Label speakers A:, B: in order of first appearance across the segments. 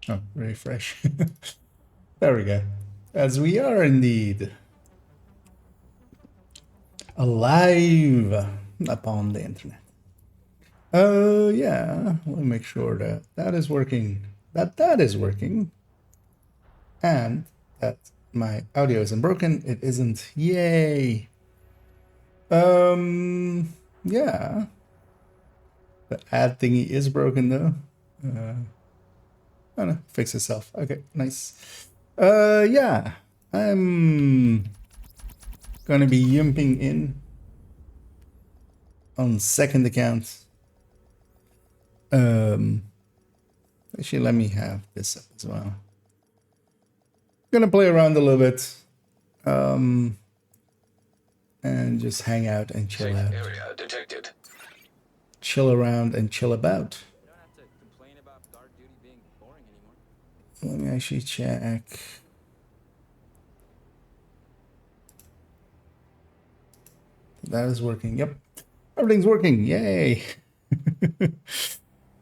A: Oh, refresh. There we go. As we are indeed alive upon the internet. Yeah, let me make sure that that is working. That is working. And that my audio isn't broken. It isn't. Yay. Yeah. The ad thingy is broken though. Oh no, fix itself. Okay, nice. Yeah. I'm gonna be yumping in on second account. Actually, let me have this up as well. Gonna play around a little bit, and just hang out and chill out.
B: Area detected.
A: Chill around and chill about.
C: You don't have to complain about guard duty being boring anymore.
A: Let me actually check. That is working. Yep, everything's working. Yay!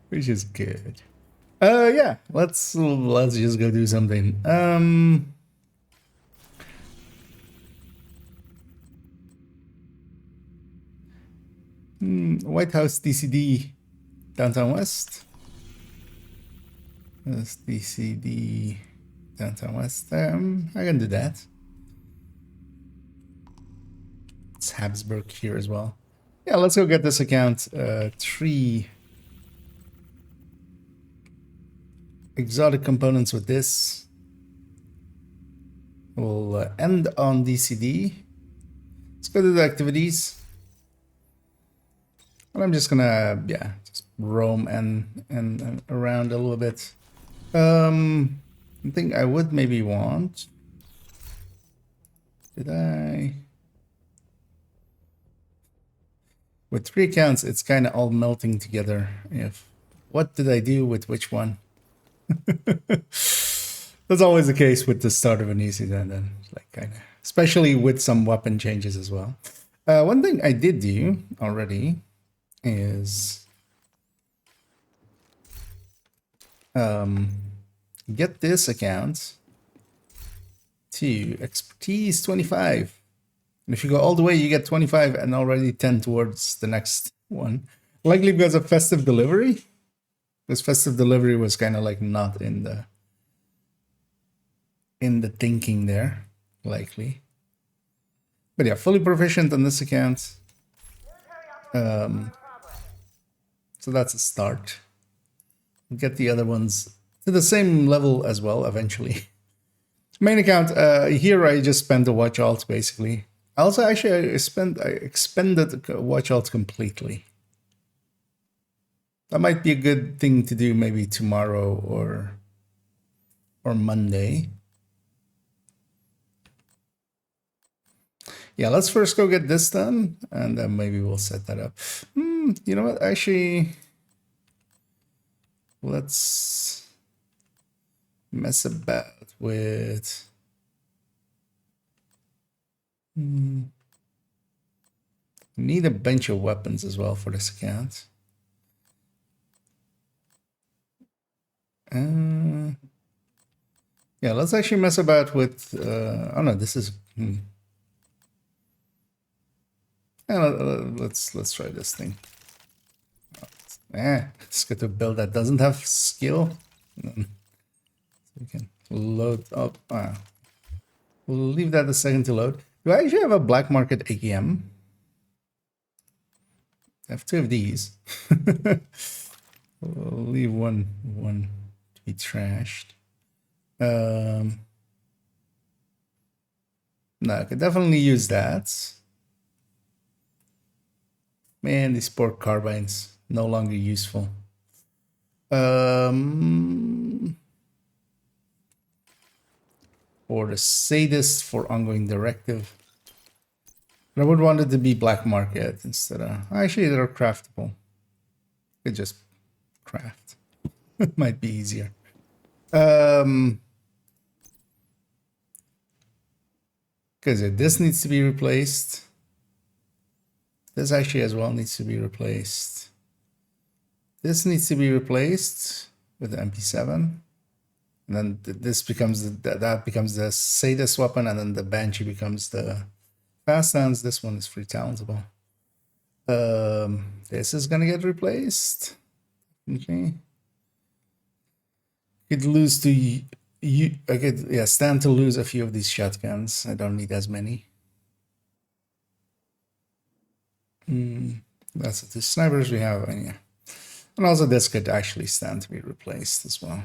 A: Which is good. Yeah. Let's just go do something. White House DCD Downtown West. That's DCD Downtown West. I can do that. It's Habsburg here as well. Yeah, let's go get this account. 3 exotic components with this. We'll end on DCD. Let's go to the activities. And I'm just gonna, yeah, just roam and around a little bit. I think I would maybe want. Did I? With 3 accounts, it's kind of all melting together. If what did I do with which one? That's always the case with the start of a new season, then, like, kind of, especially with some weapon changes as well. One thing I did do already is get this account to expertise 25. And if you go all the way, you get 25 and already 10 towards the next one. Likely because of festive delivery. Because festive delivery was kind of like not in the thinking there, likely. But yeah, fully proficient on this account. So that's a start. We'll get the other ones to the same level as well eventually. Main account, here I just spent the watch alt basically. Also, actually, I expended watch alt completely. That might be a good thing to do maybe tomorrow or Monday. Yeah, let's first go get this done, and then maybe we'll set that up. You know what? Actually, let's mess about with... Need a bunch of weapons as well for this account. Yeah, let's actually mess about with... oh no, this is... let's try this thing. Let's get a build that doesn't have skill. So we can load up. We'll leave that a second to load. Do I actually have a black market AKM? I have 2 of these. We'll leave one to be trashed. No, I could definitely use that. Man, these poor carbines, no longer useful. Or the sadist for ongoing directive. But I would want it to be black market instead of... Actually, they're craftable. Could just craft. It might be easier. Because this needs to be replaced. This actually as well needs to be replaced. This needs to be replaced with the MP7. And then this becomes that becomes the sadist weapon, and then the banshee becomes the fast hands. This one is free talentable. This is gonna get replaced. Okay. Could lose to you. I could stand to lose a few of these shotguns. I don't need as many. That's it. The snipers we have, and yeah. And also this could actually stand to be replaced as well.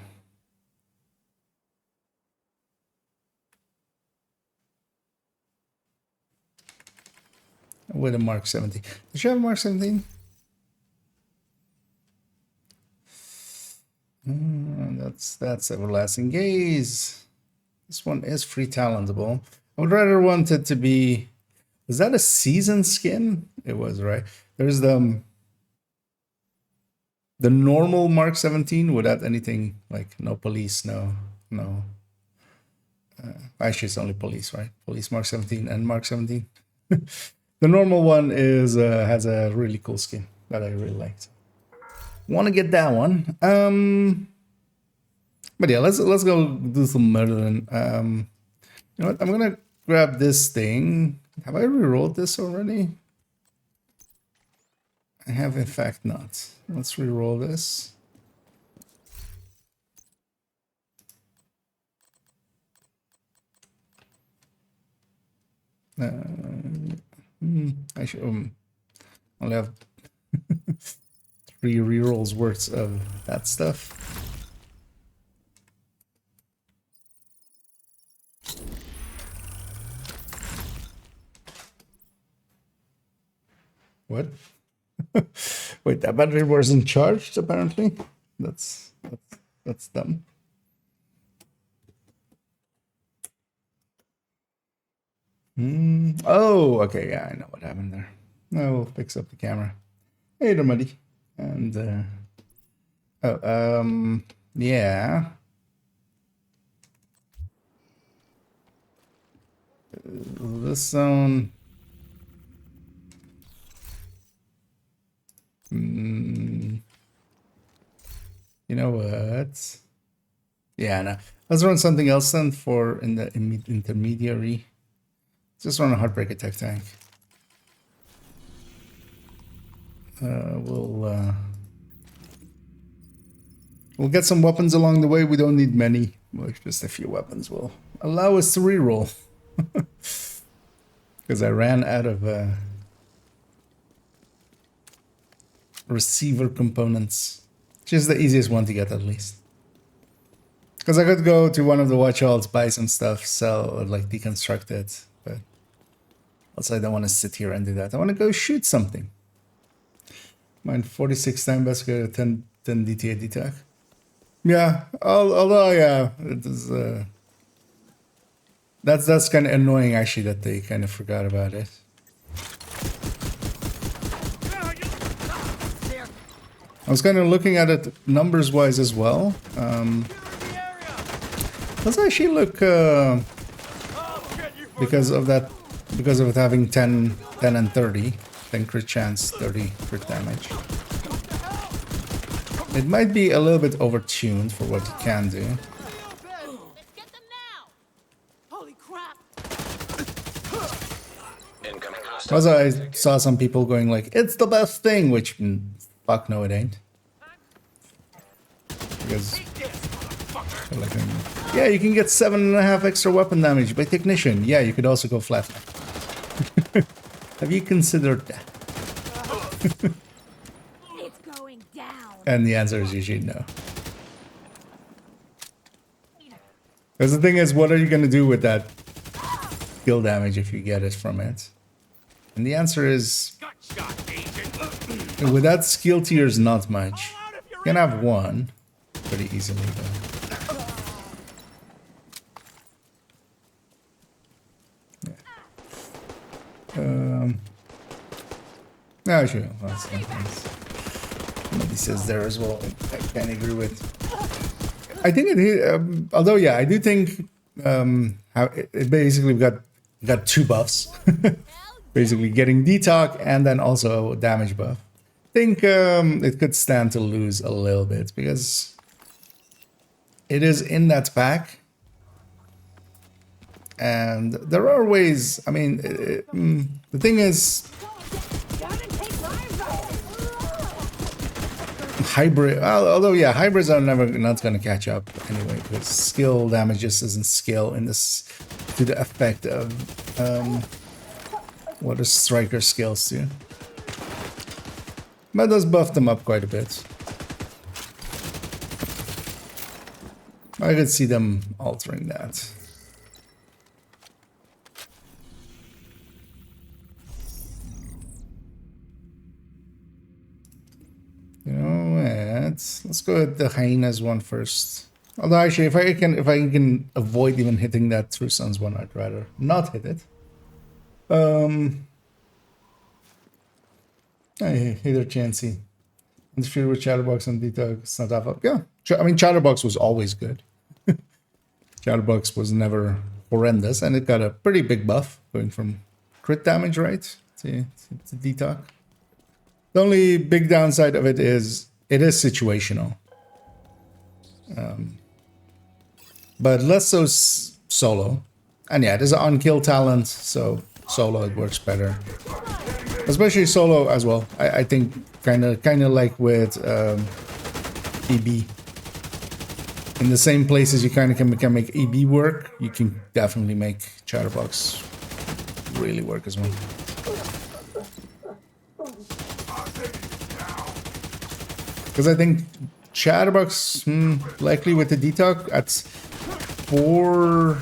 A: With a Mark 17. Did you have a Mark 17? That's Everlasting Gaze. This one is free talentable. I would rather want it to be... Was that a season skin? It was, right? There's the normal Mark 17 without anything, like no police, no. Actually, it's only police, right? Police Mark 17 and Mark 17. The normal one is has a really cool skin that I really liked. Want to get that one. But yeah, let's go do some murdering. You know what? I'm gonna grab this thing. Have I rerolled this already? I have in fact not. Let's reroll this. I should only have 3 rerolls worth of that stuff. What? Wait, that battery wasn't charged apparently. That's dumb. Oh, okay, yeah, I know what happened there. I will fix up the camera. Hey there, Muddy. And yeah. This zone. You know what? Yeah, no. Let's run something else then for in the intermediary. Just run a Heartbreak Attack tank. We'll get some weapons along the way. We don't need many. Well, just a few weapons will allow us to reroll. Because I ran out of receiver components. Which is the easiest one to get at least. Because I could go to one of the watch halls, buy some stuff, sell, or like deconstruct it. But also I don't want to sit here and do that. I want to go shoot something. Mine 46 time best go 10 DTA DTAC. Yeah, although yeah, it is that's kind of annoying actually that they kind of forgot about it. I was kind of looking at it numbers wise as well. Let's actually look because of it having 10 and 30. 10 crit chance, 30 crit damage. It might be a little bit overtuned for what it can do.
B: Let's get them now. Holy crap.
A: Also, I saw some people going like, it's the best thing, which fuck no it ain't. Because like, yeah, you can get 7.5 extra weapon damage by Technician. Yeah, you could also go flat. Have you considered that?
B: It's going down.
A: And the answer is usually no. Because the thing is, what are you going to do with that skill damage if you get it from it? And the answer is, with that skill tier is not much. You can have one pretty easily though. No, sure. Somebody says there as well. I can agree with. I think it. Although, yeah, I do think how it basically got 2 buffs. Basically, getting detox and then also damage buff. I think it could stand to lose a little bit because it is in that pack. And there are ways, I mean, the thing is, hybrid, although yeah, hybrids are never not going to catch up anyway, because skill damage just doesn't scale in this to the effect of what a striker scales to. But does buff them up quite a bit. I could see them altering that. You know what? Let's go with the hyenas one first. Although actually, if I can avoid even hitting that True Sons one, I'd rather not hit it. Hey there, Chansey. Interfere with Chatterbox and Detox. It's not that fun. Yeah, I mean Chatterbox was always good. Chatterbox was never horrendous, and it got a pretty big buff going from crit damage, right, to Detox. The only big downside of it is situational. But less so solo. And yeah, there's an on-kill talent, so solo it works better. Especially solo as well. I think kind of like with EB. In the same places you kind of can make EB work, you can definitely make Chatterbox really work as well. Because I think Chatterbox, likely with the detox at 4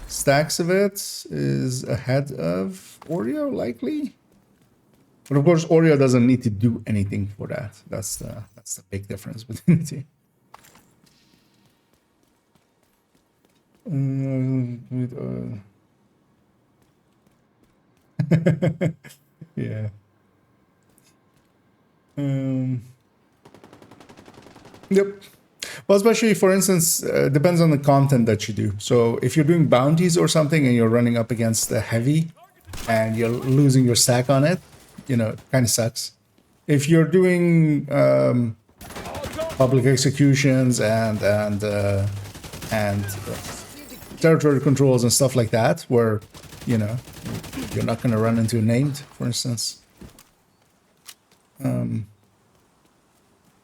A: stacks of it, is ahead of Oreo, likely. But of course, Oreo doesn't need to do anything for that. That's the big difference between the two. Yeah. Yep. Well, especially for instance, depends on the content that you do. So if you're doing bounties or something and you're running up against a heavy and you're losing your stack on it, you know, it kind of sucks. If you're doing public executions and territory controls and stuff like that, where, you know, you're not going to run into a named, for instance,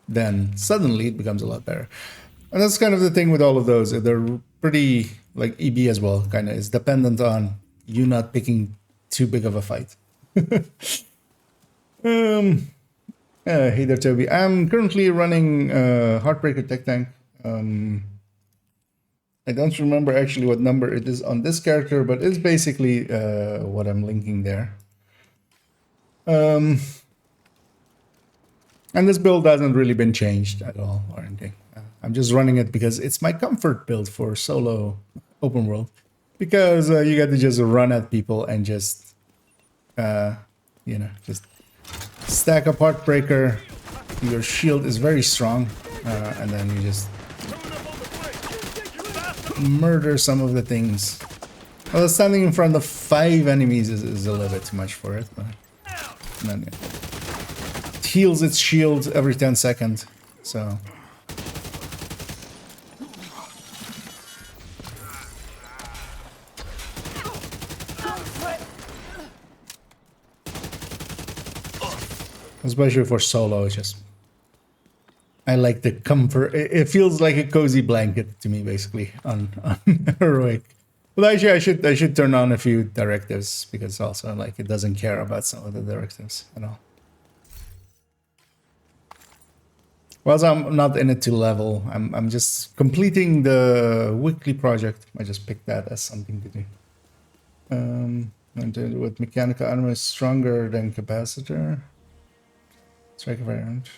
A: then suddenly it becomes a lot better. And that's kind of the thing with all of those. They're pretty, like EB as well, kind of is dependent on you not picking too big of a fight. Hey there, Toby. I'm currently running Heartbreaker Tech Tank. I don't remember actually what number it is on this character, but it's basically what I'm linking there. And this build hasn't really been changed at all or anything. I'm just running it because it's my comfort build for solo open world. Because you get to just run at people and just, you know, just stack up Heartbreaker. Your shield is very strong. And then you just murder some of the things. Well, standing in front of 5 enemies is a little bit too much for it. But then, yeah. It heals its shield every 10 seconds. So... especially for solo, it's just... I like the comfort. It feels like a cozy blanket to me, basically, on heroic. But actually, I should turn on a few directives, because also, like, it doesn't care about some of the directives at all. Whilst I'm not in it to level, I'm just completing the weekly project. I just picked that as something to do. And with mechanical armor is stronger than capacitor. Striker variant.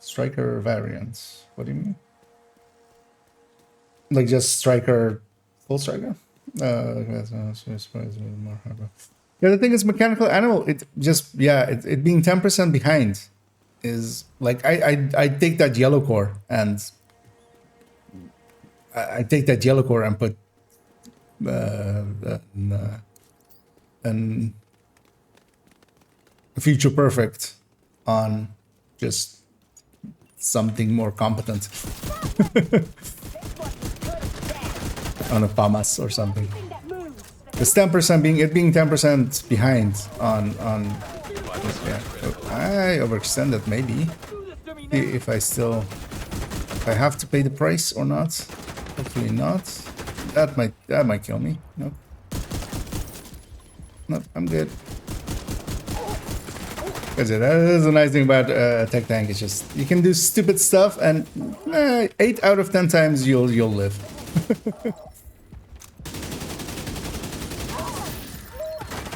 A: Striker variants. What do you mean? Like just striker, full striker? Yeah, the thing is, mechanical animal, it just, yeah, it being 10% behind is like, I take that yellow core and I take that yellow core and put an Future Perfect on just something more competent. On a PAMAS or something. This 10% being 10% behind on yeah. I overextended maybe. See if I have to pay the price or not. Hopefully not. That might kill me. Nope. Nope, I'm good. That's it. That is a nice thing about Tech Tank. It's just you can do stupid stuff, and 8 out of 10 times you'll live.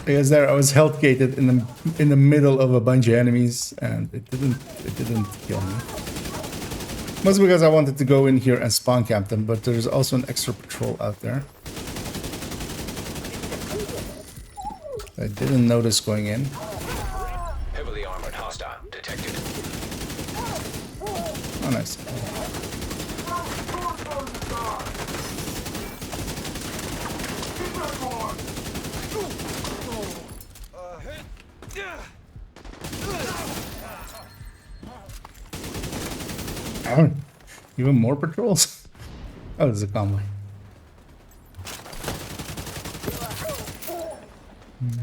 A: Because there I was health gated in the middle of a bunch of enemies, and it didn't kill me. Mostly because I wanted to go in here and spawn camp them, but there's also an extra patrol out there. I didn't notice going in.
D: Heavily armored hostile detected.
A: Oh, nice. Oh, even more patrols? Oh, there's a convoy. Let's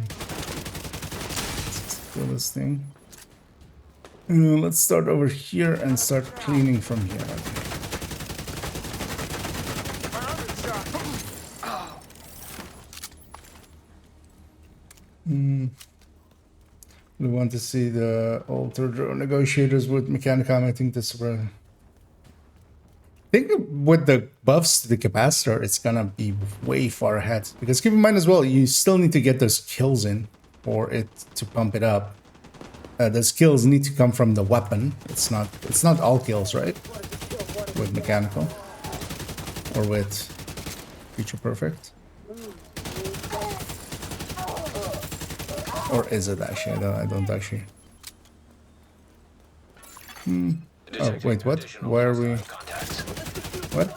A: kill this thing. Let's start over here and start cleaning from here. We want to see the altered negotiators with Mechanicum. I think this will. I think with the buffs to the capacitor, it's gonna be way far ahead. Because keep in mind as well, you still need to get those kills in for it to pump it up. Those kills need to come from the weapon. It's not all kills, right? With mechanical or with Future Perfect. Or is it actually? I don't actually. Oh wait, what? Why are we? What?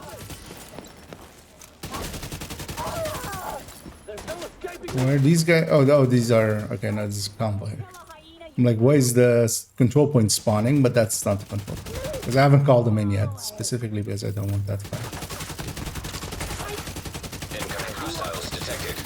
A: Where are these guys? Oh, these are okay. No, this is a combo here. I'm like, why is the control point spawning? But that's not the control point because I haven't called them in yet, specifically because I don't want that fight.
D: Incoming hostiles detected.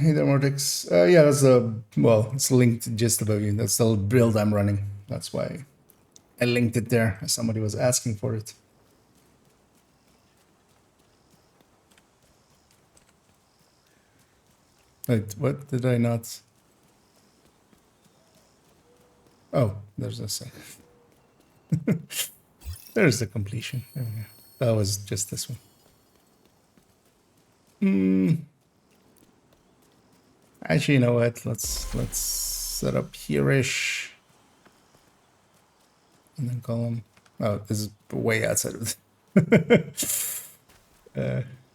A: Hey there, Mortix. Yeah, that's it's linked just above you. That's the build I'm running. That's why I linked it there. Somebody was asking for it. Wait, what did I not? Oh, there's a second. There's the completion. There we go. That was just this one. Actually, you know what? Let's set up here-ish. And then call them. Oh, this is way outside of it.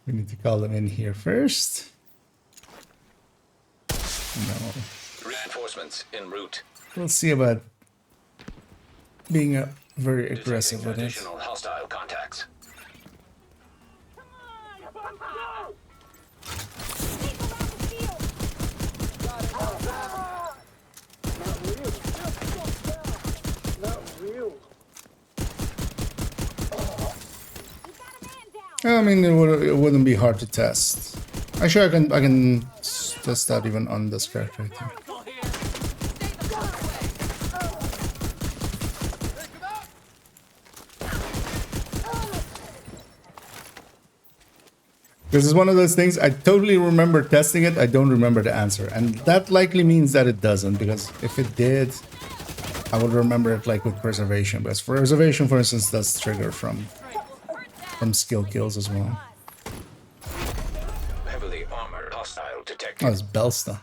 A: We need to call them in here first. No.
D: Reinforcements en route.
A: We'll see about being very aggressive with it.
D: Additional hostile contacts.
A: I mean, it wouldn't be hard to test. Actually, I can test that even on this character right here. This is one of those things, I totally remember testing it, I don't remember the answer. And that likely means that it doesn't, because if it did, I would remember it like with preservation. Because preservation, for instance, does trigger from skill kills as well.
D: Heavily armored hostile detected.
A: Oh, it's Belsta.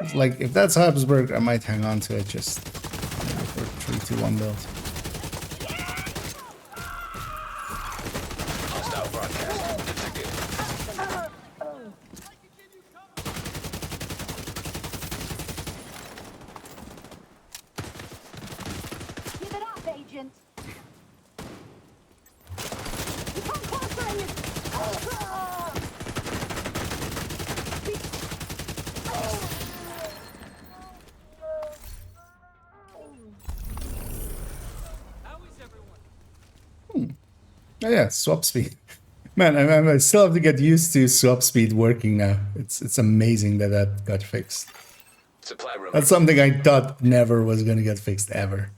A: It's like, if that's Habsburg, I might hang on to it just for 3-2-1 build. Oh yeah, swap speed. Man, I still have to get used to swap speed working now. It's amazing that that got fixed.
D: Supply room.
A: That's something I thought never was gonna get fixed ever.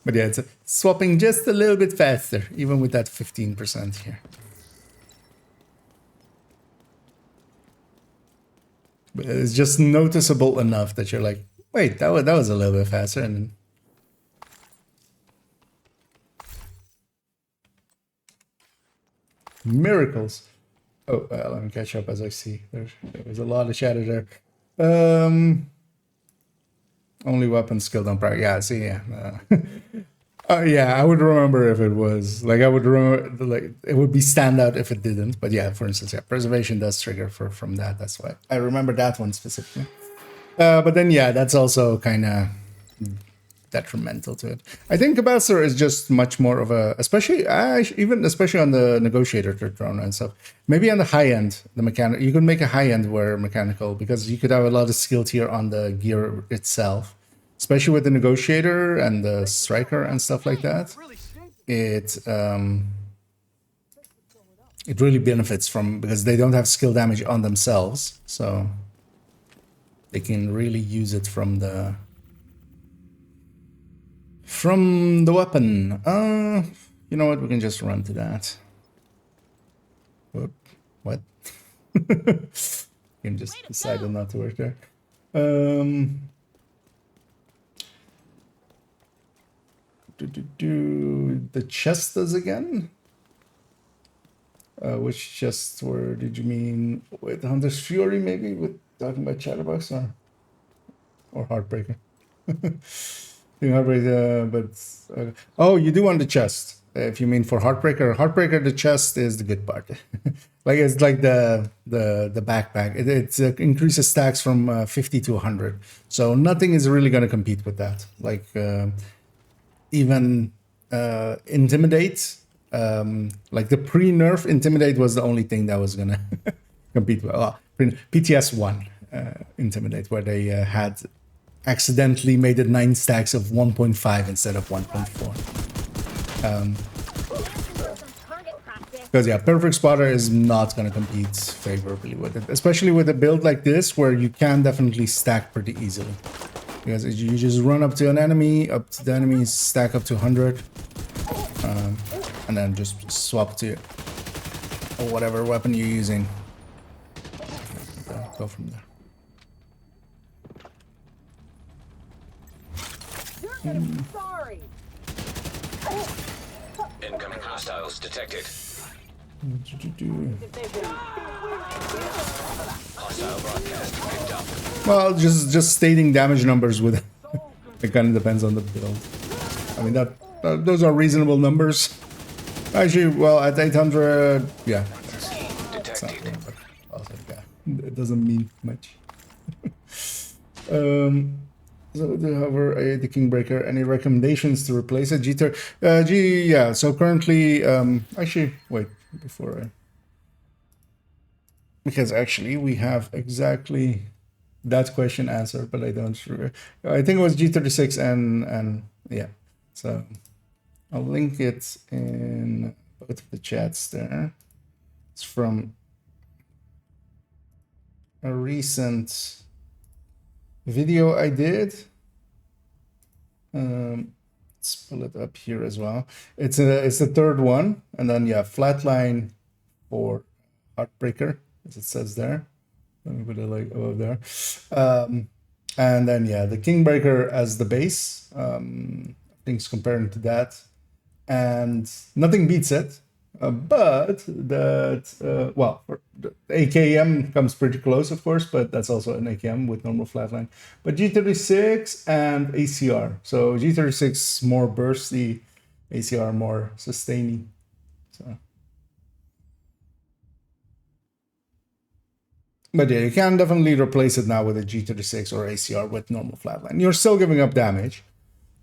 A: But yeah, it's swapping just a little bit faster, even with that 15% here. But it's just noticeable enough that you're like, wait, that was a little bit faster, and then miracles. Oh, let me catch up as I see. There's a lot of shadow there. Only weapon skill don't practice. Yeah, see, yeah. Yeah, I would remember if it was like I would remember like it would be standout if it didn't. But yeah, for instance, yeah, preservation does trigger from that. That's why I remember that one specifically. But then yeah, that's also kind of detrimental to it. I think capacitor is just much more of a, especially on the negotiator drone and stuff. Maybe on the high end, the mechanic, you could make a high end where mechanical, because you could have a lot of skill tier on the gear itself, especially with the negotiator and the striker and stuff like that. It really benefits from, because they don't have skill damage on themselves, so they can really use it from the weapon. You know what? We can just run to that. Whoop. What? You can just decide not to work there. The chest does again. Which chest? Where did you mean with Hunter's Fury? Maybe with talking about Chatterbox or Heartbreaker. Oh, you do want the chest. If you mean for Heartbreaker, the chest is the good part. Like it's like the backpack. It increases stacks from 50 to 100. So nothing is really going to compete with that. Like even Intimidate. Like the pre-nerf Intimidate was the only thing that was going to compete with. PTS 1 Intimidate, where they had accidentally made it 9 stacks of 1.5 instead of 1.4. Because yeah, Perfect Spotter is not going to compete favorably with it, especially with a build like this where you can definitely stack pretty easily. Because you just run up to an enemy, up to the enemy, stack up to 100, and then just swap to whatever weapon you're using. Go from there.
B: Sorry.
D: Incoming hostiles detected. Hostile broadcast picked up.
A: Well, just stating damage numbers with it kind of depends on the build. I mean those are reasonable numbers. Actually, well, at 800, yeah, it's not good, but also, yeah, it doesn't mean much. So the Kingbreaker, any recommendations to replace it? Yeah, so currently, actually, wait, because actually we have exactly that question answered, but I don't sure. I think it was G36 and yeah, so I'll link it in both of the chats there. It's from a recent video I did. Let's pull it up here as well. It's the third one, and then yeah, flatline for Heartbreaker, as it says there. Let me put it like above there. And then yeah, the Kingbreaker as the base. Things comparing to that, and nothing beats it. But that, well, the AKM comes pretty close, of course, but that's also an AKM with normal flatline. But G36 and ACR. So G36 more bursty, ACR more sustaining. So. But yeah, you can definitely replace it now with a G36 or ACR with normal flatline. You're still giving up damage.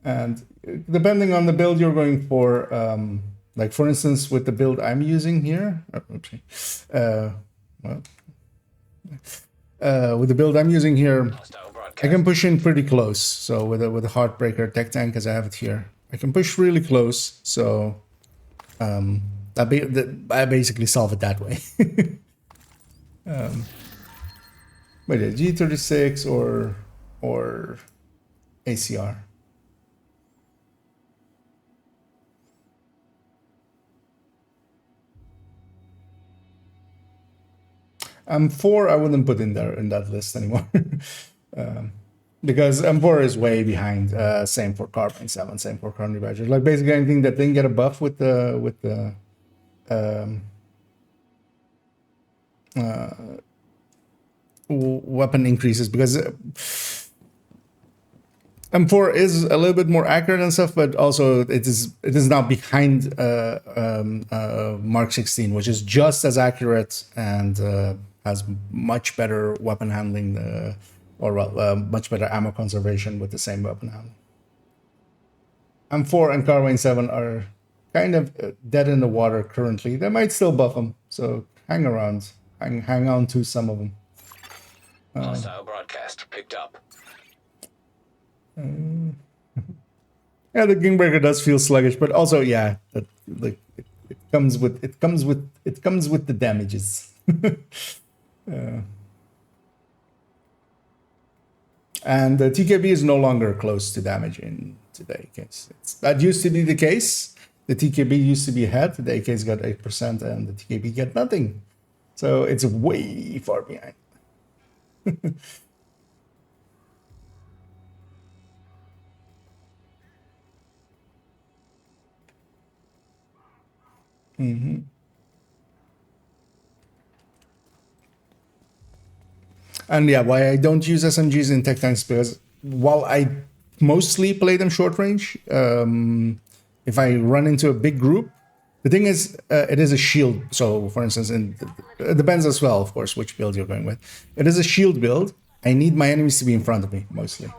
A: And depending on the build you're going for, like for instance, with the build I'm using here, with the build I'm using here, I can push in pretty close. So with a Heartbreaker tech tank, as I have it here, I can push really close. So I basically solve it that way. But yeah, G36 or ACR. M4 I wouldn't put in there in that list anymore. Because M4 is way behind. Same for Carbine 7, same for Carney Badger. Like basically anything that didn't get a buff with the weapon increases, because M4 is a little bit more accurate and stuff, but also it is now behind Mark 16, which is just as accurate and has much better weapon handling, much better ammo conservation with the same weapon handling. M4 and Carbine 7 are kind of dead in the water currently. They might still buff them, so hang around, hang on to some of them.
D: Hostile broadcast picked up.
A: Yeah, the Gingbreaker does feel sluggish, but also yeah, it comes with the damages. And the TKB is no longer close to damage in today case. That used to be the case. The TKB used to be ahead. The AK's got 8% and the TKB got nothing. So it's way far behind. And yeah, why I don't use SMGs in tech tanks, because while I mostly play them short range, if I run into a big group, the thing is, it is a shield. So for instance, it depends as well, of course, which build you're going with. It is a shield build. I need my enemies to be in front of me, mostly.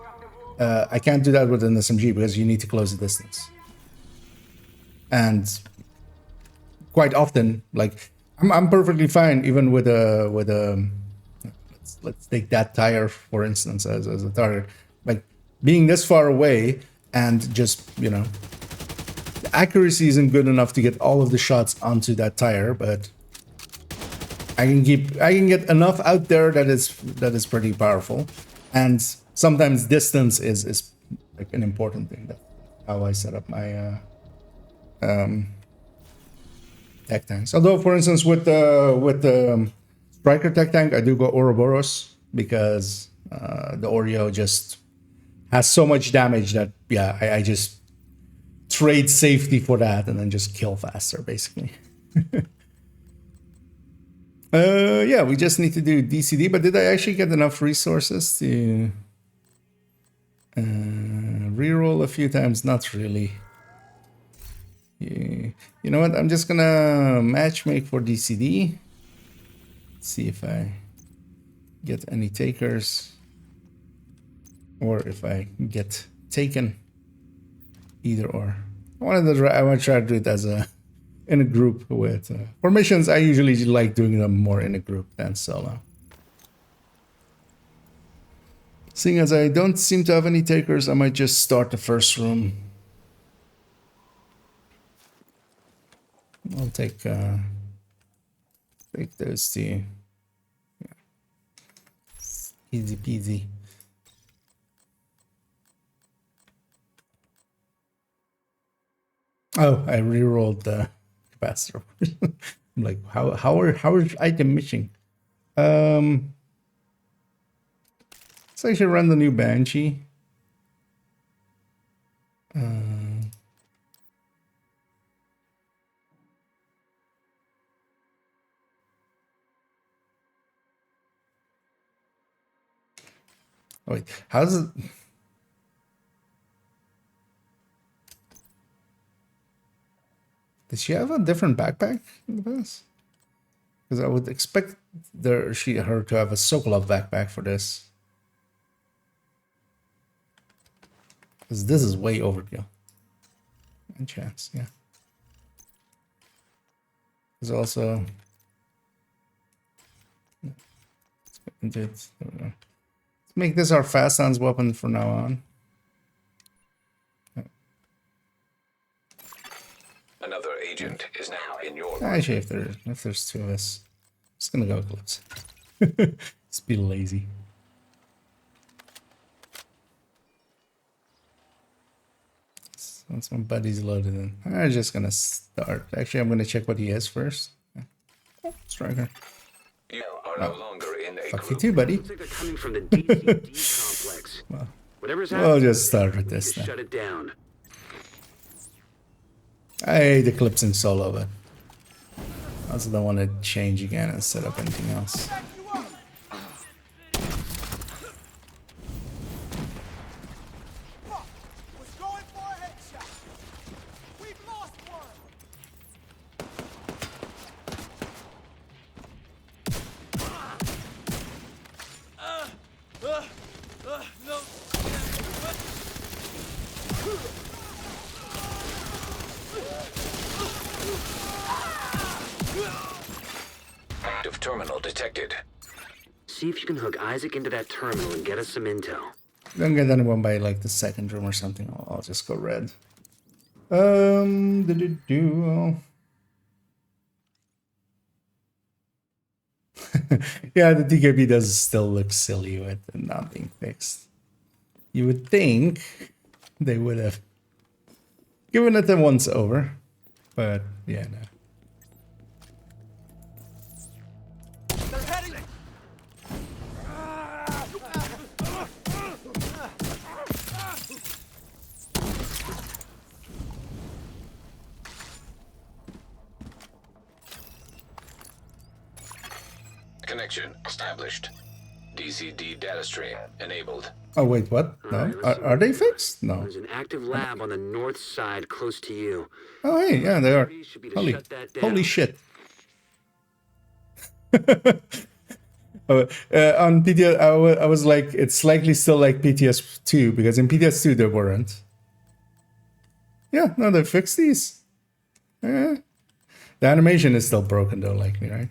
A: I can't do that with an SMG because you need to close the distance. And quite often, like, I'm perfectly fine even with a let's take that tire for instance as a target, like being this far away and just, you know, the accuracy isn't good enough to get all of the shots onto that tire, but I can get enough out there that is pretty powerful. And sometimes distance is like an important thing. That's how I set up my tech tanks. Although, for instance, with the Striker tech tank, I do go Ouroboros because the Oreo just has so much damage that, yeah, I just trade safety for that and then just kill faster, basically. Yeah, we just need to do DCD, but did I actually get enough resources to reroll a few times? Not really. Yeah. You know what? I'm just gonna matchmake for DCD. See if I get any takers or if I get taken. Either or. I want to try to do it as in a group with for missions. I usually like doing them more in a group than solo. Seeing as I don't seem to have any takers, I might just start the first room. I'll take those two. Yeah. Easy peasy. Oh, I re-rolled the capacitor. I'm like, how are item missing? So I should run the new Banshee. Oh, wait, how does it? Did she have a different backpack in the past? Because I would expect her to have a Sokolov backpack for this. Because this is way overkill. And chance, yeah. There's also. Let's make this our fast hands weapon from now on.
D: Another agent is now in your
A: Actually, if there's two of us, I'm just gonna go Eclipse. Just be lazy. Once my buddy's loaded in, I'm just gonna start. Actually, I'm gonna check what he has first. Oh, Striker.
D: You are no longer in a
A: Fuck you
D: group.
A: too, buddy.
E: Looks like they're coming from the DCD complex. Whatever's
A: We'll
E: happening,
A: just start with this
E: just
A: then.
E: shut it down.
A: I hate Eclipsing solo, but I also don't want to change again and set up anything else.
D: Active terminal detected.
E: See if you can hook Isaac into that terminal and get us some intel.
A: Don't get anyone by like the second room or something. I'll just go red. Yeah, the DKB does still look silly with it not being fixed. You would think they would have given it a once over, but yeah, no.
D: Connection established. DCD data stream enabled.
A: Oh wait, what?
E: All
A: No,
E: right, let's see
A: are
E: what
A: they
E: we got.
A: fixed? No.
E: There's an active lab on the north side close to you.
A: Oh hey, yeah, they are.
E: Should be to
A: Holy,
E: shut that down.
A: holy shit. On PTS, I was like, it's likely still like PTS2 because in PTS2 they weren't. Yeah, no, they fixed these. Yeah. The animation is still broken though, likely, right?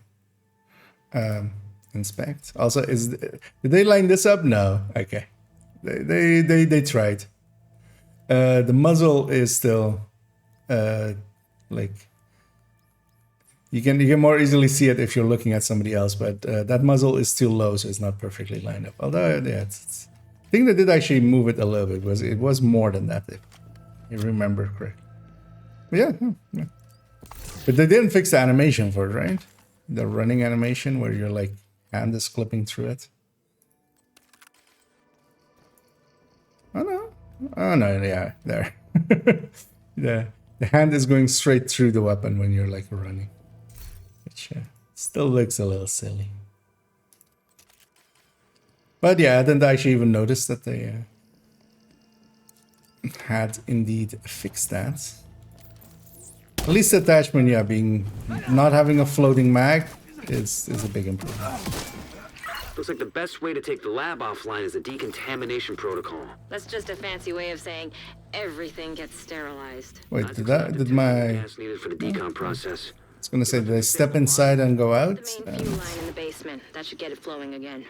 A: Inspect. Also, did they line this up? No. Okay. They tried. The muzzle is still like you can more easily see it if you're looking at somebody else, but that muzzle is still low, so it's not perfectly lined up. Although yeah, I think they did actually move it a little bit. It was more than that if you remember correct. But yeah. But they didn't fix the animation for it, right? The running animation where your like hand is clipping through it. Oh no, yeah, there. the hand is going straight through the weapon when you're like running, which still looks a little silly. But yeah, I didn't actually even notice that they had indeed fixed that. At least the attachment, yeah, not having a floating mag is a big improvement.
E: Looks like the best way to take the lab offline is a decontamination protocol.
B: That's just a fancy way of saying everything gets sterilized.
A: Wait,
E: Not
A: did
E: accepted
A: my...
E: gas needed for the decon process.
A: I was gonna say, did I step inside and go out?
B: The main fuel line in the basement. That should get it flowing again.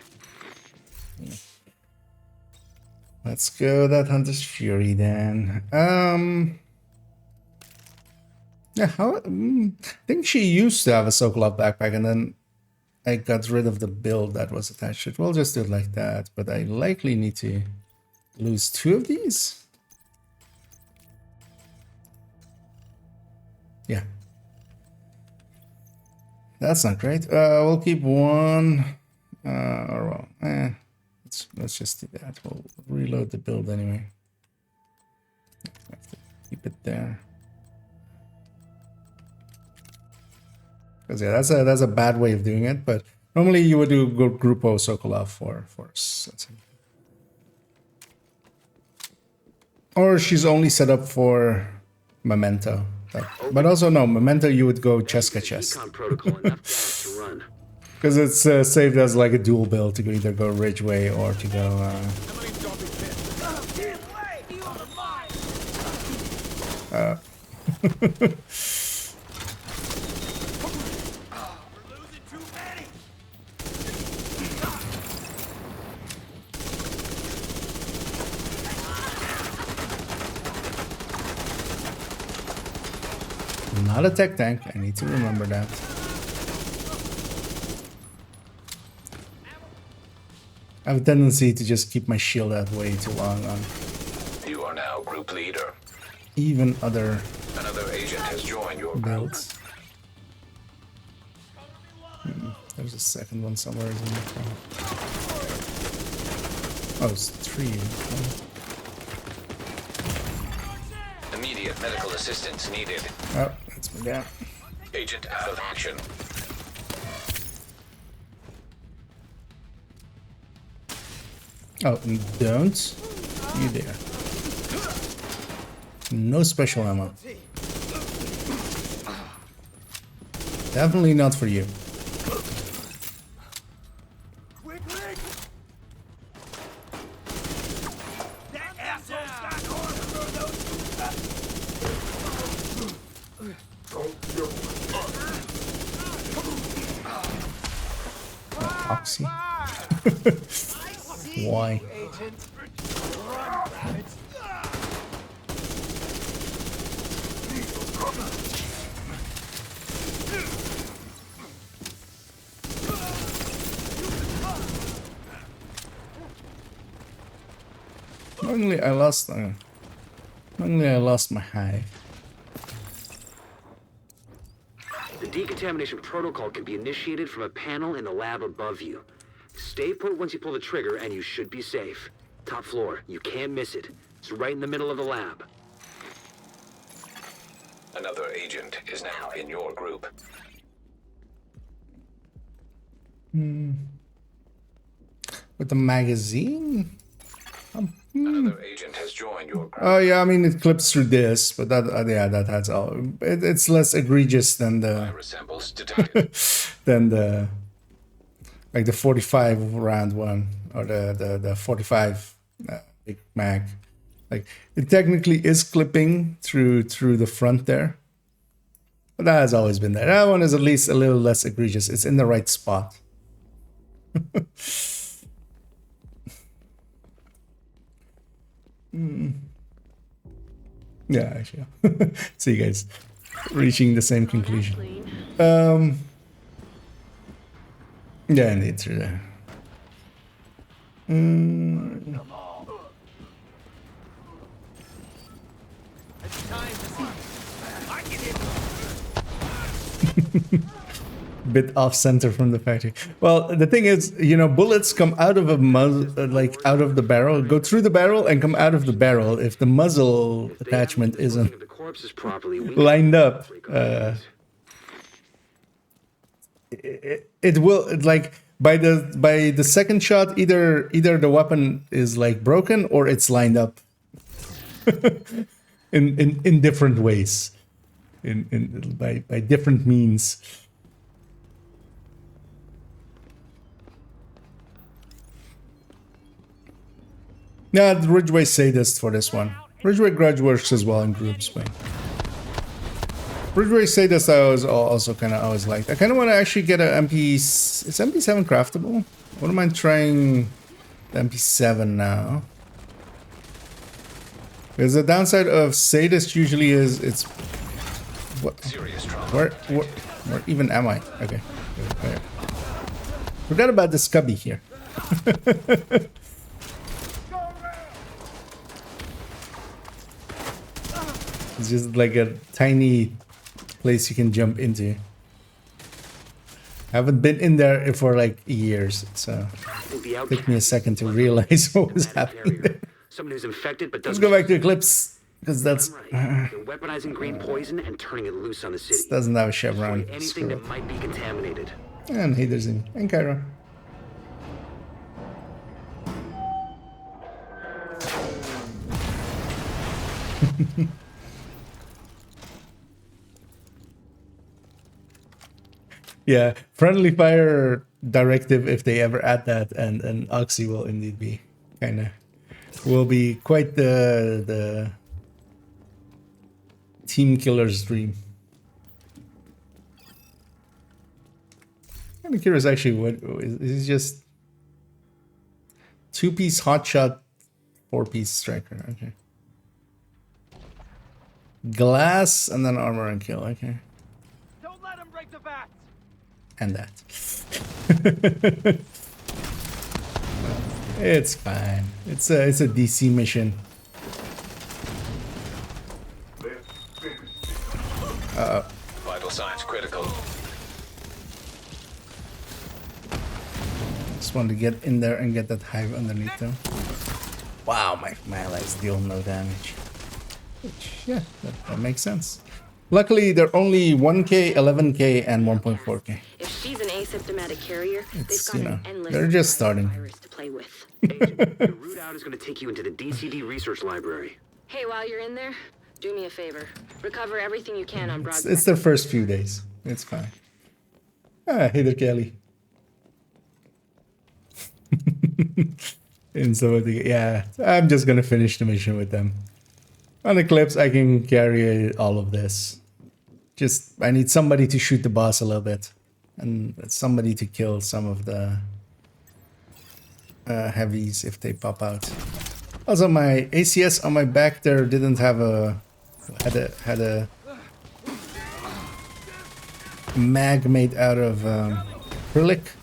A: Let's go that Hunter's Fury then. Yeah, I think she used to have a Sokolov backpack and then I got rid of the build that was attached to it. We'll just do it like that, but I likely need to lose 2 of these. Yeah. That's not great. We'll keep 1. Let's just do that. We'll reload the build anyway. Have to keep it there. Because yeah, that's a bad way of doing it. But normally you would do Grupo Sokolov for force. Or she's only set up for Memento. But also no, Memento you would go Cheska chest.
E: Decon protocol, enough gas to run.
A: Because it's saved as like a dual build to either go Ridgeway or to go... not a tech tank. I need to remember that. I have a tendency to just keep my shield out way too long on
D: You are now group leader.
A: even other
D: Another agent has joined your group.
A: builds. There's a second one somewhere. Isn't there? Oh, it's 3.
D: Immediate medical assistance needed.
A: Oh, that's me down.
D: Agent out of action.
A: Oh, and don't you dare. No special ammo. Definitely not for you. Oxy. Why? Normally I lost my hive.
E: The decontamination protocol can be initiated from a panel in the lab above you. Stay put once you pull the trigger and you should be safe. Top floor, you can't miss it. It's right in the middle of the lab.
D: Another agent is now in your group.
A: With the magazine?
D: Another agent has joined your group.
A: Oh yeah, I mean it clips through this, but that yeah, that's all. It's less egregious than the
D: Virus samples detected.
A: than the like the 45 round one or the 45 big mag. Like it technically is clipping through the front there, but that has always been there. That one is at least a little less egregious. It's in the right spot. Yeah, actually. See you guys reaching the same conclusion. Yeah, indeed, through there. Bit off center from the factory. Well, the thing is, you know, bullets come out of a like out of the barrel, go through the barrel and come out of the barrel. If the muzzle attachment isn't
E: The corpses properly, we
A: lined up, it will like by the second shot, either the weapon is like broken or it's lined up in different ways, by different means. Yeah, the Ridgeway Sadist for this one. Ridgeway Grudge works as well in groups, but Ridgeway Sadist I was also kind of always liked. I kind of want to actually get an MP. Is MP7 craftable? I wouldn't mind trying the MP7 now. Because the downside of Sadist usually is it's what?
D: Serious trauma.
A: Where even am I? Okay. Forgot about the Scubby here. It's just like a tiny place you can jump into. I haven't been in there for like years, so it took me a second to realize what was happening there.
E: Someone who's infected but
A: Let's
E: doesn't.
A: go back to Eclipse, because that's
E: Right. They're weaponizing green poison and turning it loose on the city.
A: doesn't have a chevron.
E: Destroy anything that might be contaminated.
A: And Haters in and Cairo. Yeah, friendly fire directive if they ever add that, and Oxy will indeed be will be quite the team killer's dream. I'm curious actually, what is just 2-piece hotshot, 4-piece striker. Okay, glass and then armor and kill. Okay. And that. It's fine. It's a DC mission.
D: Vital signs critical.
A: Just want to get in there and get that hive underneath them. Wow, my allies deal no damage. Which, yeah, that makes sense. Luckily, they're only 1k, 11k, and 1.4k.
F: If she's an asymptomatic carrier,
A: It's,
F: they've got
A: you know,
F: an endless
A: they're just
F: supply of
A: starting.
F: virus to play with.
E: Agent, your route out is going to take you into the DCD research library.
F: Hey, while you're in there, do me a favor. Recover everything you can on Broad.
A: It's their first few days. It's fine. Ah, hey there, Kelly. And so, yeah, I'm just gonna finish the mission with them. On Eclipse, I can carry all of this. Just, I need somebody to shoot the boss a little bit. And somebody to kill some of the heavies if they pop out. Also, my ACS on my back there didn't have had a mag made out of acrylic.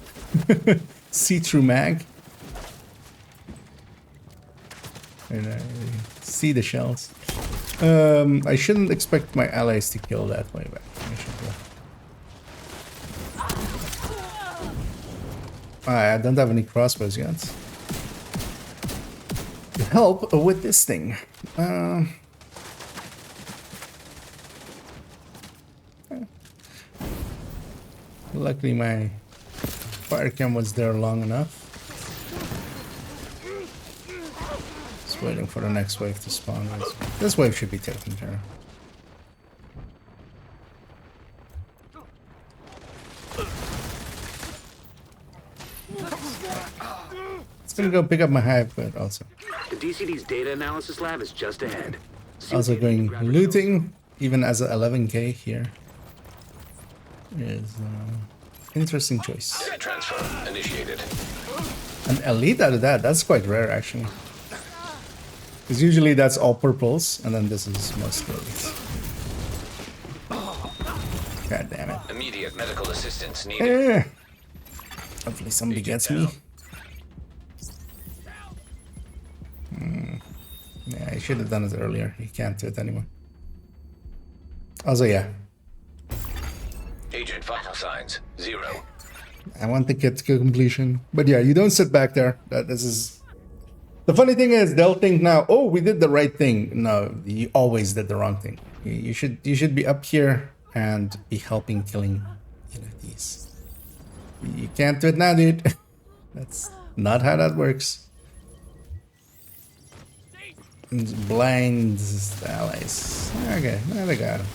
A: See-through mag. And I see the shells. I shouldn't expect my allies to kill that way back. I don't have any crossbows yet. To help with this thing. Luckily my fire cam was there long enough. Just waiting for the next wave to spawn. This wave should be taken care of. It's gonna go pick up my hive, but also
E: The DCD's data analysis lab is just ahead.
A: also going looting, even as a 11k here. Is interesting choice.
D: Data transfer initiated.
A: An elite out of that, that's quite rare actually. Because usually that's all purples, and then this is mostly elites. God damn it.
D: Immediate medical assistance needed.
A: Eh. Hopefully somebody gets me. Yeah, I should have done it earlier. You can't do it anymore. Also, yeah.
D: Agent vital signs 0.
A: I want the kit to completion. But yeah, you don't sit back there. This is... The funny thing is, they'll think now, oh, we did the right thing. No, you always did the wrong thing. You should be up here and be helping killing, you know, these. You can't do it now, dude. That's not how that works. Blind allies. Okay, now they got him.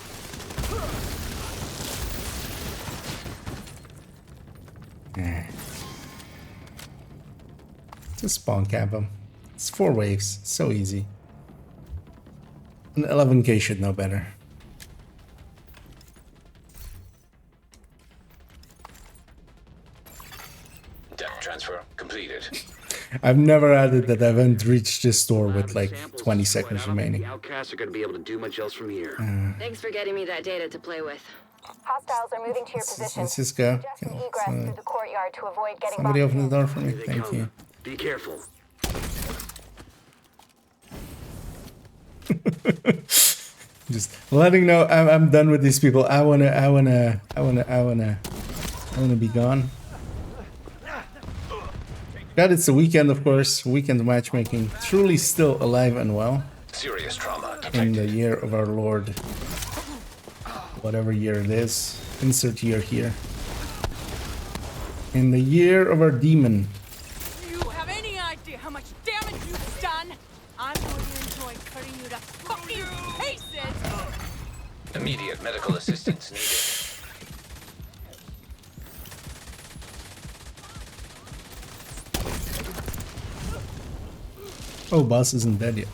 A: Just spawn cap him. It's 4 waves, so easy. An 11k should know better.
D: Data transfer completed.
A: I've never added that I haven't reached this store with like 20 seconds remaining.
E: The outcasts are going to be able to do much else from here.
F: Thanks for getting me that data to play with.
G: Hostiles are moving to your position.
A: Let's just go.
G: Just an egress through the courtyard to avoid getting
A: Somebody
G: bumped
A: open the
G: in.
A: door for me.
E: Here they
A: Thank
E: come.
A: you.
E: Be careful.
A: Just letting know I'm done with these people. I wanna be gone. God, it's the weekend, of course. Weekend matchmaking. Truly still alive and well
D: Serious trauma
A: in
D: detected.
A: the year of our Lord. Whatever year it is. Insert year here. In the year of our demon.
B: Do you have any idea how much damage you've done? I'm going to enjoy cutting you to fucking pieces!
D: Immediate medical assistance needed.
A: Oh, boss isn't dead yet.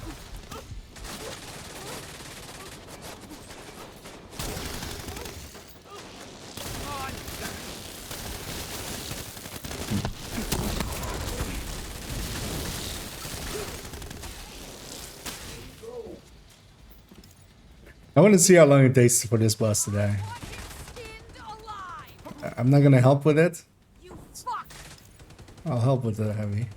A: I want to see how long it takes for this boss to die.
B: Skinned alive!
A: I'm not gonna help with it.
B: You fuck!
A: I'll help with the heavy.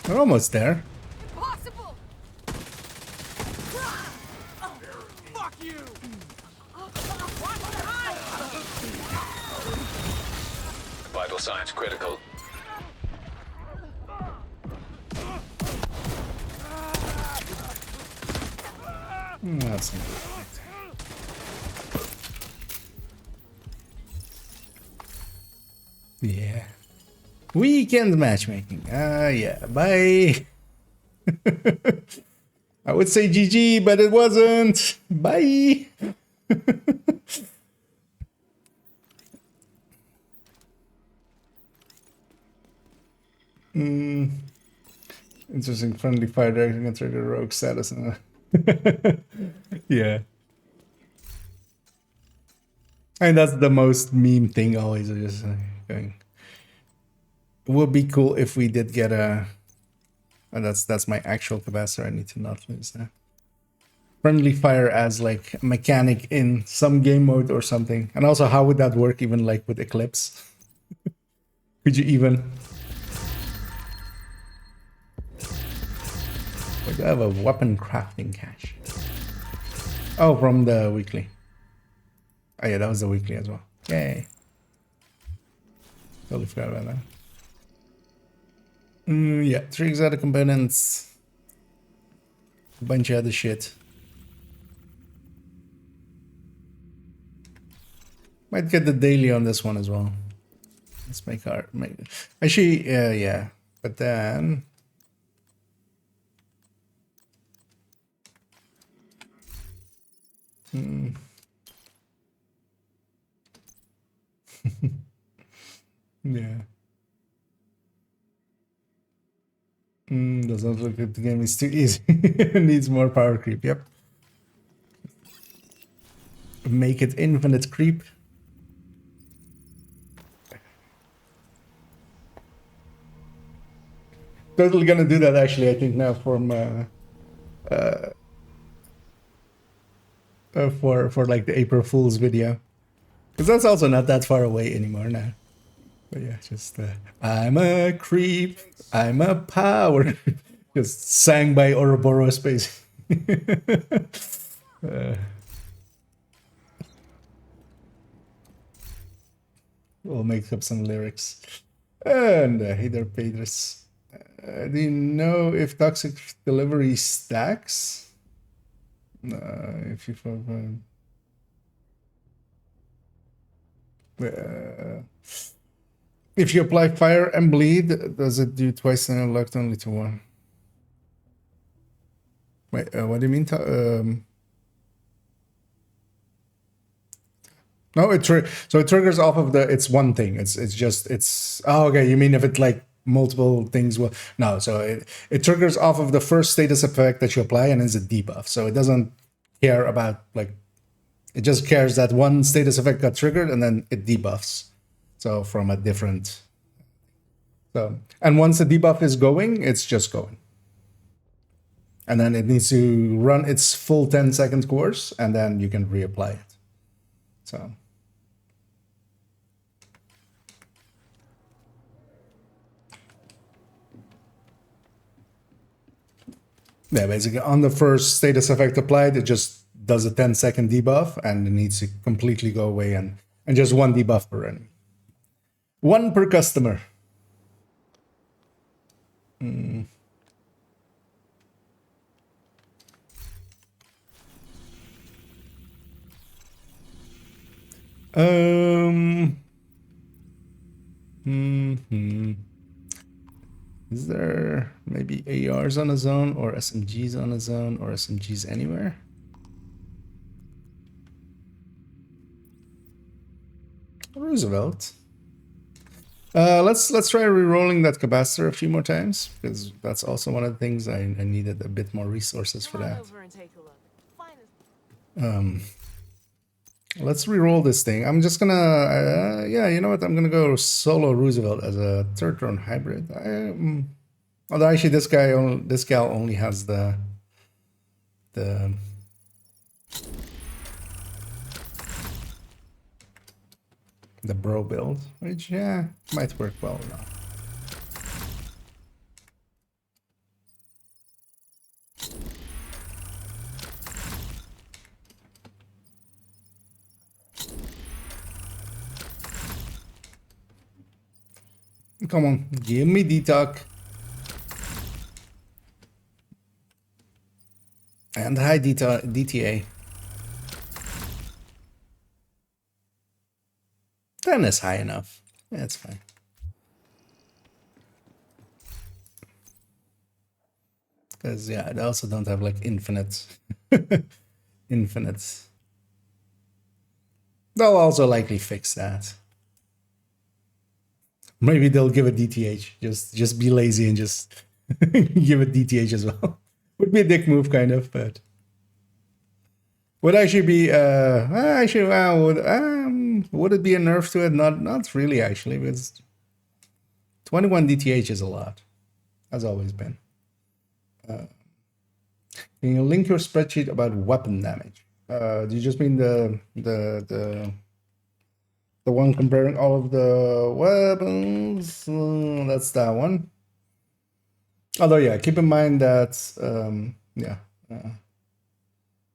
A: We're almost there.
B: Impossible!
C: Fuck you!
D: Vital signs critical.
A: That's not good. Yeah. Weekend matchmaking. Yeah. Bye. I would say GG, but it wasn't. Bye. Interesting. Friendly fire directing and trigger rogue status. Yeah. And that's the most meme thing always. Just going. It would be cool if we did get a. And that's my actual capacitor. I need to not lose that. Friendly fire as like a mechanic in some game mode or something. And also, how would that work even like with Eclipse? Could you even? Wait, I have a weapon crafting cache. Oh, from the weekly. Oh yeah, that was the weekly as well. Yay. Totally forgot about that. Yeah, 3 exotic components. A bunch of other shit. Might get the daily on this one as well. Let's make our... Actually, yeah. But then... Yeah. Does not look like the game is too easy. Needs more power creep, yep. Make it infinite creep. Totally gonna do that actually, I think now from for like the April Fool's video. Because that's also not that far away anymore now. But yeah, just I'm a creep, I'm a power. Just sang by Ouroboros Space. We'll make up some lyrics. And hey there, Pedros. Do you know if toxic delivery stacks? If you if you apply fire and bleed, does it do twice and unlocked only to one? Wait, what do you mean? No, so it triggers off of the. It's one thing. It's just. Oh, okay. You mean if it's like multiple things? Well, no. So it triggers off of the first status effect that you apply, and it's a debuff. So it doesn't care about like. It just cares that one status effect got triggered, and then it debuffs. So from a different. So and once the debuff is going, it's just going. And then it needs to run its full 10-second course, and then you can reapply it. So. Yeah, basically on the first status effect applied, it just does a 10-second debuff, and it needs to completely go away, and just one debuff per enemy. One per customer. Is there maybe ARs on a zone or SMGs on a zone or SMGs anywhere? Roosevelt. Let's try re-rolling that capacitor a few more times, because that's also one of the things I needed a bit more resources for that. Let's re-roll this thing. I'm just gonna, yeah, you know what? I'm gonna go solo Roosevelt as a third drone hybrid. Although actually this gal only has the the bro build, which yeah might work well enough. Come on, give me detox. And high DTA. 10 is high enough. Yeah, it's fine. Because yeah, they also don't have like infinite. Infinite. They'll also likely fix that. Maybe they'll give a DTH. Just be lazy and just give it DTH as well. Would be a dick move, kind of, but would actually be would it be a nerf to it? Not really, actually, because 21 DTH is a lot, has always been. Can you link your spreadsheet about weapon damage? Do you just mean the one comparing all of the weapons? That's that one. Although, yeah, keep in mind that,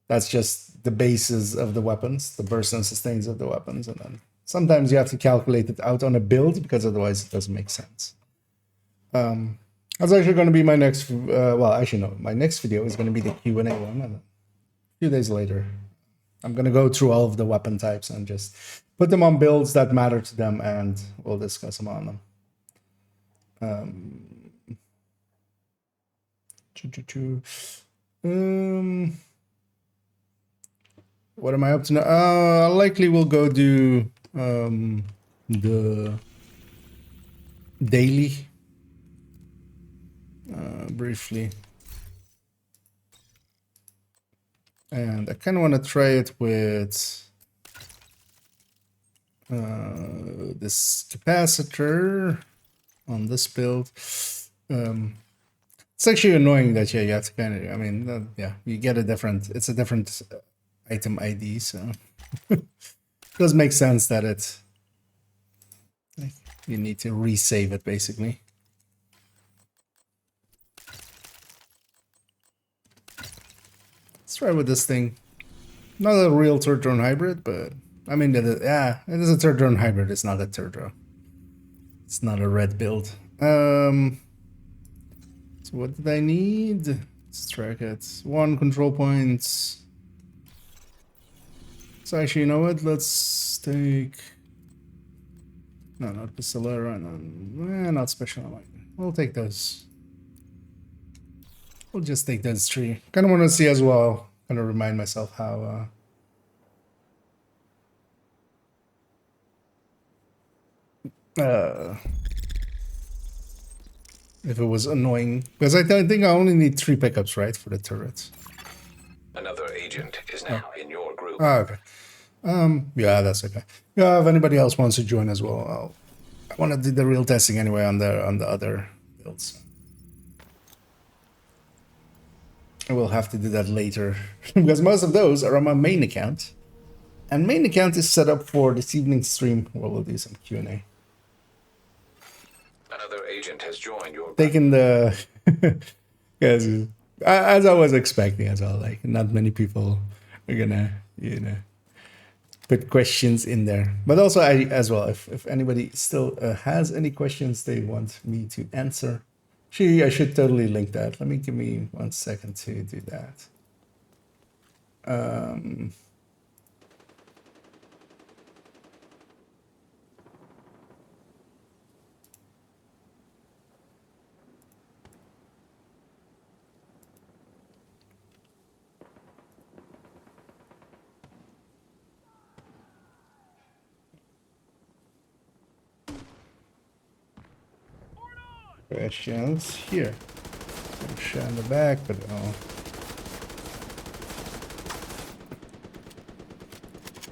A: that's just the bases of the weapons, the bursts and sustains of the weapons. And then sometimes you have to calculate it out on a build because otherwise it doesn't make sense. That's actually going to be my next, well, actually, no, my next video is going to be the Q&A one. And a few days later, I'm going to go through all of the weapon types and just put them on builds that matter to them, and we'll discuss them on them. What am I up to now? I likely will go do the daily briefly, and I kind of want to try it with this capacitor on this build. It's actually annoying that you have to kind of, I mean, you get a different, it's a different item ID, so it does make sense that it's, like, you need to resave it, basically. Let's try with this thing. Not a real third drone hybrid, but, I mean, yeah, it is a third drone hybrid, it's not a third drone. It's not a red build. So what did I need? Let's track it. 1 control points. So actually, you know what? Let's take... No, not Pistolera. No, not Special. We'll take those. We'll just take those 3. Kind of want to see as well. Kind of remind myself how... if it was annoying, because I think I only need 3 pickups, right, for the turrets.
D: Another agent is now in your group.
A: Oh, okay. Yeah, that's okay. Yeah, if anybody else wants to join as well, I want to do the real testing anyway on the other builds. I will have to do that later because most of those are on my main account, and main account is set up for this evening's stream where we'll do some Q&A.
D: Another agent has joined your group.
A: Taking the, as I was expecting as well, like not many people are gonna, put questions in there. But also as well, if anybody still has any questions they want me to answer, I should totally link that. Give me 1 second to do that. Questions here. Share in the back, but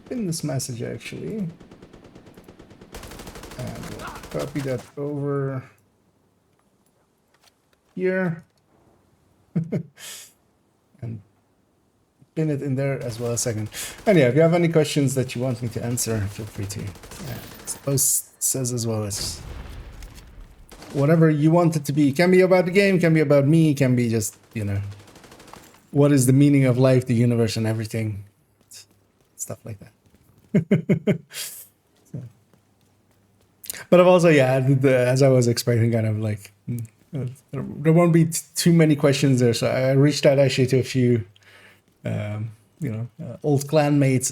A: pin this message actually, and we'll copy that over here, and pin it in there as well a second. And yeah, if you have any questions that you want me to answer, feel free to. Post says as well as whatever you want it to be. It can be about the game, can be about me, can be just, you know, what is the meaning of life, the universe, and everything. Stuff like that. So. But I've also, yeah, as I was expecting, kind of like, there won't be too many questions there. So I reached out actually to a few, you know, old clanmates,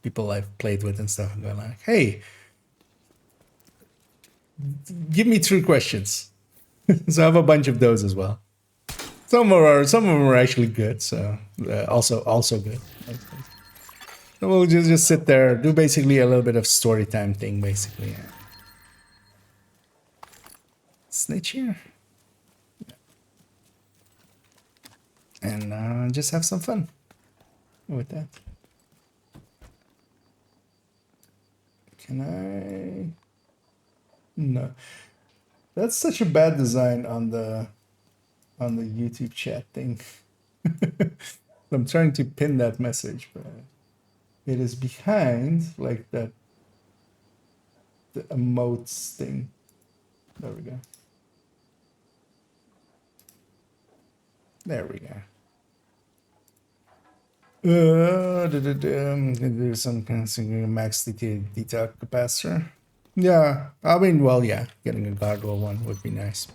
A: people I've played with and stuff, and going like, hey, give me 3 questions. So I have a bunch of those as well. Some of them are actually good, so also good. So we'll just sit there, do basically a little bit of story time thing, basically. Snitch here. And just have some fun with that. Can I? No. That's such a bad design on the YouTube chat thing. I'm trying to pin that message, but it is behind like that the emotes thing. There we go. There we go. Do some kind of max detox capacitor. Yeah, I mean, well, yeah, getting a gargoyle one would be nice,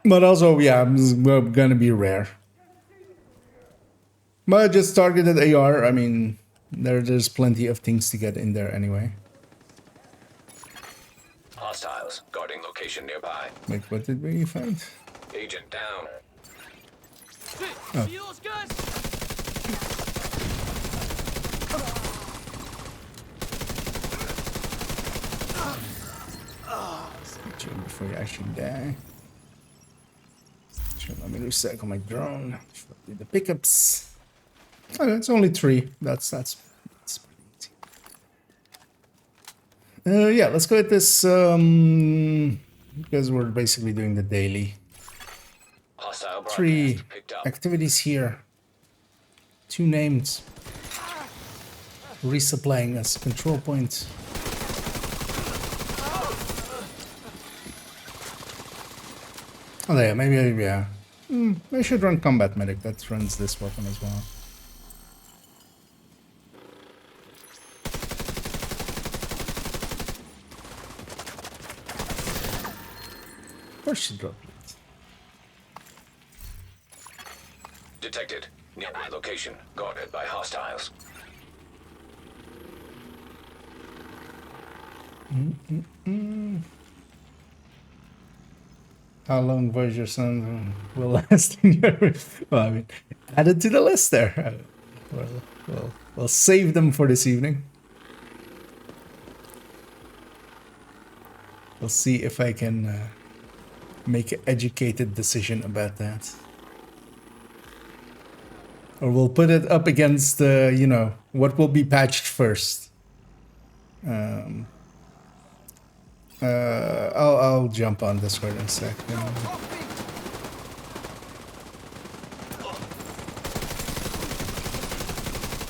A: but also, yeah, it's gonna be rare. But I just targeted AR. I mean, there's plenty of things to get in there anyway.
D: Hostiles guarding location nearby.
A: Wait, what did we find?
D: Agent down.
C: Oh. See those guys?
A: Before you actually die. Sure, let me recycle my drone. Do the pickups. Okay, it's only 3. That's pretty easy. Yeah, let's go at this because we're basically doing the daily.
D: Hostile
A: 3
D: picked up.
A: activities here. 2 names. Resupplying us control points. Oh yeah, maybe yeah. I should run combat medic. That runs this weapon as well. Of course she dropped it.
D: Detected. Nearby location. Guarded by hostiles.
A: How long Voyager Sun will last in your... Well, I mean, added to the list there. We'll save them for this evening. We'll see if I can make an educated decision about that. Or we'll put it up against, you know, what will be patched first. I'll jump on Discord in a sec.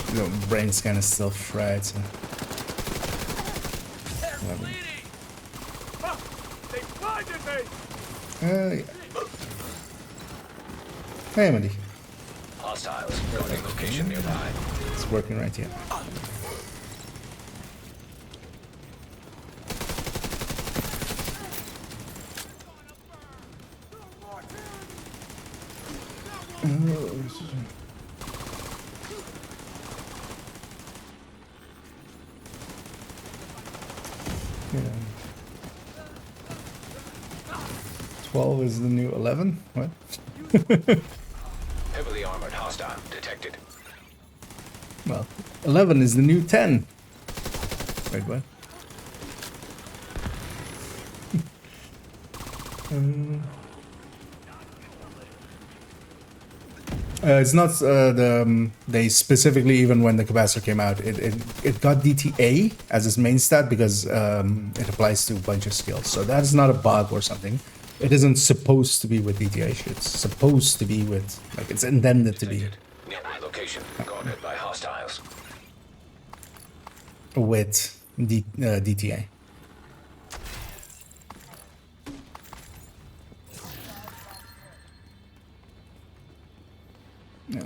A: The brain's kind of still fried. So. Yeah. Hey, Andy.
D: Hostiles guarding location nearby.
A: It's working right here. Yeah. 12 is the new 11? What?
D: Heavily armored hostile detected.
A: Well, 11 is the new 10. Wait, what? It's not they specifically, even when the capacitor came out, it got DTA as its main stat because it applies to a bunch of skills. So that's not a bug or something. It isn't supposed to be with DTH. It's supposed to be with, like, it's intended to be
D: Nearby location guarded by hostiles.
A: with DTA. Yeah,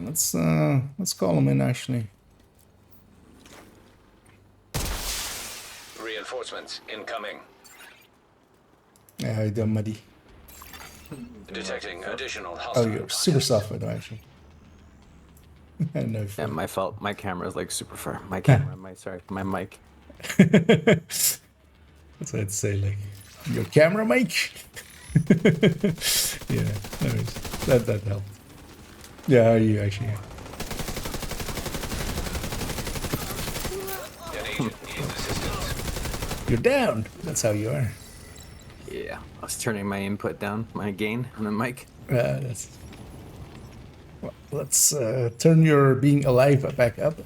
A: let's call him in actually.
D: Reinforcements incoming.
A: Yeah, how you doing, Muddy?
D: Detecting additional
A: Oh,
D: hostile
A: you're super soft though, actually. No,
H: Yeah, my fault. My camera is like super far. My camera, my mic.
A: That's what I'd say, like, your camera mic. Yeah, anyways, that helped. Yeah, how are you actually?
D: An agent needs assistance.
A: You're down. That's how you are.
H: Yeah, I was turning my input down, my gain on the mic.
A: That's. Well, let's turn your being alive back up.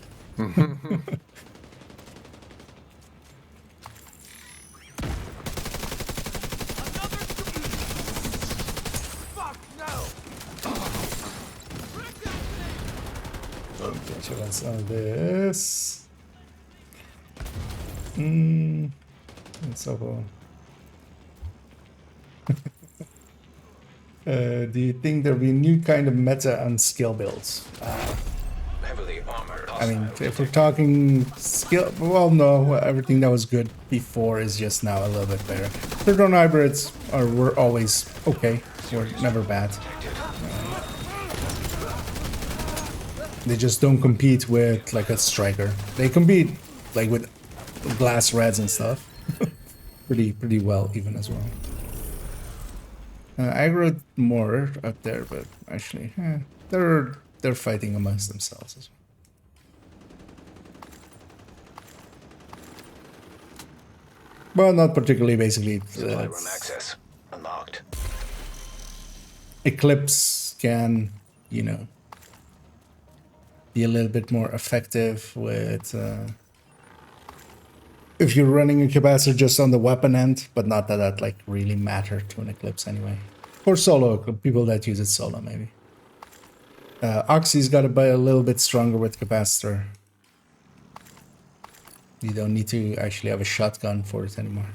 A: Okay, so let's on this. Let's have a. Do you think there'll be a new kind of meta on skill builds?
D: Heavily armored
A: I mean,
D: hostile
A: if we're talking skill, well, no, everything that was good before is just now a little bit better. Third drone hybrids were always okay, were never bad. They just don't compete with like a striker. They compete like with glass reds and stuff, pretty well even as well. Aggro more up there, but actually, they're fighting amongst themselves as well. Well, not particularly. Basically,
D: supply room access unlocked.
A: Eclipse can, you know, be a little bit more effective with if you're running a capacitor just on the weapon end, but not that like really matter to an Eclipse anyway. For solo, people that use it solo maybe. Oxy's got to be a little bit stronger with capacitor. You don't need to actually have a shotgun for it anymore.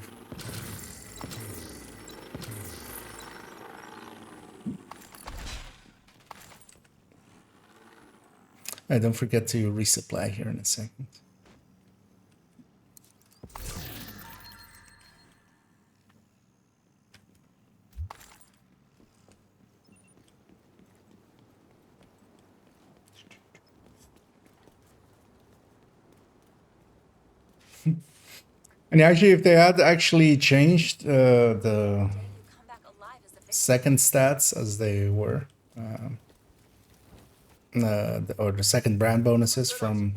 A: Don't forget to resupply here in a second. And actually, if they had actually changed the second stats as they were, or the second brand bonuses from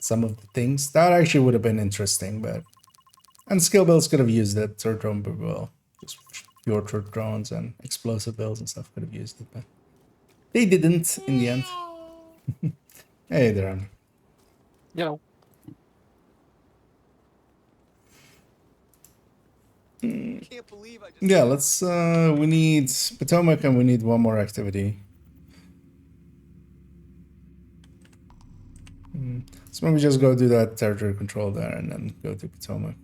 A: some of the things, that actually would have been interesting. But and skill builds could have used it. Third drone well, just pure third drones and explosive builds and stuff could have used it, but they didn't in the end. Hey there.
H: You know.
A: Yeah, let's we need Potomac and we need one more activity. So maybe just go do that territory control there and then go to Potomac.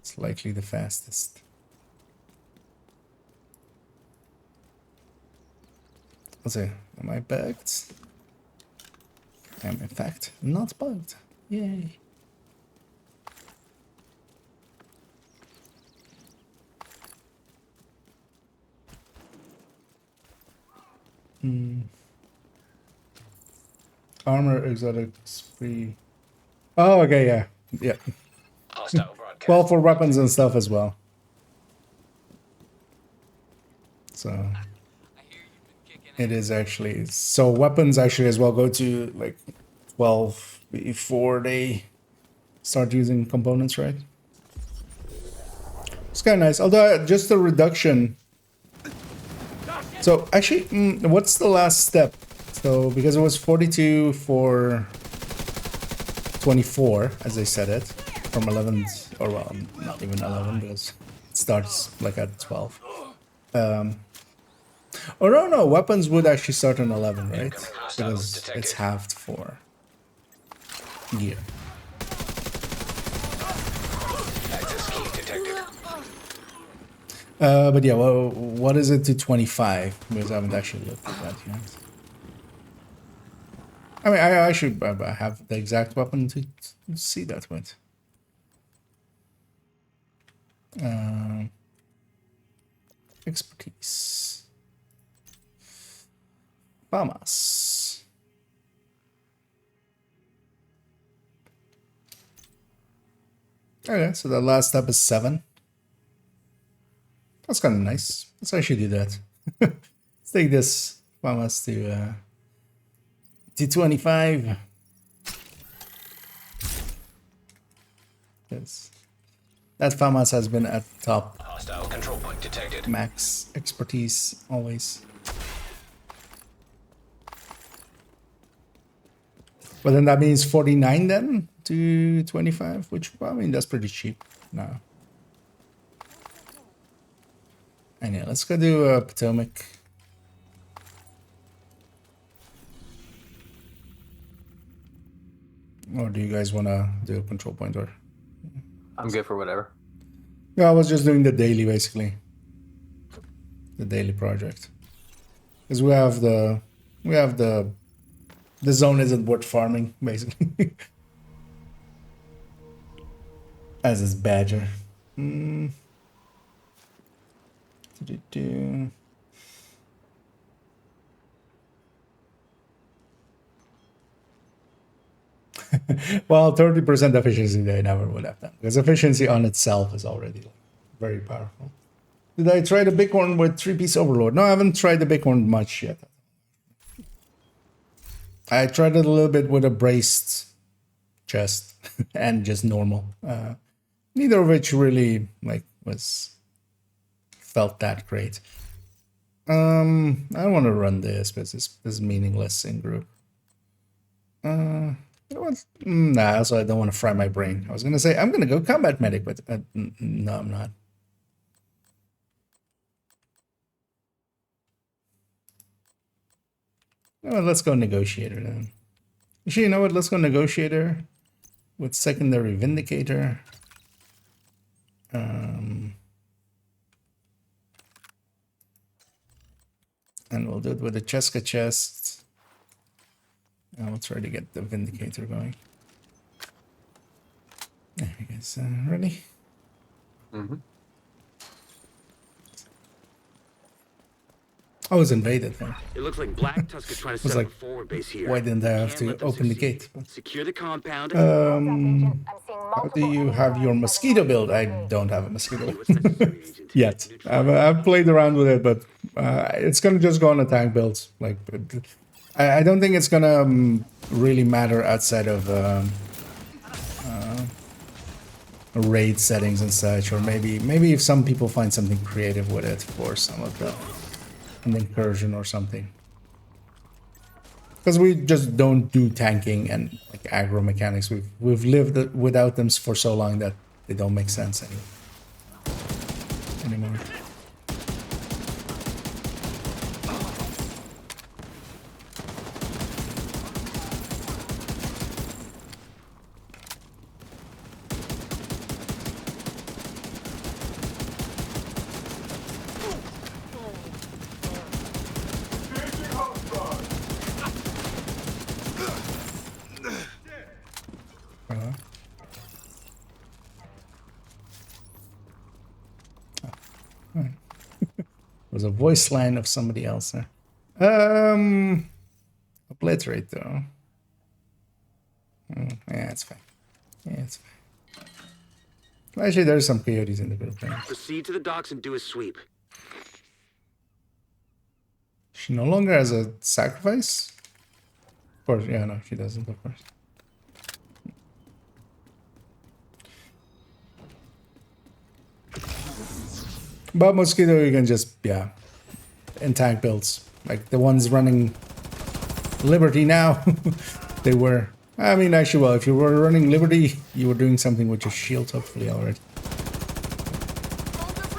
A: It's likely the fastest. Let's see, am I bugged? I'm in fact not bugged. Yay. Armor exotics free. Oh, okay, yeah. Yeah.
D: Hostile broadcast.
A: Well, for weapons and stuff as well. So it is actually, so weapons actually as well go to like 12 before they start using components, right? It's kind of nice, although just the reduction. So actually, what's the last step? So because it was 42 for 24, as they said it, from 11, or well, not even 11, because It starts like at 12. Or no, weapons would actually start on 11, right? Because it's halved for gear.
D: Access key detected.
A: But yeah, well, what is it to 25? Because I haven't actually looked at that yet. I mean, I should have the exact weapon to see that with. Expertise. Vamos. Okay, so the last step is 7. That's kind of nice. Let's actually do that. Let's take this Vamos to 25. Yes. That FAMAS has been at top.
D: Hostile control point detected.
A: Max expertise always. But then that means 49 then to 25, which, well, I mean, that's pretty cheap now. And yeah, let's go do Potomac. Or do you guys want to do a control point? Or
H: I'm good for whatever.
A: yeah, I was just doing the daily, basically. The daily project. Because we have the zone isn't worth farming, basically. As is Badger. Well, 30% efficiency they never would have done. Because efficiency on itself is already like, very powerful. Did I try the Bighorn with 3-piece overload? No, I haven't tried the Bighorn much yet. I tried it a little bit with a braced chest and just normal. Neither of which really felt that great. I don't want to run this because this is meaningless in group. Nah, also I don't want to fry my brain. I was gonna say I'm gonna go combat medic, but no, I'm not. Oh, let's go negotiator then. Actually, you know what? Let's go negotiator with secondary vindicator. And we'll do it with a Cheska chest. And we'll try to get the vindicator going. There you guys ready?
H: Mm-hmm.
A: I was invaded then.
E: It looks like Black Tusk is trying to set
A: like,
E: up a forward base here.
A: Why didn't I have
E: Can't
A: to
E: let them
A: open the
E: succeed.
A: gate?
E: Secure the compound.
G: I'm seeing
A: How
G: multiple
A: do you
G: enemy
A: have your
G: drones
A: mosquito
G: present
A: build?
G: on
A: I
G: the
A: don't have a mosquito
E: Do
A: build
E: what's necessary, Agent.
A: yet.
E: Neutralize
A: I've played around with it, but it's gonna just go on a tank build. Like, I don't think it's gonna really matter outside of raid settings and such, or maybe if some people find something creative with it for some of the an incursion or something. Because we just don't do tanking and like aggro mechanics. We've lived without them for so long that they don't make sense anymore. Was a voice line of somebody else there. Obliterate though. Yeah, it's fine. Yeah, it's fine. Actually, there's some coyotes in the group. Right?
E: Proceed to the docks and do a sweep.
A: She no longer has a sacrifice? Of course, yeah, no, she doesn't, of course. But Mosquito, you can just, yeah, in tank builds. Like the ones running Liberty now, they were. I mean, actually, well, if you were running Liberty, you were doing something with your shield, hopefully, already.
B: Hold the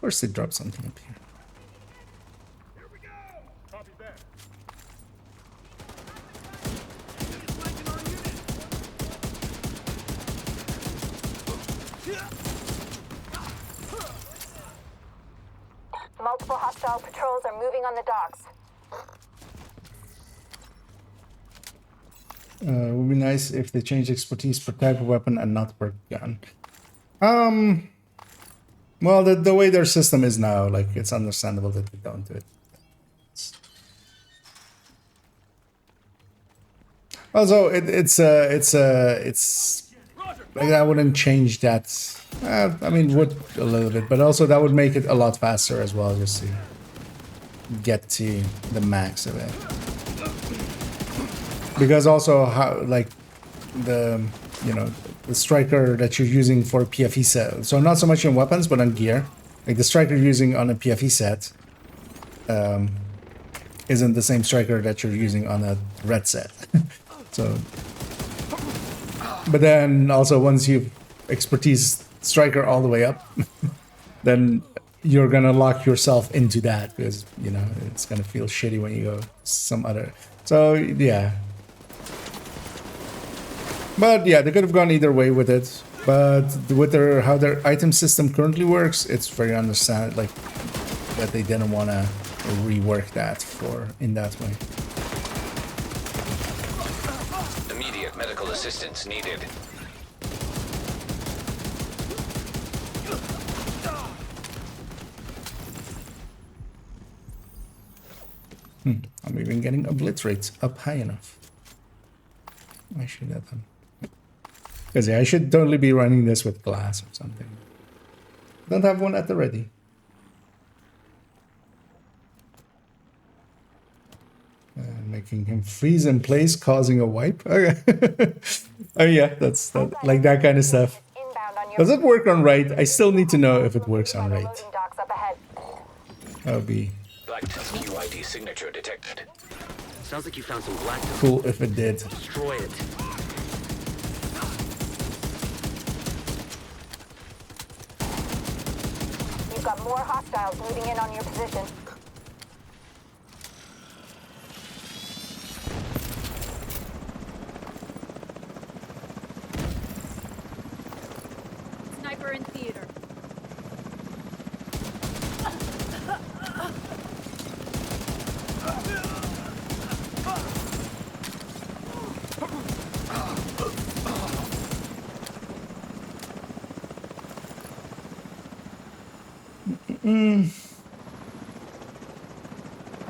A: course they dropped something up here.
G: Multiple hostile patrols are moving on the docks.
A: It would be nice if they change expertise per type of weapon and not per gun. Well, the way their system is now, like, it's understandable that they don't do it. Also, it's like, I wouldn't change that. I mean, would a little bit, but also that would make it a lot faster as well, just to get to the max of it. Because also, how, like, the, you know, the striker that you're using for a PFE set, so not so much in weapons, but on gear, like the striker you're using on a PFE set isn't the same striker that you're using on a red set. So, but then also once you've expertise striker all the way up, then you're gonna lock yourself into that, because, you know, it's gonna feel shitty when you go some other. So yeah, but yeah, they could have gone either way with it. But with their how their item system currently works, it's very understandable, like, that they didn't want to rework that for in that way.
D: Immediate medical assistance needed.
A: I'm even getting obliterate up high enough. I should have them. Because yeah, I should totally be running this with glass or something. Don't have one at the ready. Making him freeze in place, causing a wipe. Okay. Oh yeah, that's that, like that kind of stuff. Does it work on right? I still need to know if it works on right. That would be
D: Black Tusk UID signature detected.
E: Sounds like you found some black.
A: cool if it did.
E: Destroy it.
G: You've got more hostiles moving in on your position.
B: Sniper in theater.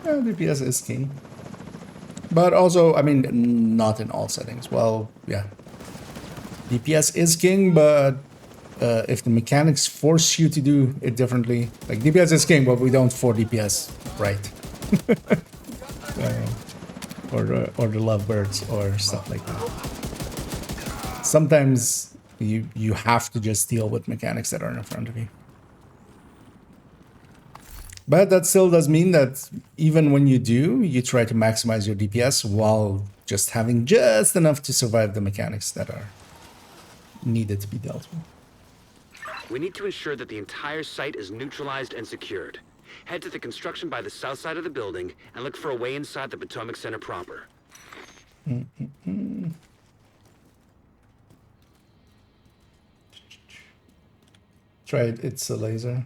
A: Yeah, DPS is king. But also, I mean, not in all settings. Well, yeah. DPS is king, but if the mechanics force you to do it differently, like DPS is king, but we don't for DPS right. Or the lovebirds or stuff like that. Sometimes you have to just deal with mechanics that are in front of you. But that still does mean that even when you do, you try to maximize your DPS while just having just enough to survive the mechanics that are needed to be dealt with.
E: We need to ensure that the entire site is neutralized and secured. Head to the construction by the south side of the building and look for a way inside the Potomac Center proper.
A: Try it, it's a laser.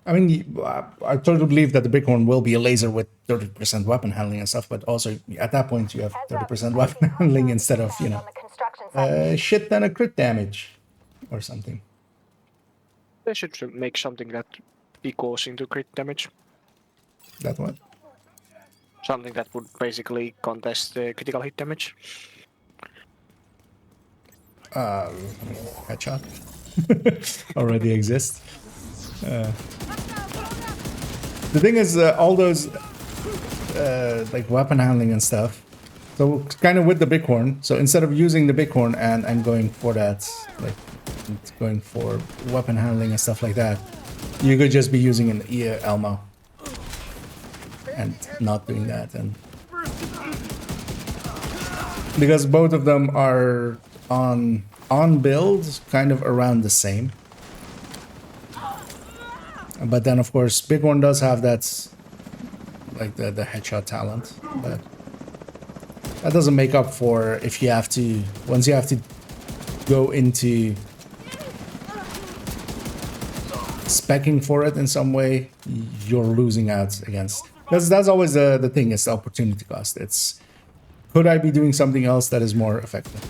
A: I mean, I totally believe that the Bighorn will be a laser with 30% weapon handling and stuff, but also at that point you have 30% weapon handling instead of, you know, shit ton of crit damage or something.
I: They should make something that equals into crit damage.
A: That one?
I: Something that would basically contest the critical hit damage.
A: Headshot already exists. The thing is, all those like weapon handling and stuff. So kind of with the Bighorn. So instead of using the Bighorn and going for that, like going for weapon handling and stuff like that, you could just be using an Elmo and not doing that. And because both of them are on build kind of around the same. But then, of course, Bighorn does have that, like the headshot talent, but that doesn't make up for if you have to, once you have to go into speccing for it in some way, you're losing out against. That's always the thing, is the opportunity cost. It's, could I be doing something else that is more effective?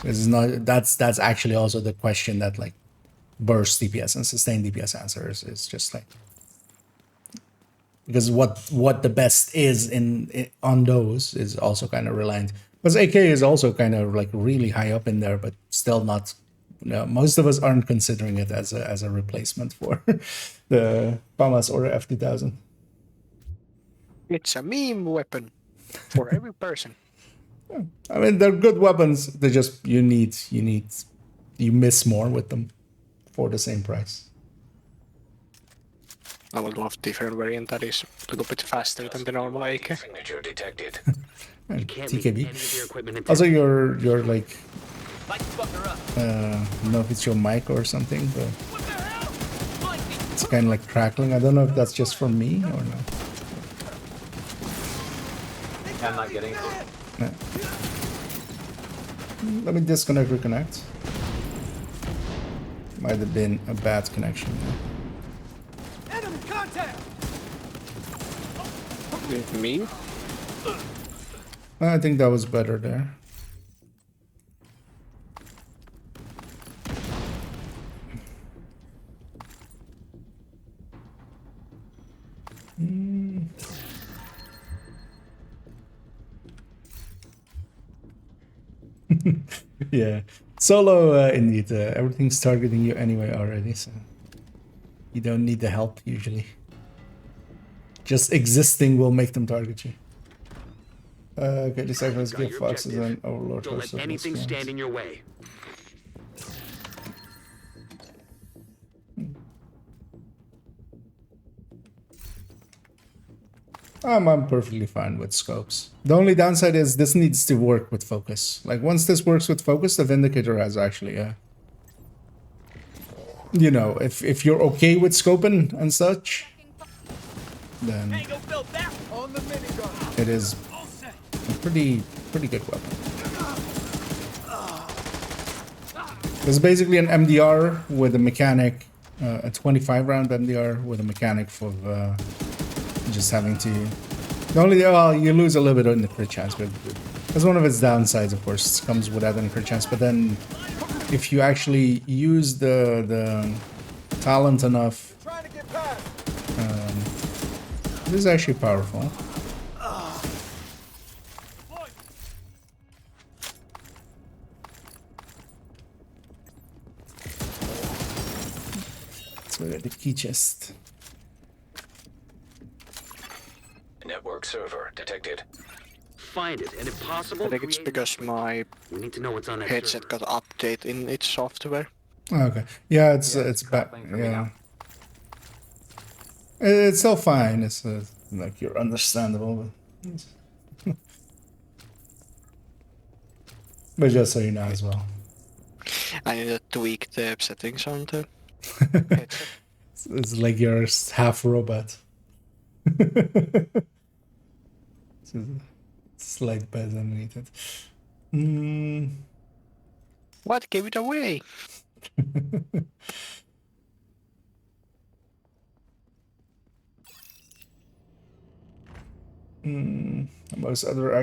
A: This is not, that's actually also the question that like burst DPS and sustained DPS answers. It's just like, because what the best is in on those is also kind of reliant. Because AK is also kind of like really high up in there, but still not. You know, most of us aren't considering it as a replacement for the FAMAS or F2000.
I: It's a meme weapon for every person.
A: I mean, they're good weapons. They just you miss more with them for the same price.
I: I would love different variant that is a little bit faster than the normal AK.
D: Signature detected.
E: You can't leave any
A: TKB.
E: of your equipment in
A: Also, you're like,
C: Like fuck her up.
A: I don't know if it's your mic or something, but
C: What the hell? Mikey,
A: it's kind of like crackling. I don't know if that's just for me or not.
H: I'm not getting it.
A: Yeah. Let me disconnect, reconnect. Might have been a bad connection.
C: enemy contact.
I: With me?
A: I think that was better there. Yeah, solo indeed. Everything's targeting you anyway already, so you don't need the help usually. Just existing will make them target you. Okay, this let's
E: Got
A: give
E: your
A: Foxes
E: objective.
A: an overlord.
E: Don't let
A: versus
E: anything
A: Muslims.
E: stand in your way.
A: I'm perfectly fine with scopes. The only downside is this needs to work with focus. Like once this works with focus, the Vindicator has actually you know, if you're okay with scoping and such, then
C: Tango built that on the minigun.
A: it is
C: All set.
A: a pretty good weapon. It's basically an MDR with a mechanic, a 25 round MDR with a mechanic for just having to. The only you lose a little bit on the crit chance, but that's one of its downsides. Of course, it comes without any crit chance. But then, if you actually use the talent enough,
C: Trying to get past.
A: it is actually powerful. So the key chest.
D: Network server detected.
E: Find it, and if possible,
I: I think it's
E: create-
I: because my
E: we need to know what's on that
I: headset
E: server.
I: got update in its software.
A: Okay. Yeah, it's
H: it's
A: back.
H: crackling for me
A: Yeah.
H: now.
A: It's still fine. It's like you're understandable, but but just so you know as well.
I: I need to tweak the settings on the headset.
A: It's like you're half robot. It's a slight buzz underneath it.
I: What? Give it away!
A: Most other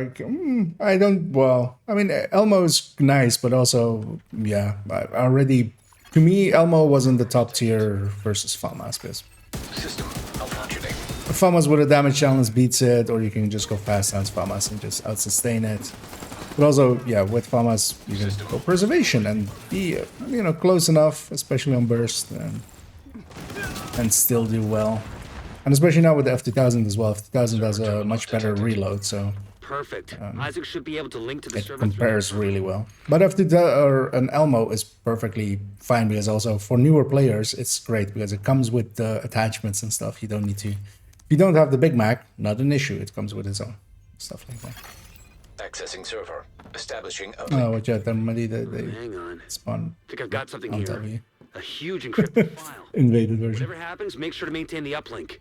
A: I don't. Well, I mean, Elmo is nice, but also, yeah, I already. To me, Elmo wasn't the top tier versus FAMAS because
D: System malfunctioning.
A: FAMAS with a damage challenge beats it, or you can just go fast as FAMAS and just out-sustain it. But also, yeah, with FAMAS, you can go preservation and be, you know, close enough, especially on burst, and still do well. And especially now with the F2000 as well. F2000 has a much better reload, so
E: Perfect. Isaac should be able to link to the
A: it
E: server.
A: compares really well. But F2000 or an Elmo is perfectly fine because also for newer players, it's great because it comes with the attachments and stuff. You don't need to. If you don't have the Big Mac, not an issue. It comes with its own stuff like that.
D: Accessing server. Establishing a
A: Oh, watch out, normally they
E: Hang on.
A: spawn
E: I think I've got something
A: on
E: here.
A: top of you.
E: A huge encrypted file.
A: Invaded version.
E: Whatever happens, make sure to maintain the uplink.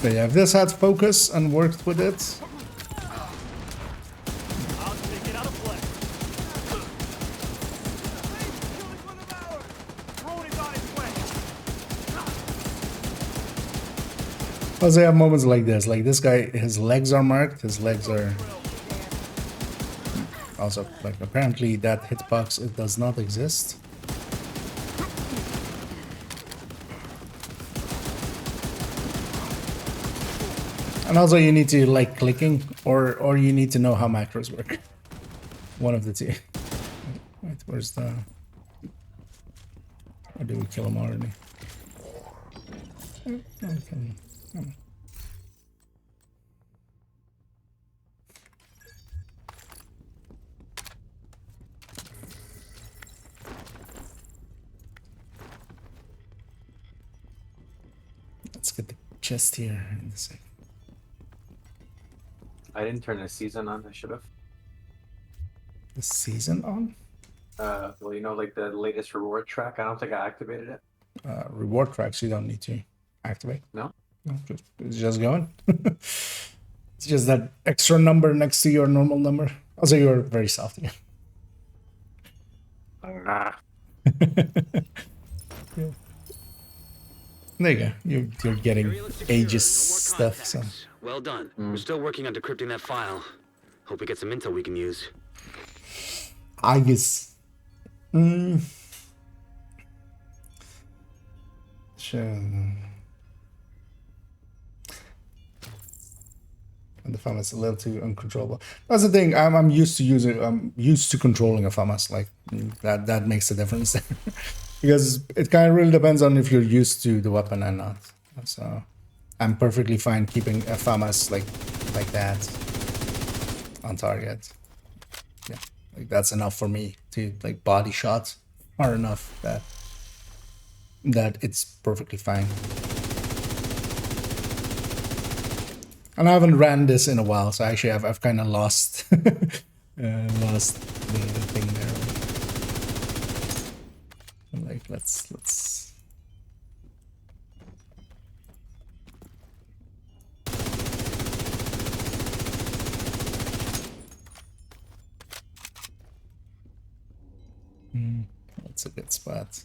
A: But yeah, if this had focus and worked with it,
C: I'll take it out of play. Drone is on its way.
A: also have moments like this. Like this guy, his legs are marked. His legs are also like apparently that hitbox it does not exist. And also you need to like clicking or you need to know how macros work. One of the two. Wait, where's the... Or did we kill him already? Okay. Let's get the chest here in a sec.
H: I didn't turn the season on. I should have.
A: The season on?
H: Well, you know, like the latest reward track. I don't think I activated it.
A: Reward tracks you don't need to activate.
H: No.
A: No, it's just going. It's just that extra number next to your normal number. Also, you're very soft again. Yeah. There you go. You're getting
E: Area looks secure.
A: ages
E: No more
A: stuff. So
E: contacts. Well done. We're still working on decrypting that file. Hope we get some intel we can use.
A: I guess. Sure. And the FAMAS is a little too uncontrollable. That's the thing. I'm used to using. I'm used to controlling a FAMAS. Like that makes a difference there. Because it kind of really depends on if you're used to the weapon or not. So I'm perfectly fine keeping a FAMAS like that on target. Yeah, like that's enough for me to like body shots are enough that it's perfectly fine. And I haven't ran this in a while, so actually I've kind of lost lost the thing there. Like let's that's a good spot.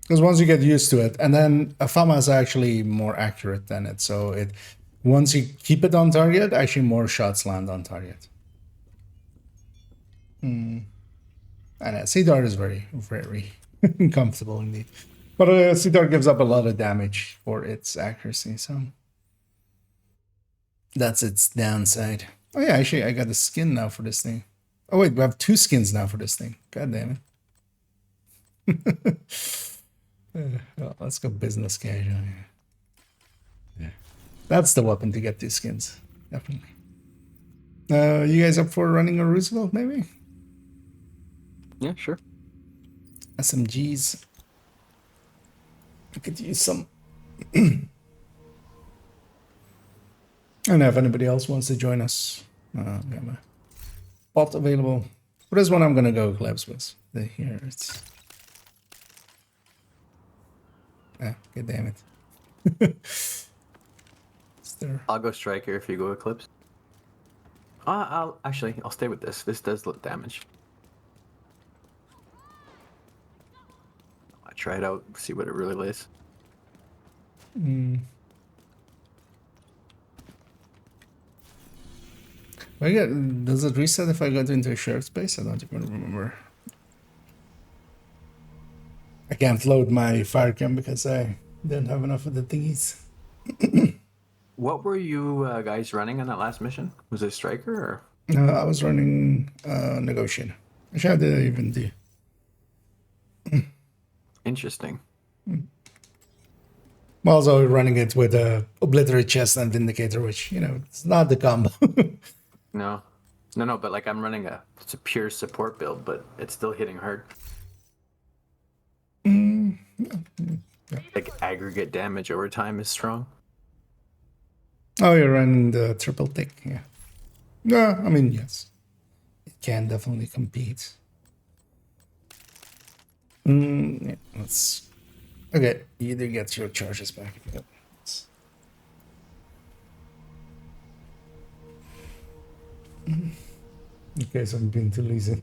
A: Because once you get used to it, and then a FAMA is actually more accurate than it, so it once you keep it on target, actually more shots land on target. And C-Dart is very comfortable indeed. But C-Dart gives up a lot of damage for its accuracy, so that's its downside. Oh yeah, actually I got a skin now for this thing. Oh wait, we have 2 skins now for this thing. God damn it. Well, let's go business casual. Yeah. That's the weapon to get these skins. Definitely. You guys up for running a Roosevelt maybe?
H: Yeah, sure.
A: SMGs. I could use some. I don't know if anybody else wants to join us. Got my bot available. For this one, I'm gonna go collabs with. Here it's. Ah, god damn it. There.
H: I'll go striker if you go eclipse. I'll stay with this. This does look damage. I'll try it out, see what it really lays.
A: Does it reset if I go into a shared space? I don't even remember. I can't load my Firecam because I didn't have enough of the thingies.
H: What were you guys running on that last mission? Was it striker or?
A: I was running negotiator. Actually, I didn't even do.
H: Interesting.
A: I'm also running it with a Obliterate Chest and Vindicator, which, you know, it's not the combo.
H: No. No, but like I'm running it's a pure support build, but it's still hitting hard. Like aggregate damage over time is strong.
A: Oh, you're running the triple tick, yeah. Yeah, I mean, yes. It can definitely compete. Yeah, let's... Okay, you either get your charges back if you don't. Okay, so I'm being too lazy.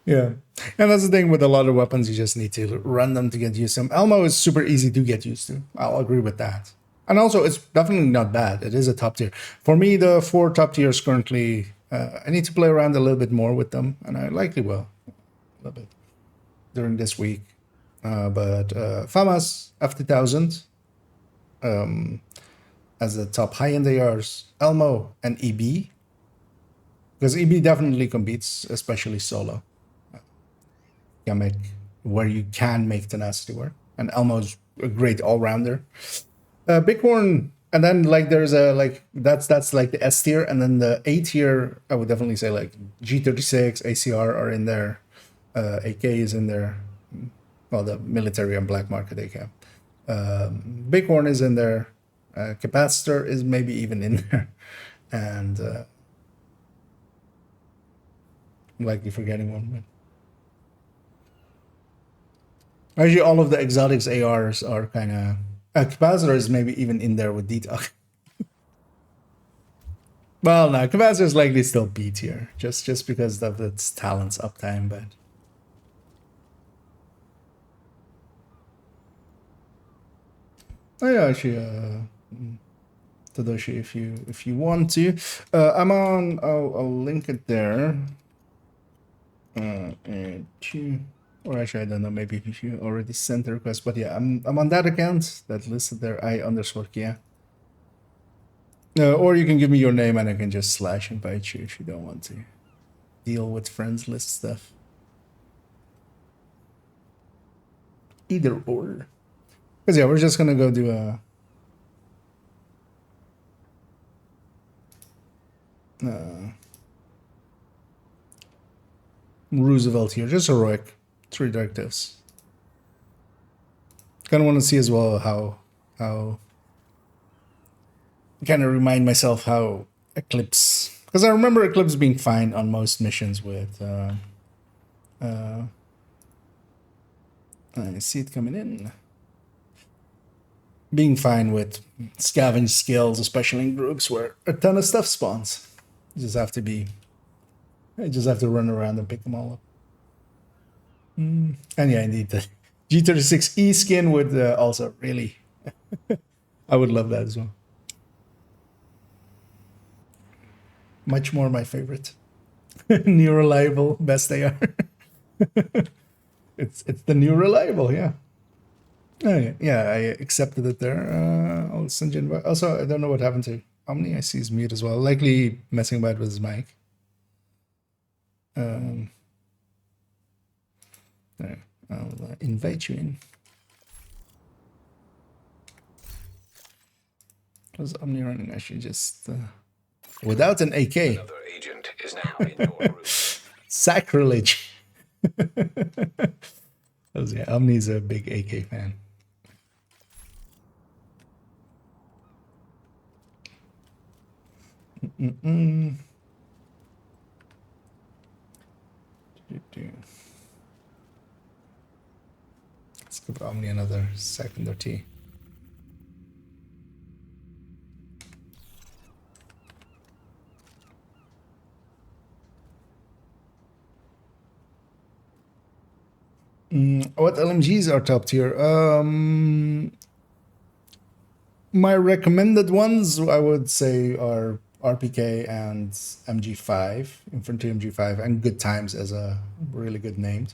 A: Yeah, and that's the thing with a lot of weapons, you just need to run them to get used to them. Elmo is super easy to get used to. I'll agree with that. And also, it's definitely not bad. It is a top tier. For me, the 4 top tiers currently, I need to play around a little bit more with them, and I likely will a little bit during this week. But Famas, F2000, as the top high-end ARs, Elmo, and EB. Because EB definitely competes, especially solo. Can make where you can make tenacity work, and Elmo's a great all-rounder. Bighorn, and then like there's a like that's like the S tier, and then the A tier I would definitely say like G36, ACR are in there, AK is in there, well the military and black market AK. Bighorn is in there, Capacitor is maybe even in there, and I'm likely forgetting one. But actually, all of the exotics ARs are kind of... Capacitor is maybe even in there with Detox. Well, no, Capacitor is likely still B tier, just because of its talents uptime, but... Oh yeah, actually, Tadashi, if you want to. I'm on... I'll link it there. Or actually, I don't know, maybe if you already sent the request, but yeah, I'm on that account that listed there, I_Kia. Or you can give me your name and I can just / invite you if you don't want to deal with friends list stuff. Either or. Because yeah, we're just gonna go do a... Roosevelt here, just heroic. 3 directives. Kind of want to see as well how kind of remind myself how Eclipse, because I remember Eclipse being fine on most missions with I see it coming in, being fine with scavenge skills, especially in groups where a ton of stuff spawns. You just have to be, I just have to run around and pick them all up. And yeah, indeed, the G36E skin would also really, I would love that as well. Much more my favorite. New reliable, best they are. It's the new reliable, yeah. Oh, yeah, I accepted it there. I'll send you an invite. Also, I don't know what happened to Omni. I see he's mute as well. Likely messing about with his mic. There, I'll invite you in. Was Omni running? Actually, just without an AK.
D: Another agent is now in your group.
A: Sacrilege. Yeah, Omni's a big AK fan. Let's give Omni another second or two. What LMGs are top tier? My recommended ones, I would say, are RPK and MG5, Infantry MG5, and Good Times as a really good name.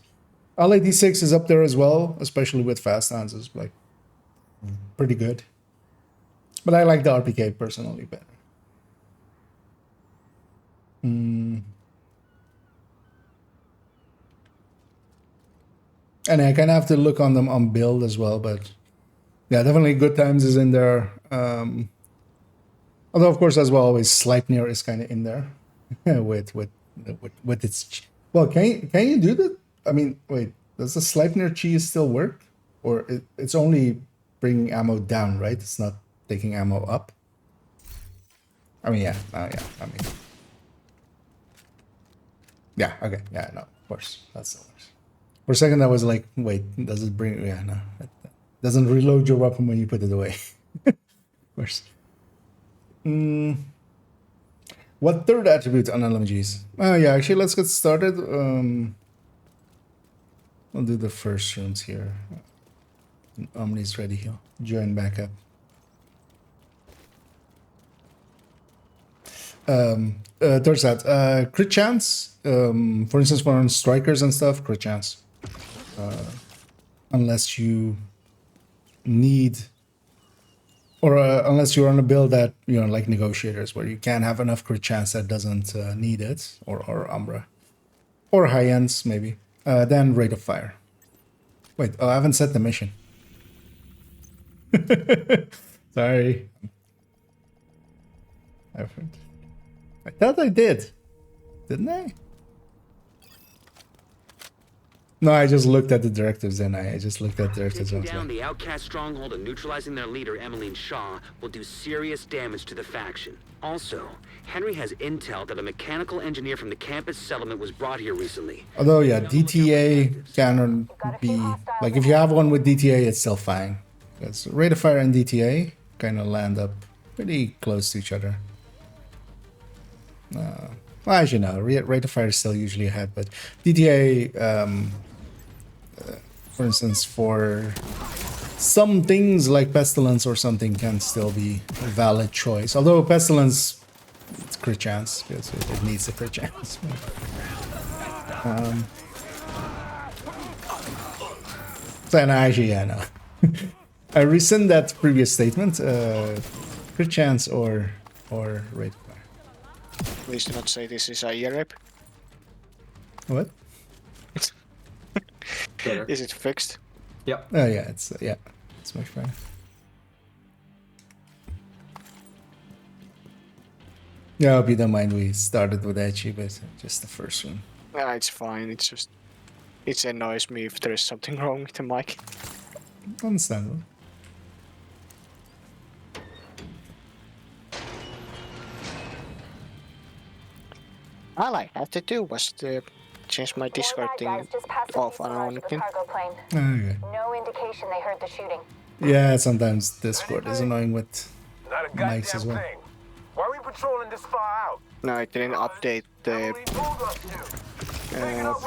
A: L86 is up there as well, especially with fast hands. It's like pretty good. But I like the RPK personally better. And I kind of have to look on them on build as well, but yeah, definitely Good Times is in there. Although of course, as well, always Sleipnir is kind of in there with its. Well, can you do that? I mean, wait, does the Sleipnir cheese still work, or it's only bringing ammo down, right? It's not taking ammo up. I mean, yeah, yeah. I mean, yeah. Okay, yeah, no, of course, that's the worst. For a second, I was like, wait, does it bring? Yeah, no, it doesn't reload your weapon when you put it away. Of course. What third attribute on LMGs? Oh yeah, actually, let's get started. I'll do the first rooms here. Omni's ready here. Join back up. Third stat, crit chance. For instance, for on strikers and stuff, crit chance. Unless you need, or unless you're on a build that, you know, like negotiators, where you can't have enough crit chance that doesn't need it, or Umbra, or high ends maybe. Then rate of fire. Wait, oh, I haven't set the mission. Sorry. I thought I did. Didn't I? No, I just looked at the directives, and I just looked at the directives.
E: Taking down the outcast stronghold and neutralizing their leader, Emmeline Shaw, will do serious damage to the faction. Also, Henry has intel that a mechanical engineer from the campus settlement was brought here recently.
A: Although, yeah, DTA can be... Like, if you have one with DTA, it's still fine. Because rate of fire and DTA kind of land up pretty close to each other. Well, as you know, rate of fire is still usually ahead, but DTA... for instance, for some things like Pestilence or something can still be a valid choice. Although Pestilence, it's crit chance, because it needs a crit chance. So actually, yeah, no. I rescind that previous statement. Crit chance or rate of fire.
I: Please do not say this is a ear rape.
A: What?
I: Is it fixed?
H: Yep.
A: Oh yeah, it's much better. Yeah, I hope you don't mind we started with Echi, but just the first one.
I: Yeah, it's fine. It's just it annoys me if there is something wrong with the mic.
A: Understandable.
I: All I had to do was to change my Discord thing off on anything.
A: Okay.
G: No indication they heard the shooting.
A: Yeah, sometimes Discord is annoying with
C: Not a
A: mics as
C: goddamn
A: well.
C: thing. Why are we patrolling this far out?
I: No, it didn't update the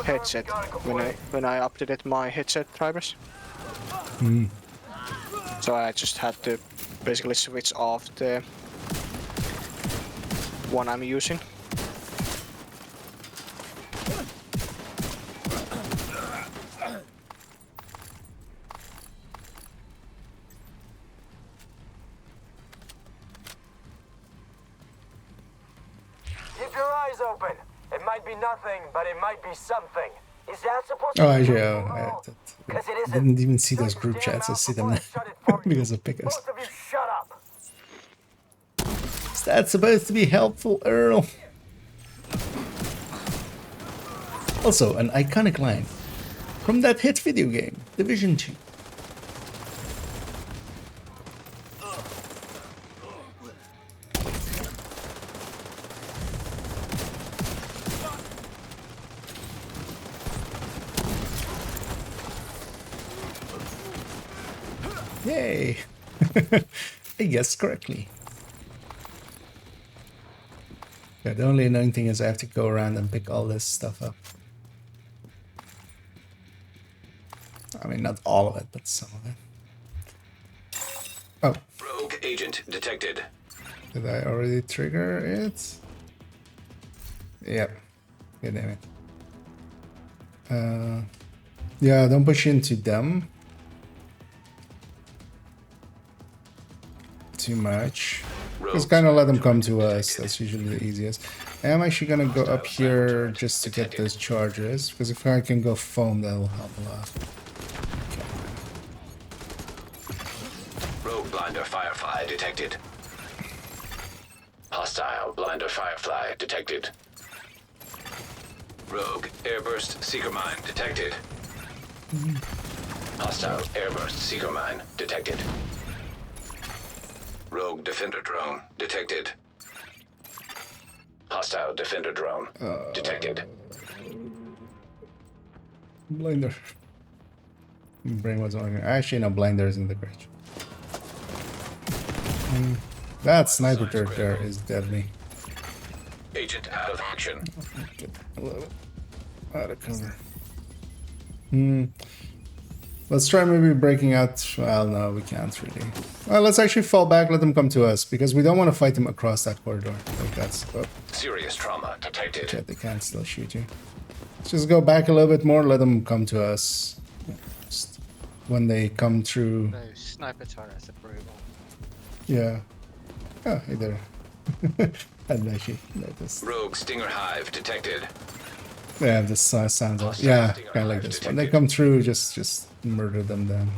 I: headset when I updated my headset drivers. So I just had to basically switch off the one I'm using.
C: Keep your eyes open. It might be nothing, but it might be something. Is that supposed
A: Oh,
C: to
A: actually, I didn't even see those group chats. I see them now because of Pickers.
C: Both of you shut up.
A: Is that supposed to be helpful, Earl? Also, an iconic line from that hit video game, Division 2. Yay! I guessed correctly. Yeah, the only annoying thing is I have to go around and pick all this stuff up. I mean, not all of it, but some of it. Oh.
D: Rogue agent detected.
A: Did I already trigger it? Yep. God damn it. Yeah, don't push into them too much. Just kind of let them come to us. That's usually the easiest. I'm actually gonna go up here just to get those charges, because if I can go foam, that'll help a lot.
D: blinder firefly detected. Hostile blinder firefly detected. Rogue airburst seeker mine detected. Hostile airburst seeker mine detected. Rogue defender drone detected. Hostile defender drone detected.
A: Blinder. Brain was on. Actually, no, blinder is in the garage. That sniper turret there is deadly.
D: Agent out of action.
A: Get a little bit out of cover. Let's try maybe breaking out. Well, no, we can't really. Well, let's actually fall back, let them come to us, because we don't want to fight them across that corridor. Like that's. Oh,
D: Serious trauma detected.
A: shit, they can't still shoot you. Let's just go back a little bit more, let them come to us. Just when they come through.
I: Those sniper turrets are brutal.
A: Yeah. Oh, hey there. I'd actually noticed.
D: Rogue stinger hive detected.
A: Yeah, this sounds like, yeah, kind of like this. When they come through, just murder them then.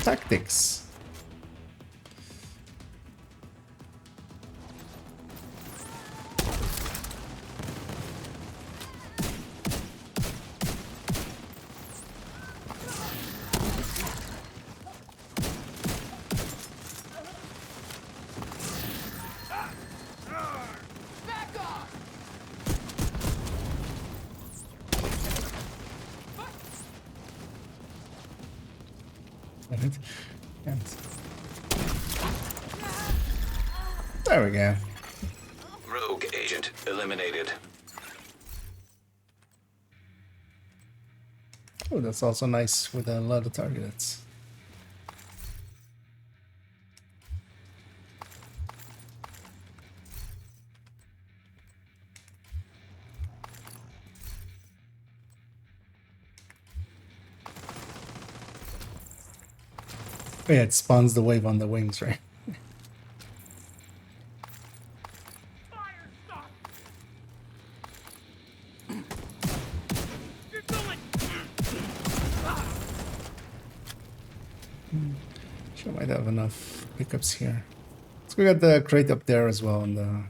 A: Tactics. Right. And there we go.
D: Rogue agent eliminated.
A: Oh, that's also nice with a lot of targets. Yeah, it spawns the wave on the wings, right? Sure, might have enough pickups here. Let's go get the crate up there as well on the.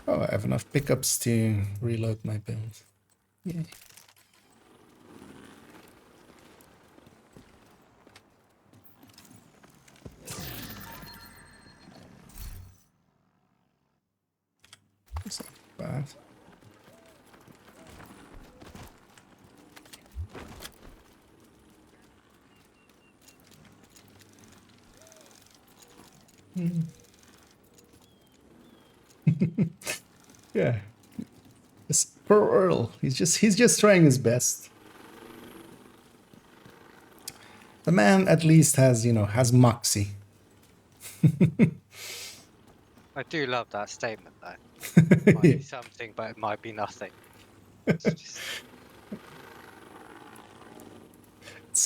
A: Oh, I have enough pickups to reload my build. Yay. That's not bad. Yeah. This poor Earl. He's just trying his best. The man at least has, has moxie.
I: I do love that statement, though. It might be something, but it might be nothing.
A: It's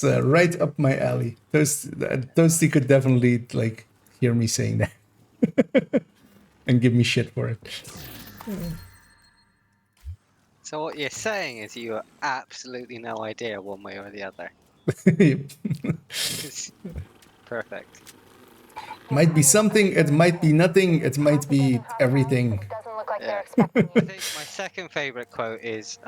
A: right up my alley. Toasty could definitely like hear me saying that and give me shit for it.
I: So what you're saying is you have absolutely no idea one way or the other. Perfect.
A: Might be something, it might be nothing, it might be everything.
G: Doesn't look like
I: Yeah.
G: they're expecting
I: I
G: you.
I: think my second favorite quote is,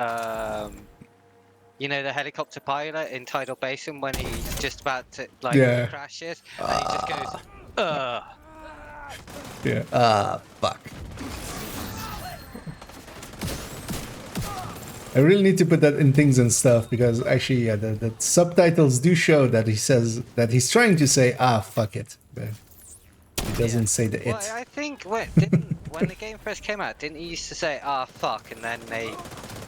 I: you know, the helicopter pilot in Tidal Basin when he's just about to, like,
A: Yeah.
I: crashes, and he just goes, ugh.
A: Yeah. Fuck. I really need to put that in things and stuff because actually, yeah, the subtitles do show that he says that he's trying to say, fuck it. But he doesn't say the it.
I: Well, I think when the game first came out, didn't he used to say, fuck, and then they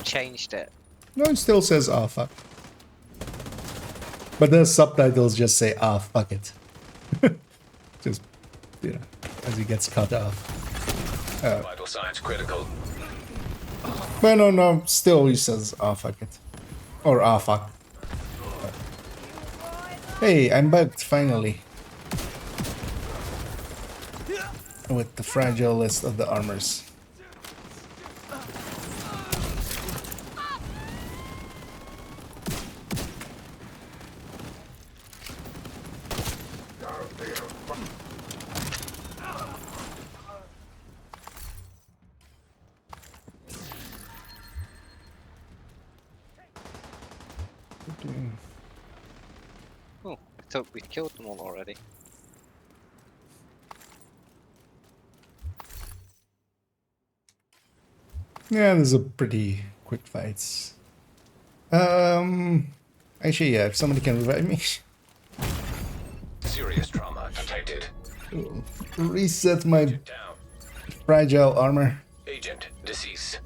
I: changed it?
A: No, it still says, fuck. But the subtitles just say, fuck it. Just, as he gets cut off.
D: Vital signs critical.
A: Well, no, still he says, oh, fuck it. Or, ah, fuck. Hey, I'm bugged, finally. With the fragile list of the armors.
I: Oh, I thought we'd killed them all already.
A: Yeah, this is a pretty quick fight. Actually, yeah, if somebody can revive me.
D: Serious trauma detected.
A: Reset my
D: Down.
A: fragile armor.
D: Agent deceased.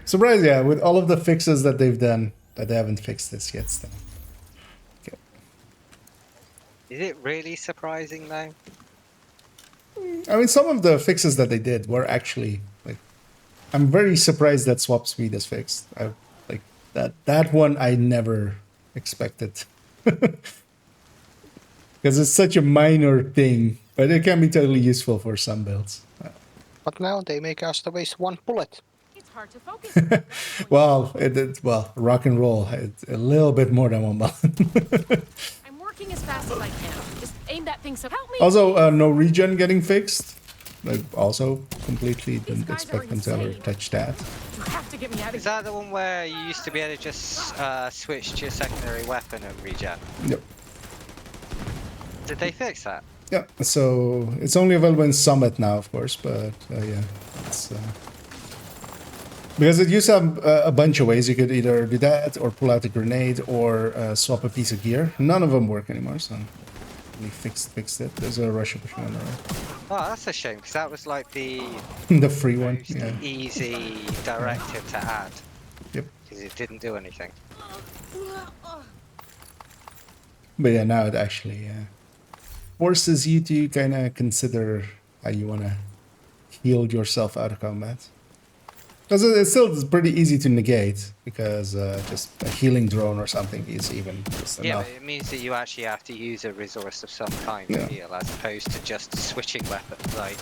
A: Surprise, yeah, with all of the fixes that they've done, but they haven't fixed this yet still. Okay.
I: Is it really surprising though?
A: I mean, some of the fixes that they did were actually, like, I'm very surprised that swap speed is fixed. Like, that one I never expected. Because it's such a minor thing, but it can be totally useful for some builds.
J: But now they make us to waste one bullet.
B: It's hard to focus.
A: Well, well, rock and roll, it's a little bit more than one bullet.
B: I'm working as fast as I can. Just aim that thing so help me.
A: Also, no regen getting fixed. Like, also completely didn't
B: guys
A: expect
B: are
A: them to ever
B: insane.
A: touch that.
B: You have to get me out of
I: Is
B: here.
I: that the one where you used to be able to just switch to your secondary weapon and regen?
A: Yep.
I: Did they fix that?
A: Yeah, so it's only available in Summit now, of course, but yeah, it's because it used to have a bunch of ways you could either do that or pull out a grenade or swap a piece of gear. None of them work anymore, so we fixed it. There's a Russian pushing on the right.
I: Oh, that's a shame because that was like the
A: The free one,
I: most
A: yeah.
I: easy directive to add
A: Yep.
I: because it didn't do anything.
A: But yeah, now it actually forces you to kind of consider how you want to heal yourself out of combat. Because it's still pretty easy to negate, because just a healing drone or something is even just
I: Yeah,
A: enough.
I: but it means that you actually have to use a resource of some kind
A: Yeah.
I: to heal, as opposed to just switching weapons, like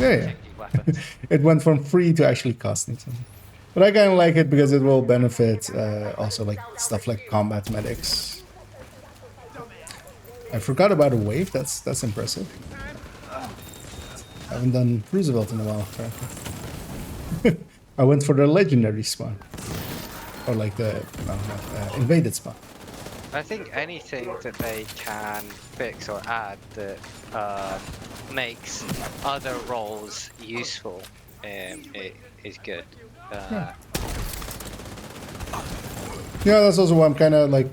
A: Yeah,
I: changing weapons.
A: It went from free to actually costing something. But I kind of like it because it will benefit also like stuff like combat medics. I forgot about a wave. That's impressive. I haven't done Roosevelt in a while, apparently. I went for the legendary spawn, or like the invaded spawn.
I: I think anything that they can fix or add that makes other roles useful is good.
A: Yeah, that's also why I'm kind of like,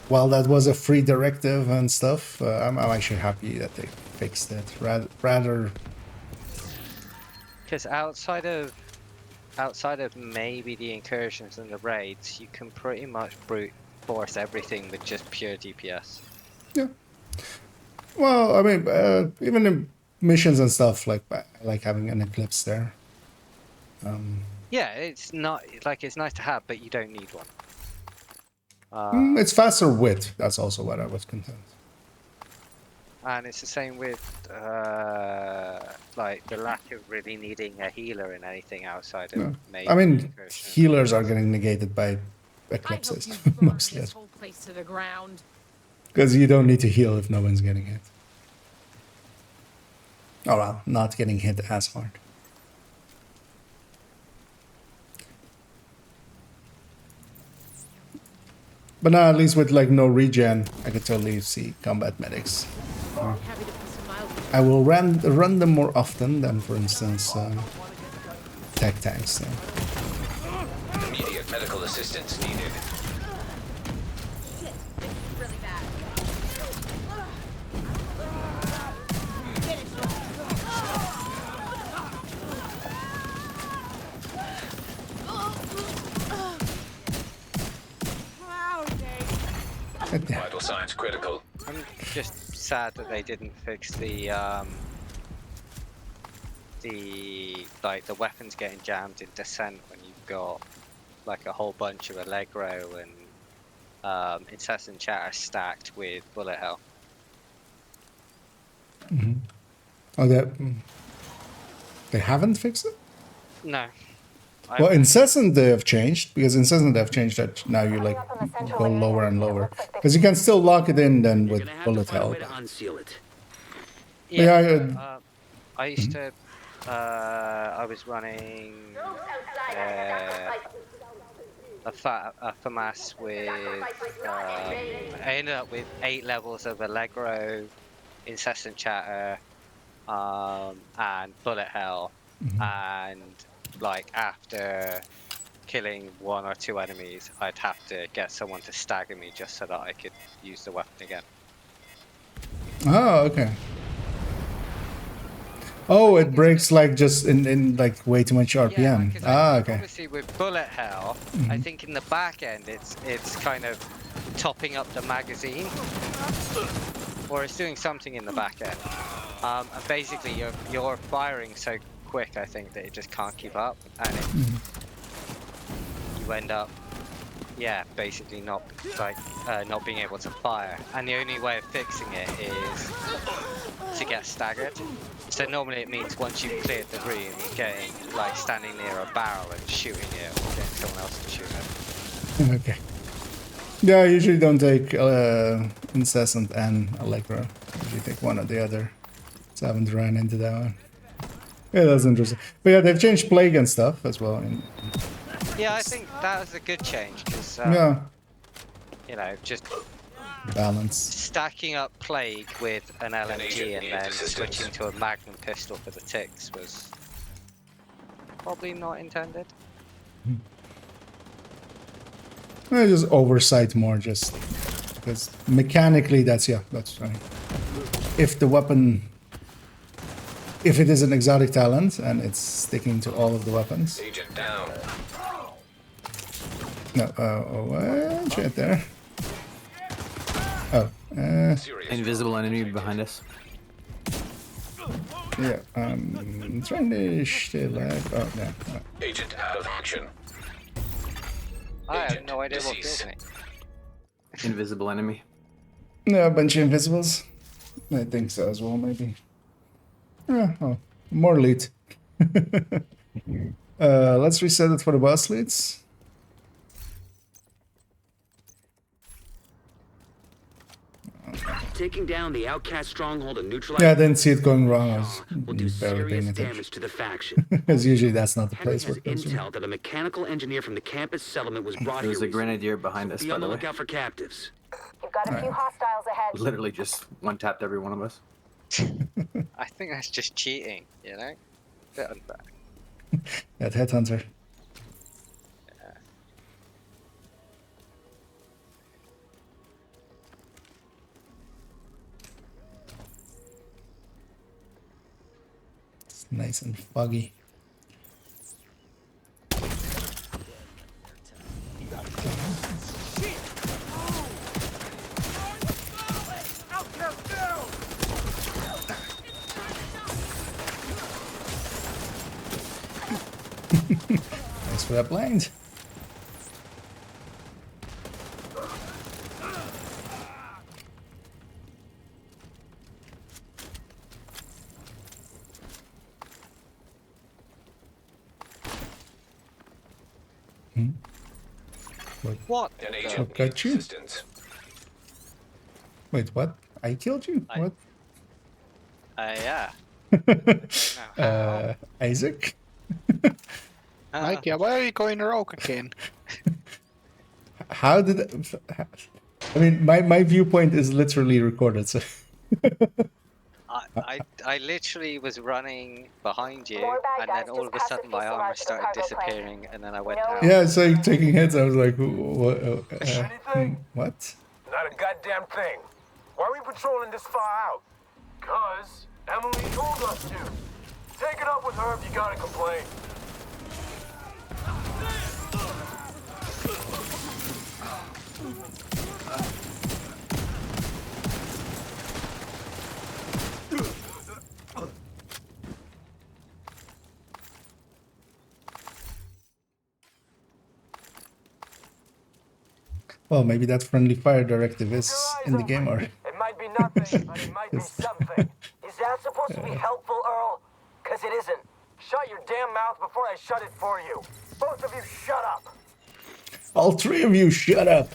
A: while that was a free directive and stuff, I'm actually happy that they fixed it. Rather,
I: Because outside of maybe the incursions and the raids, you can pretty much brute force everything with just pure DPS.
A: yeah. Well, I mean, even in missions and stuff, like I like having an eclipse there.
I: Yeah, it's not like it's nice to have, but you don't need one.
A: It's faster wit. That's also what I was content.
I: And it's the same with like the lack of really needing a healer in anything outside of
A: Yeah.
I: maybe
A: I mean,
I: incursions.
A: healers are getting negated by
B: I hope
A: eclipses
B: you burn
A: mostly,
B: this whole place to the ground.
A: because you don't need to heal if no one's getting hit. Oh well, not getting hit as hard. But now, at least with like no regen, I could totally see combat medics.
B: Happy to put some miles.
A: I will run them more often than, for instance, tech tanks.
D: Immediate medical assistance needed.
B: Really bad.
D: Vital signs critical.
I: I'm just sad that they didn't fix the the weapons getting jammed in Descent when you've got like a whole bunch of Allegro and incessant chatter stacked with bullet hell.
A: Oh, they haven't fixed it?
I: No.
A: Well, incessant they have changed, because incessant they have changed that now you like go lower and lower, because you can still lock it in then with bullet hell.
E: Unseal it.
A: Yeah,
I: I used to. I was running a FAMAS with. I ended up with 8 levels of Allegro, incessant chatter, and bullet hell, and like after killing 1 or 2 enemies, I'd have to get someone to stagger me just so that I could use the weapon again.
A: Oh, okay. Oh, it breaks like just in like way too much RPM.
I: Yeah,
A: okay.
I: Obviously with bullet hell, I think in the back end it's kind of topping up the magazine, or it's doing something in the back end. And basically you're firing so quick, I think, that it just can't keep up, and you end up, basically not being able to fire. And the only way of fixing it is to get staggered. So normally it means once you've cleared the room, getting like standing near a barrel and shooting it, or getting someone else to shoot it.
A: Okay. Yeah, I usually don't take incessant and Allegro. I usually take one or the other. So I haven't ran into that one. Yeah, that's interesting. But yeah, they've changed plague and stuff as well.
I: Yeah, I think that was a good change, because you know, just
A: balance.
I: Stacking up plague with an LMG and then switching to a magnum pistol for the ticks was probably not intended.
A: Just oversight more, just because mechanically that's fine. If the weapon, if it is an exotic talent and it's sticking to all of the weapons.
D: Agent down.
A: No, watch it there. Oh,
H: invisible enemy behind us.
A: Yeah, I'm trying to stay alive. Oh, no.
D: Agent out of action.
I: I have no idea what killed me.
H: Invisible enemy.
A: Yeah, a bunch of invisibles. I think so as well, maybe. Yeah, oh, more lead. Let's reset it for the boss leads.
E: Taking down the outcast stronghold and neutralizing.
A: Yeah, I didn't see it going wrong. I was
E: will do
A: barely paying
E: serious
A: attention.
E: damage to the faction.
A: Because usually that's not the
E: Henry
A: place
E: has
A: where it goes.
E: intel that a mechanical engineer from the campus settlement was brought
H: There's
E: here.
H: a grenadier behind us,
E: Be
H: by
E: on the
H: the way.
E: lookout for captives.
G: You've got a few hostiles ahead.
H: Literally just one-tapped every one of us.
I: I think that's just cheating, you know? Bit unfair.
A: That headhunter. It's nice and foggy. Thanks for that blind.
I: What?
D: An
A: What
D: agent
A: got
D: needs
A: you?
D: assistance.
A: Wait, what? I killed you? What?
I: Yeah.
A: Isaac?
J: Mike, why are you going rogue again?
A: How did I mean, my viewpoint is literally recorded, so
I: I literally was running behind you,
G: More bad
I: and
G: guys
I: then all
G: just
I: of a
G: passed
I: sudden
G: the
I: my armor
G: fuselage of the
I: started
G: cargo plane.
I: disappearing, and then I went
G: No.
I: down.
A: yeah, so you taking hits. I was like, what?
C: Anything?
A: What?
C: Not a goddamn thing. Why are we patrolling this far out? Cause Emily told us to. Take it up with her if you gotta complain.
A: Well, maybe that friendly fire directive is in the game already.
C: It might be nothing, but it might be something. Is that supposed to be helpful, Earl? Because it isn't. Shut your damn mouth before I shut it for you. Both of you shut up.
A: All three of you, shut up.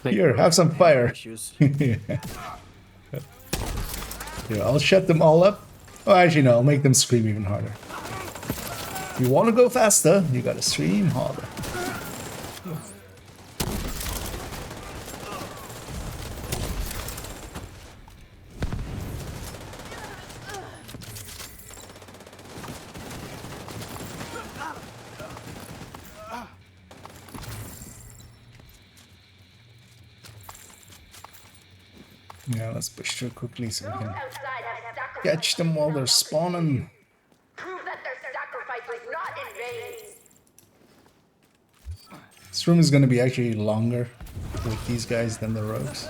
A: Here, have some fire. Yeah, I'll shut them all up. Oh, actually, no, I'll make them scream even harder. If you want to go faster, you gotta scream harder. Yeah, let's push through quickly so we can catch them while they're spawning.
G: Prove that their sacrifice was not in vain.
A: This room is going to be actually longer with these guys than the rogues.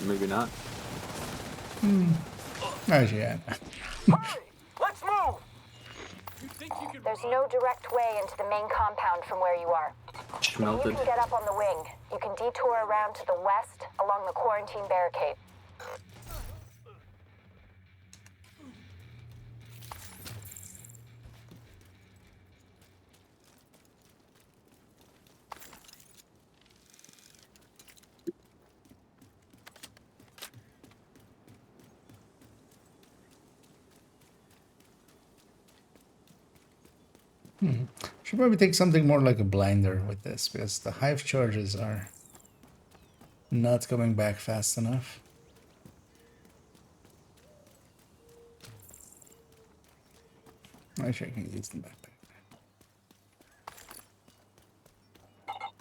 H: Maybe not.
A: Actually, yeah.
C: Hurry! Let's move!
G: There's no direct way into the main compound from where you are. You
H: Schmelted.
G: can get up on the wing. You can detour around to the west along the quarantine barricade.
A: Should probably take something more like a blinder with this, because the hive charges are not coming back fast enough. Actually, I can use the backpack.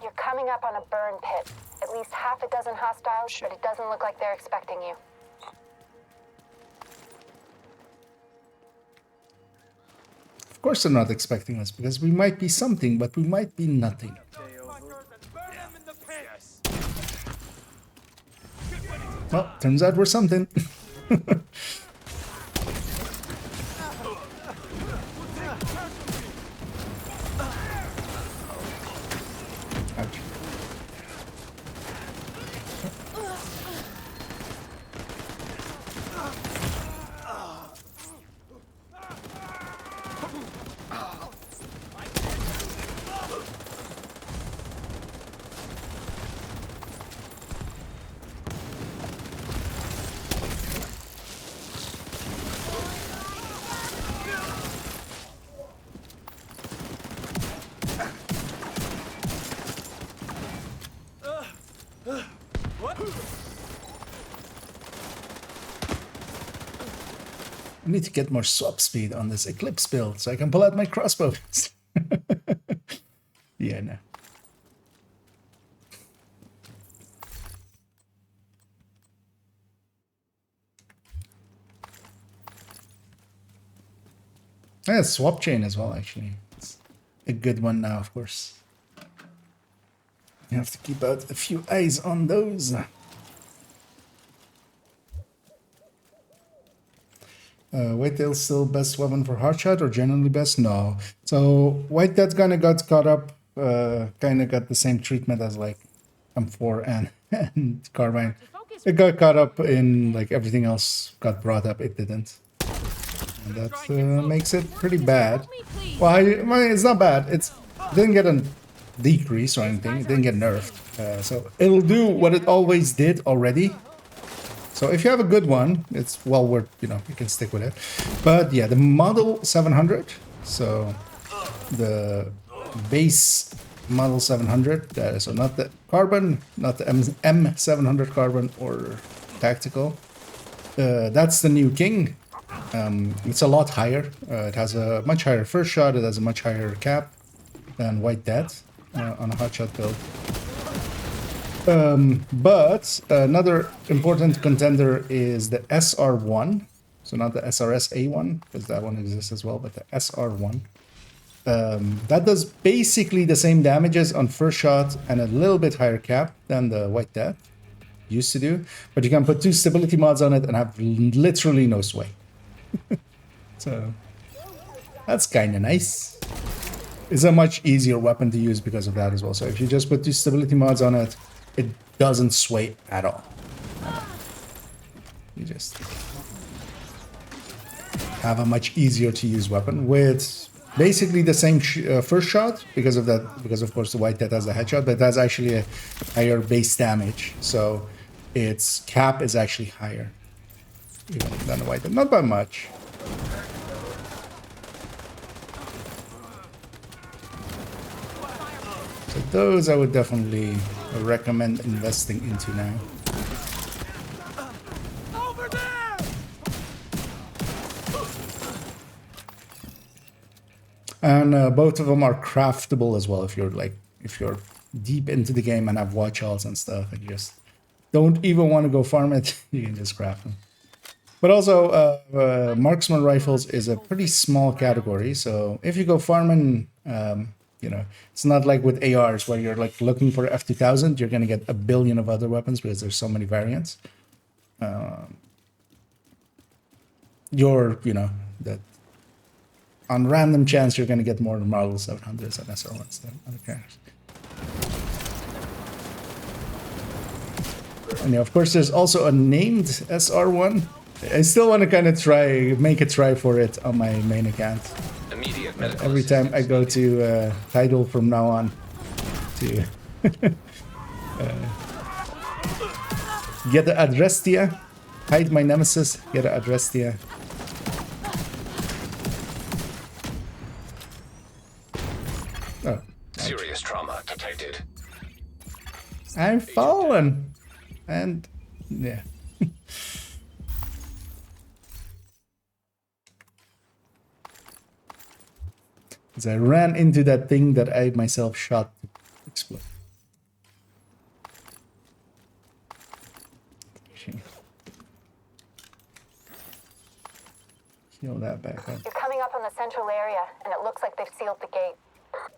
G: You're coming up on a burn pit. At least half a dozen hostiles, but it doesn't look like they're expecting you.
A: Of course they're not expecting us, because we might be something, but we might be nothing. Well, turns out we're something. Ouch. I need to get more swap speed on this Eclipse build so I can pull out my crossbows. Yeah, no. Yeah, swap chain as well, actually. It's a good one now, of course. You have to keep out a few eyes on those. Whitetail's still best weapon for hardshot, or generally best? No. So Whitehead kind of got caught up, kind of got the same treatment as like M4 and Carbine. It got caught up in like everything else got brought up, it didn't. And that makes it pretty bad. Well, it's not bad. It didn't get a decrease or anything. It didn't get nerfed. So it'll do what it always did already. So if you have a good one, it's well worth, you can stick with it. But yeah, the Model 700, so the base Model 700, so not the Carbon, not the M700 Carbon or Tactical, that's the new king. It's a lot higher. It has a much higher first shot, it has a much higher cap than White Death on a hotshot build. But another important contender is the SR1. So not the SRS-A1, because that one exists as well, but the SR1. That does basically the same damages on first shot and a little bit higher cap than the White Death used to do. But you can put 2 stability mods on it and have literally no sway. So that's kind of nice. It's a much easier weapon to use because of that as well. So if you just put 2 stability mods on it, it doesn't sway at all. You just have a much easier to use weapon with basically the same first shot because of that, because of course the White Death has a headshot, but it has actually a higher base damage, so its cap is actually higher even than the White Death, not by much. So those I would definitely recommend investing into now. And both of them are craftable as well. If you're deep into the game and have watch alls and stuff, and you just don't even want to go farm it, you can just craft them. But also, marksman rifles is a pretty small category. So if you go farming, you know, it's not like with ARs where you're like looking for F2000. You're gonna get a billion of other weapons because there's so many variants. You know that. On random chance, you're going to get more Model 700s and SR1s than other characters. And yeah, of course, there's also a named SR1. I still want to kind of make a try for it on my main account. Every time I go to title from now on to get the Adrestia, hide my nemesis, get the Adrestia. Oh,
D: serious trauma detected.
A: I'm fallen. And yeah. As I ran into that thing that I myself shot to explode. Heal that back up.
G: You're coming up on the central area, and it looks like they've sealed the gate.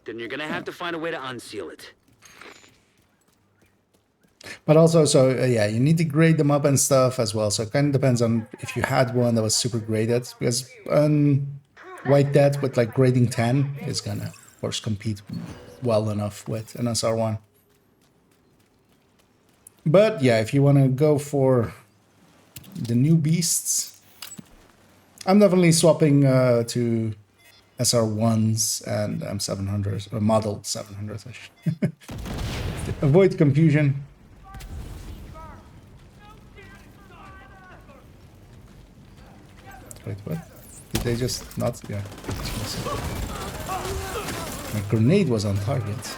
E: Then you're gonna have to find a way to unseal it.
A: But also, so yeah, you need to grade them up and stuff as well. So it kind of depends on if you had one that was super graded, because White Death with like grading 10 is gonna, of course, compete well enough with an SR1. But yeah, if you want to go for the new beasts, I'm definitely swapping to SR1s and M700s, or Model 700s. Avoid confusion. Wait, what? Did they just not? Yeah. My grenade was on target.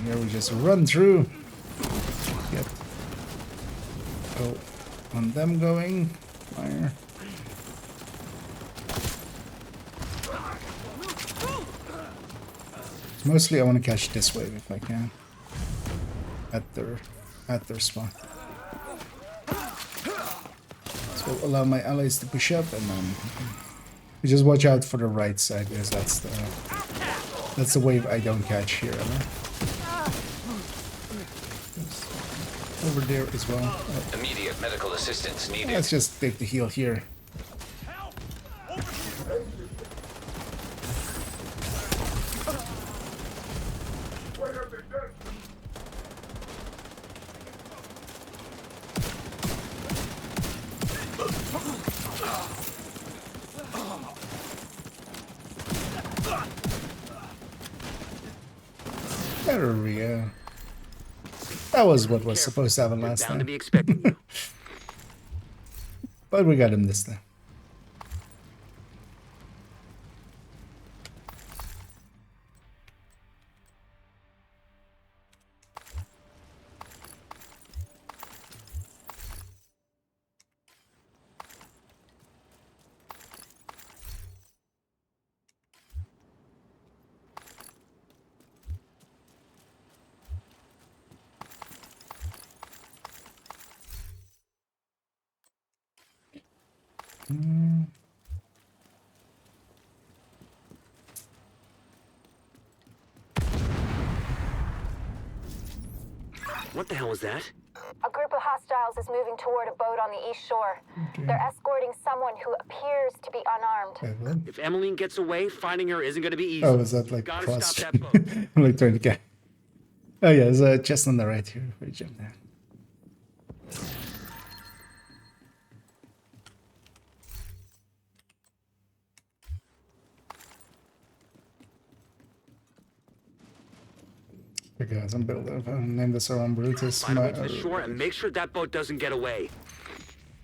A: Here we just run through. Get. Oh, on them going. Fire. Mostly I want to catch this wave if I can. At their spawn. So allow my allies to push up, and then you just watch out for the right side, because that's the wave I don't catch here. Over there as well. Oh.
D: Immediate medical assistance needed.
A: Let's just take the heal here. There we go. That was what was supposed to happen last time.
E: To be expecting you.
A: But we got him this time.
E: What the hell was that?
G: A group of hostiles is moving toward a boat on the east shore. They're escorting someone who appears to be unarmed.
E: If Emmeline gets away, finding her isn't gonna be easy.
A: Oh, is that like
E: Gotta
A: cross?
E: stop that boat.
A: I'm like trying to get. Oh yeah, there's a chest on the right here. We jump there. Okay, guys, I'm building. Name this around Brutus.
E: Find a way to the shore and make sure that boat doesn't get away.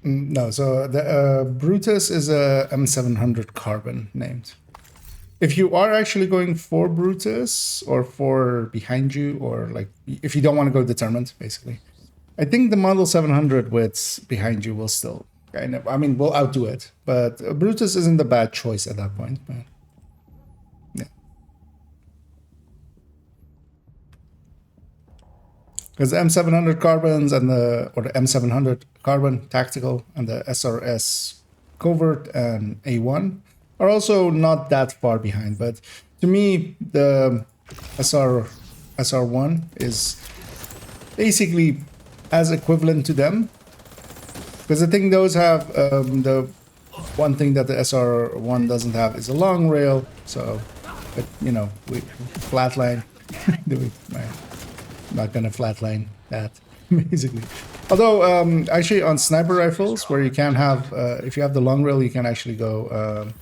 A: No, so the Brutus is a M700 carbon named. If you are actually going for Brutus or for behind you, or like if you don't want to go determined, basically, I think the Model 700 with behind you will still kind of, I mean, will outdo it. But Brutus isn't a bad choice at that point. But yeah, because the M700 carbons and the M700 carbon tactical and the SRS covert and A1 are also not that far behind, but to me the SR1 is basically as equivalent to them, because I think those have the one thing that the SR1 doesn't have is a long rail. So, but you know, we flatline. Not gonna flatline that basically. Although actually on sniper rifles, where you can have if you have the long rail, you can actually go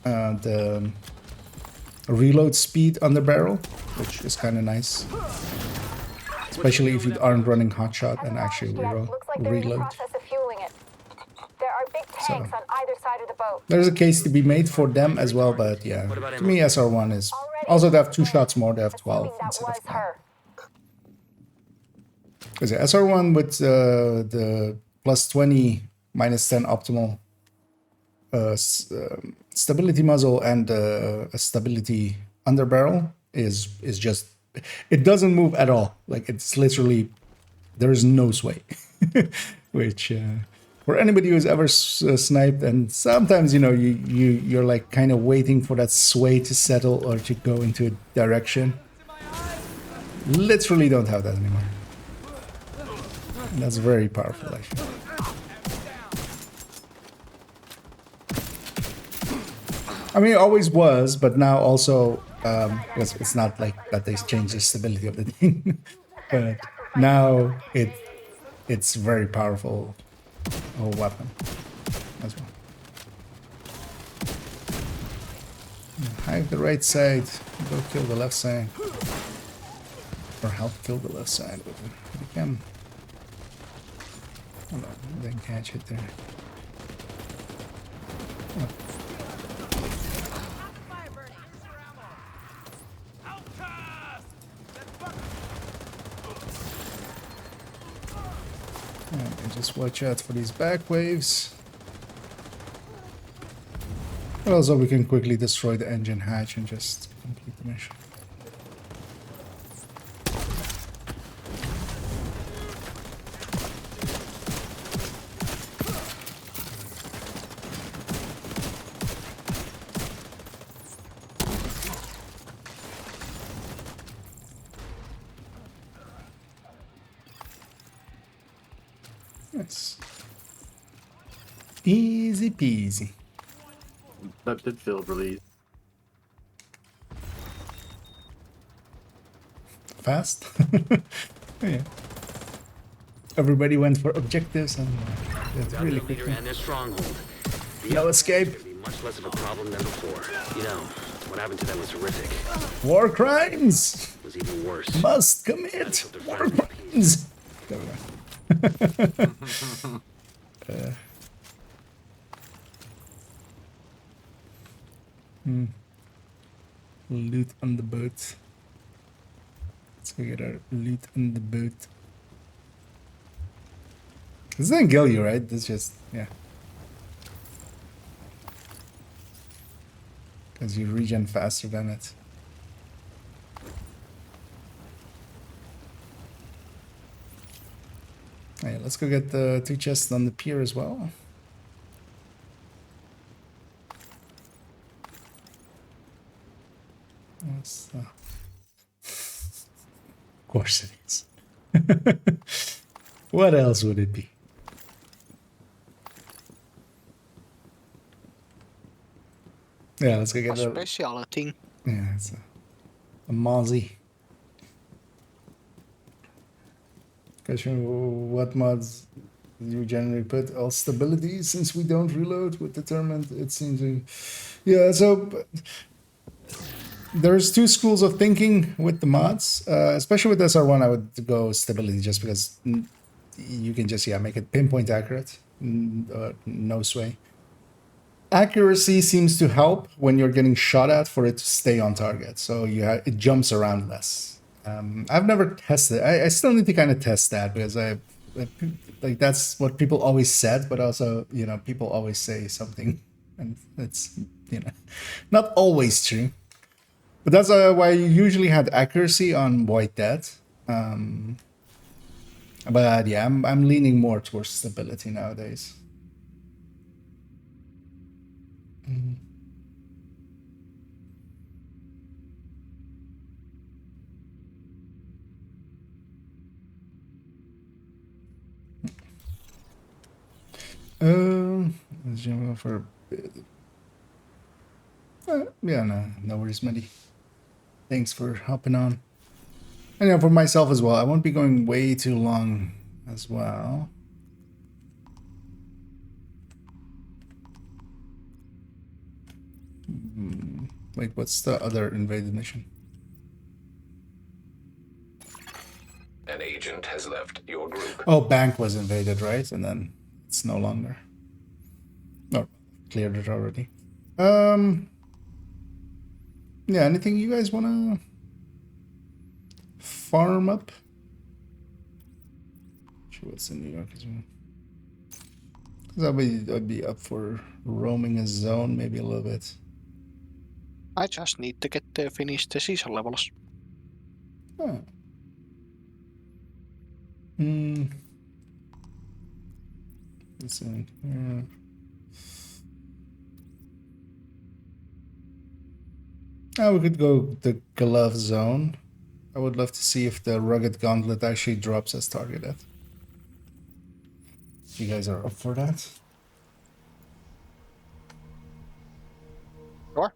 A: the reload speed on the barrel, which is kind of nice, especially if you aren't running hotshot and actually reload.
G: There are big tanks on either side of the boat.
A: There's a case to be made for them as well, but yeah, to me SR1 is also, they have 2 shots more. They have 12 instead of 9. Because the SR1 with the plus 20 minus 10 optimal stability muzzle and a stability underbarrel is just, it doesn't move at all. Like, it's literally, there is no sway. Which for anybody who's ever sniped, and sometimes, you know, you're like kind of waiting for that sway to settle or to go into a direction. Literally don't have that anymore. And that's very powerful, actually. I mean, it always was, but now also, because it's not like that they changed the stability of the thing. But now it's very powerful weapon as well. Hide the right side, go kill the left side. Or help kill the left side with it. You can. Hold on, then catch it there. Oh. And just watch out for these back waves. But also we can quickly destroy the engine hatch and just complete the mission. Nice. Easy peasy.
H: That did feel really
A: fast. Yeah. Everybody went for objectives and that's really quick. No escape.
E: Much less of a problem than before. You know, what happened to them was horrific.
A: War crimes.
E: It was even worse.
A: Must commit war crimes. Loot on the boat. Let's go get our loot on the boat. This doesn't kill you, right? This just, yeah. Because you regen faster than it. Alright, let's go get the 2 chests on the pier as well. Yes, of course it is. What else would it be? Yeah, let's go
J: A
A: get a...
J: special thing.
A: Yeah, it's a Mozzie. Question, what mods you generally put? All stability, since we don't reload with determined, it seems... Yeah, so... There's two schools of thinking with the mods. Especially with SR1, I would go stability just because you can just, make it pinpoint accurate. No sway. Accuracy seems to help when you're getting shot at for it to stay on target. So it jumps around less. I've never tested. I still need to kind of test that because like that's what people always said, but also people always say something, and it's not always true. But that's why you usually had accuracy on White Dead. But yeah, I'm leaning more towards stability nowadays. For yeah, no worries, Mehdi. Thanks for hopping on. And for myself as well, I won't be going way too long as well. Wait, what's the other invaded mission?
D: An agent has left your group.
A: Oh, bank was invaded, right? And then it's no longer. No, cleared it already. Yeah, anything you guys wanna farm up? Sure, what's in New York as well? Because I'd be up for roaming a zone maybe a little bit.
J: I just need to get finish the season levels.
A: Huh. Let's see. We could go the glove zone. I would love to see if the rugged gauntlet actually drops as targeted. If you guys are up for that.
J: Sure.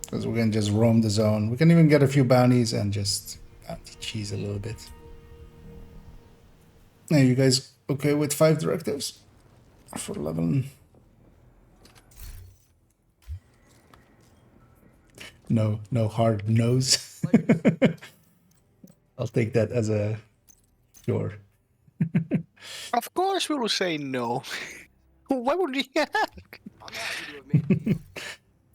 A: Because we can just roam the zone. We can even get a few bounties and just anti-cheese a little bit. Are you guys okay with 5 directives? For leveling? No hard nose. I'll take that as a sure.
J: Of course we will say no. Why would we ask?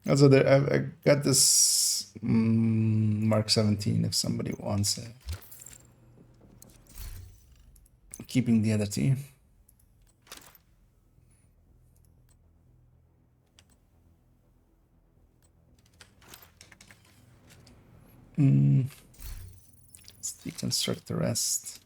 A: Also, I got this Mark 17 if somebody wants it. Keeping the other team. Let's deconstruct the rest.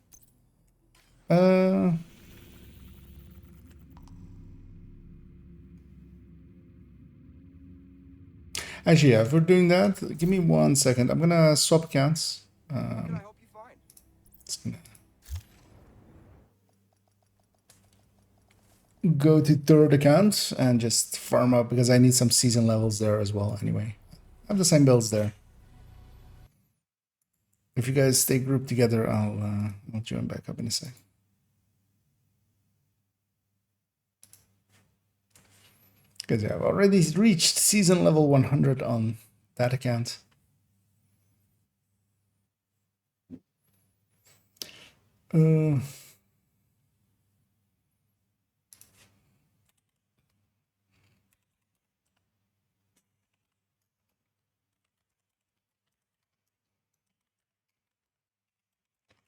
A: Actually, yeah, if we're doing that, give me 1 second. I'm gonna swap accounts. It's gonna go to third account and just farm up because I need some season levels there as well. Anyway, I have the same builds there. If you guys stay grouped together, I'll join back up in a sec. Because I've already reached season level 100 on that account.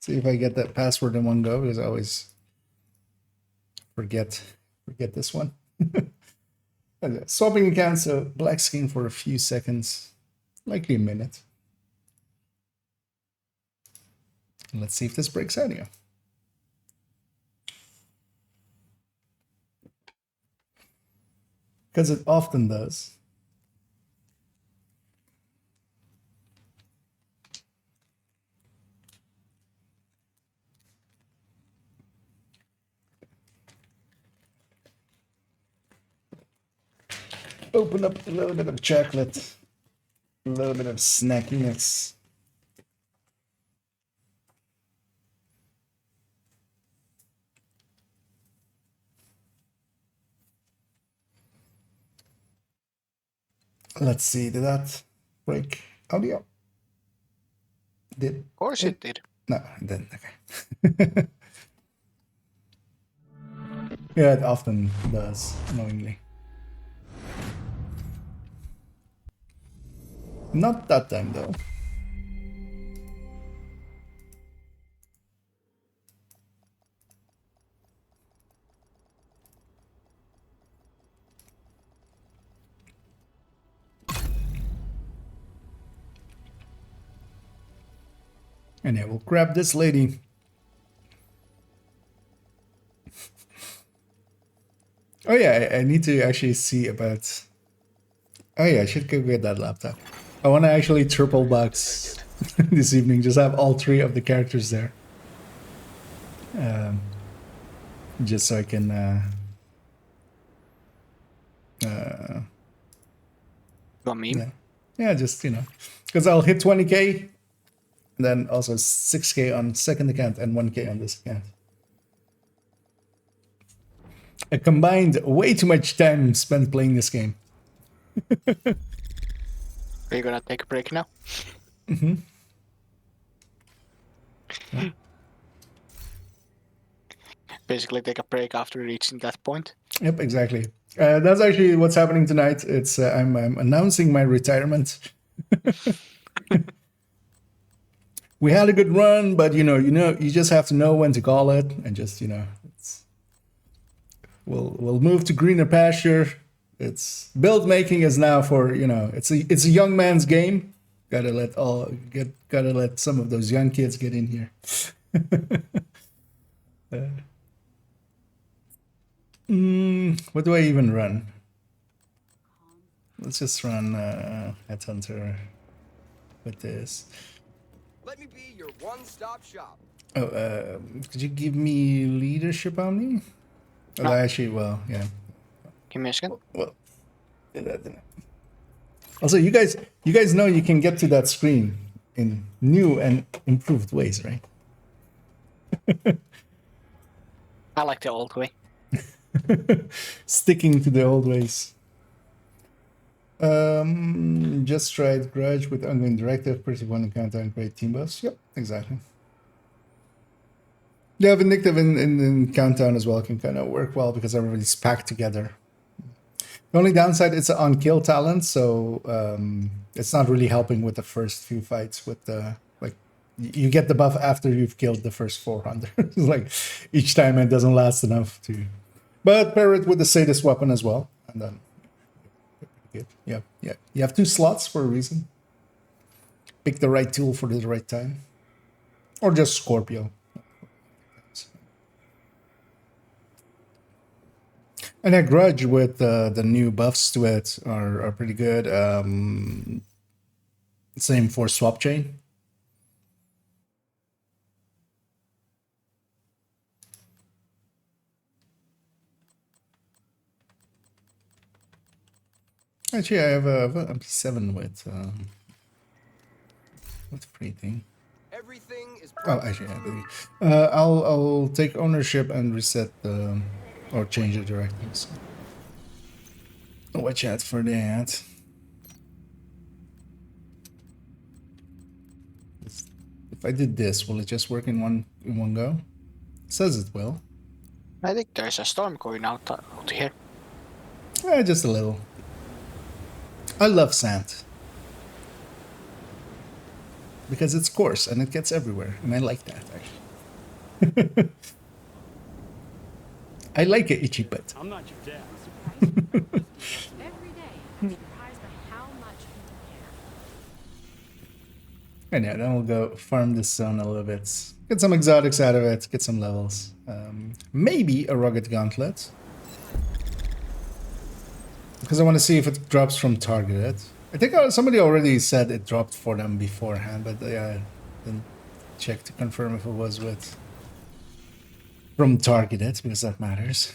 A: See if I get that password in one go, because I always forget this one. Swapping accounts, so black screen for a few seconds, likely a minute. Let's see if this breaks audio. Because it often does. Open up a little bit of chocolate. A little bit of snackiness. Let's see, did that break audio? Did?
J: Of course it did.
A: No, it didn't. Okay. Yeah, it often does, annoyingly. Not that time, though. And I will grab this lady. Oh yeah, I need to actually see about... Oh yeah, I should go get that laptop. I want to actually triple box this evening. Just have all 3 of the characters there. Just so I can...
J: You mean?
A: Yeah, just, you know. Because I'll hit 20k. And then also 6k on second account and 1k on this account. I combined way too much time spent playing this game.
J: Are you gonna take a break now?
A: Mm-hmm. Yeah.
J: Basically take a break after reaching that point.
A: Yep, exactly. That's actually what's happening tonight. It's I'm announcing my retirement. We had a good run, but you just have to know when to call it, and just we'll move to greener pasture. It's build making is now for it's a young man's game. Gotta let some of those young kids get in here. What do I even run? Let's just run Headhunter with this.
K: Let me be your one-stop shop.
A: Oh, could you give me leadership on me? Oh,
J: No.
A: actually, well, yeah.
J: Give me a second.
A: Well, did that. Also, you guys know you can get to that screen in new and improved ways, right?
J: I like the old way.
A: Sticking to the old ways. Just tried Grudge with ongoing directive, pretty one encounter and great team buffs. Yep, exactly. Yeah, Vindictive in Countdown as well can kind of work well because everybody's packed together. The only downside is on kill talent, so it's not really helping with the first few fights with the you get the buff after you've killed the first 400. Like each time it doesn't last enough to. But pair it with the Sadist weapon as well, and then good. Yeah. You have 2 slots for a reason. Pick the right tool for the right time, or just Scorpio. And I Grudge with the new buffs to it are pretty good. Same for Swap Chain. Actually, I have a MP7 with free thing.
K: Everything is
A: Oh, actually, I believe. I'll take ownership and reset the or change the directives. Watch out for that. If I did this, will it just work in one go? It says it will.
J: I think there's a storm going out here.
A: Just a little. I love sand. Because it's coarse and it gets everywhere, and I like that actually. I like a itchy butt.
L: I'm not your dad.
B: Every day, I'm surprised by how much people care.
A: And yeah, then we'll go farm this zone a little bit. Get some exotics out of it, get some levels. Maybe a rugged gauntlet. Because I want to see if it drops from targeted. I think somebody already said it dropped for them beforehand, but I didn't check to confirm if it was with from targeted, because that matters.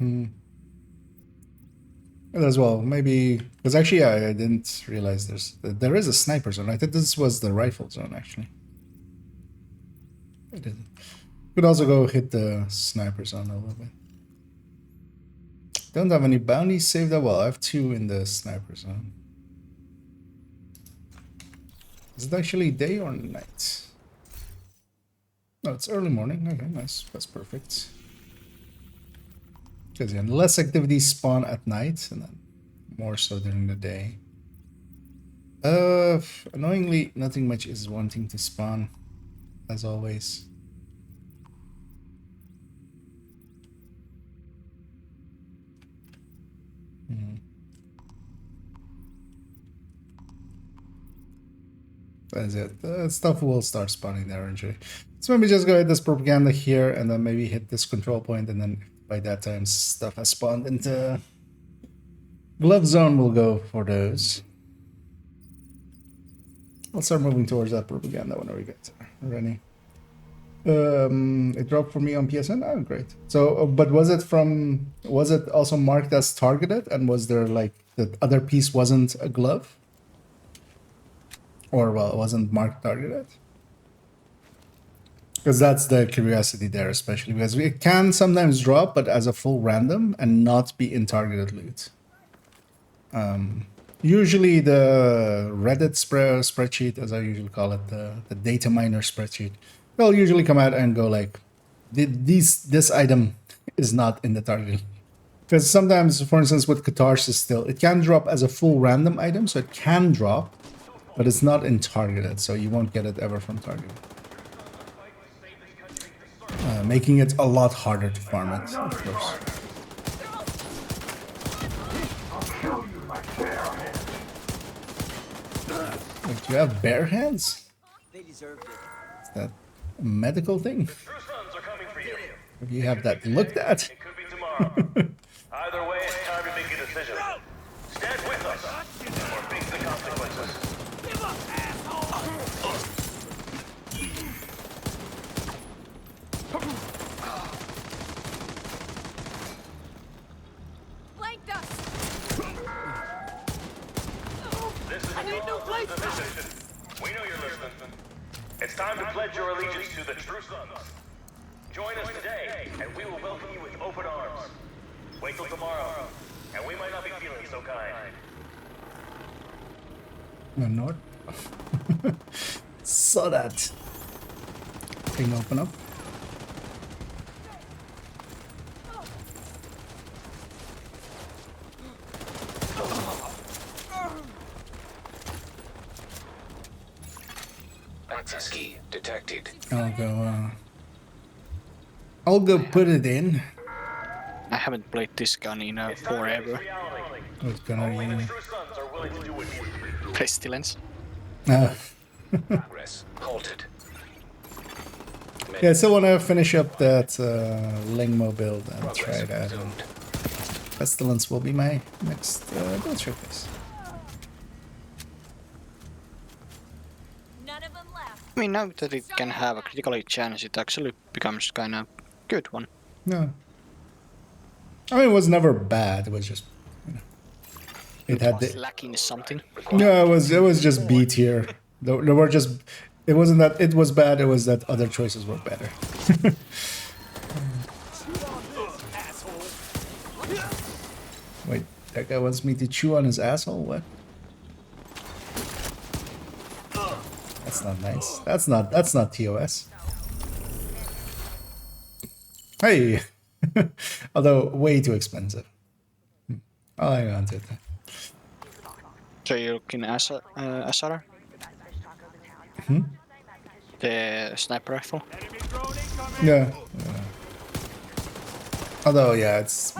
A: And as well, maybe because actually I didn't realize there is a sniper zone. I thought this was the rifle zone actually. I didn't. Could also go hit the sniper zone a little bit. Don't have any bounties saved up. Well, I have 2 in the sniper zone. Is it actually day or night? No, it's early morning. Okay, nice. That's perfect. Because yeah, less activities spawn at night and then more so during the day. Annoyingly, nothing much is wanting to spawn, as always. That's it. Stuff will start spawning there eventually. So maybe just go hit this propaganda here and then maybe hit this control point, and then by that time stuff has spawned into glove zone. We'll go for those. I'll start moving towards that propaganda whenever we get there. Ready? It dropped for me on PSN. Oh, great. So, but was it also marked as targeted, and was there like the other piece wasn't a glove? Or, well, it wasn't marked targeted? Because that's the curiosity there, especially because it can sometimes drop, but as a full random and not be in targeted loot. Usually the Reddit spreadsheet, as I usually call it, the data miner spreadsheet, they'll usually come out and go like, this item is not in the target. Because sometimes, for instance, with Catharsis still, it can drop as a full random item, so it can drop, but it's not in targeted, so you won't get it ever from targeted. Making it a lot harder to farm it, of course. Wait, do you have bare hands? Is that a medical thing? If you have that looked at?
L: Either way, it's time to make a decision. Stand with us, or face the consequences. Give up, asshole!
B: Blanked us!
L: This is a call for the division. We know you're listening. It's time to pledge your allegiance to the True Sons. Join us today, and we will welcome you with open arms. Wait till tomorrow, and we might not be feeling so kind.
A: No, not. Saw that thing open up.
D: Access key detected.
A: I'll go put it in.
J: I haven't played this gun in forever.
A: What's gonna
J: Pestilence.
D: Progress halted.
A: Yeah, I still want to finish up that Lingmo build and try that. Pestilence will be my next build showcase.
B: None of them left.
J: I mean, now that it can have a critical hit chance, it actually becomes kind of good one.
A: No. I mean, it was never bad. It was just, you know, it had
J: was
A: the
J: lacking something.
A: No, it was just B tier. There were just, it wasn't that it was bad. It was that other choices were better. Wait, that guy wants me to chew on his asshole? What? That's not nice. That's not TOS. Hey! Although way too expensive. I'll hang on to it.
J: So you're looking at SR?
A: Hmm?
J: The sniper rifle?
A: Yeah. Although, yeah, it's...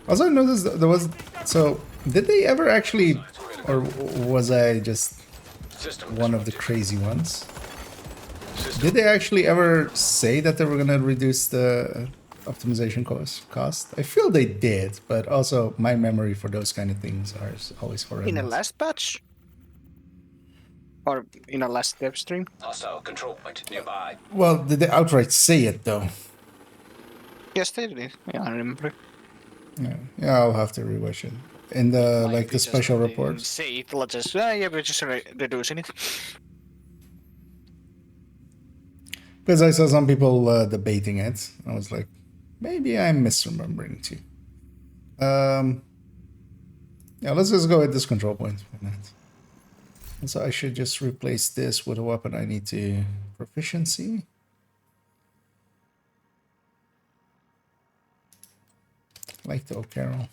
A: Also, I noticed there was... So, did they ever actually... Or was I just one of the crazy ones? Did they actually ever say that they were going to reduce the optimization cost? I feel they did, but also my memory for those kind of things are always horrendous.
J: In the last patch? Or in a last step stream?
D: Hostile control point nearby.
A: Well, did they outright say it though?
J: Yes, they did. Yeah, I remember.
A: Yeah, I'll have to rewatch it. In the like the special reports.
J: Say it, let's just yeah, we're just reducing it.
A: Because I saw some people debating it. I was like, maybe I'm misremembering too. Yeah, let's just go with this control point. And so I should just replace this with a weapon I need to proficiency. Like the O'Carroll.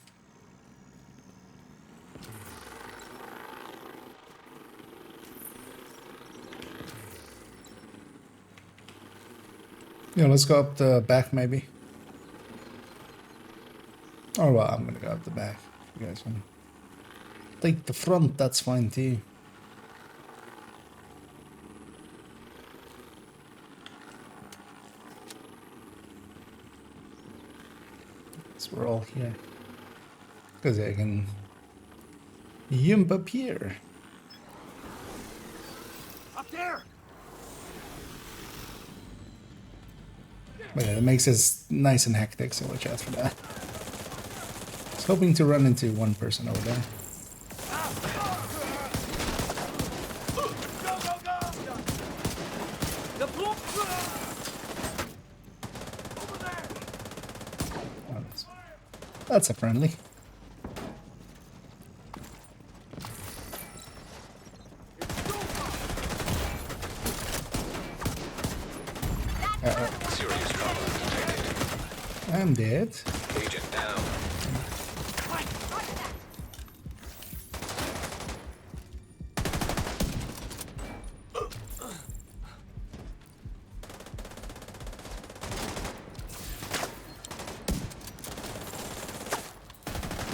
A: Yeah, let's go up the back maybe. Oh well, I'm gonna go up the back. You guys wanna take the front, that's fine too. So we're all here. Because I can yump up here.
C: Up there!
A: But yeah, it makes it nice and hectic, so watch out for that. I was hoping to run into one person over there. Oh, that's a friendly.
D: Serious trauma detected.
A: I'm dead.
D: Agent down.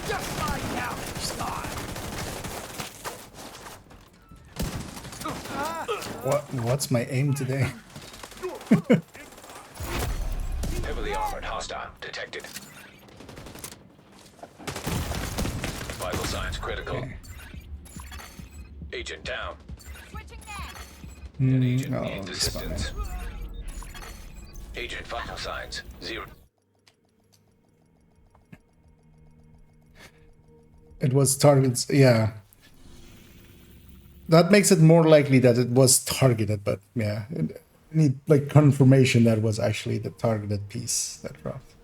C: Just lie down and start.
A: What's my aim today?
D: Heavily armored hostile detected. Vital signs critical.
A: Okay.
D: Agent down.
A: No,
D: Agent
A: oh,
D: needs assistance. Agent vital signs 0.
A: It was targets, yeah. That makes it more likely that it was targeted, but yeah, I need like confirmation that was actually the targeted piece that dropped.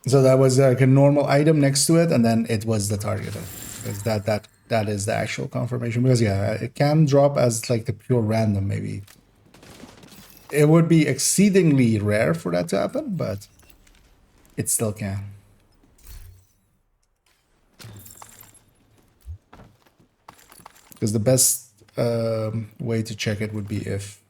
A: So that was like a normal item next to it, and then it was the targeted. Is that is the actual confirmation? Because yeah, it can drop as like the pure random. Maybe it would be exceedingly rare for that to happen, but it still can. Because the best way to check it would be if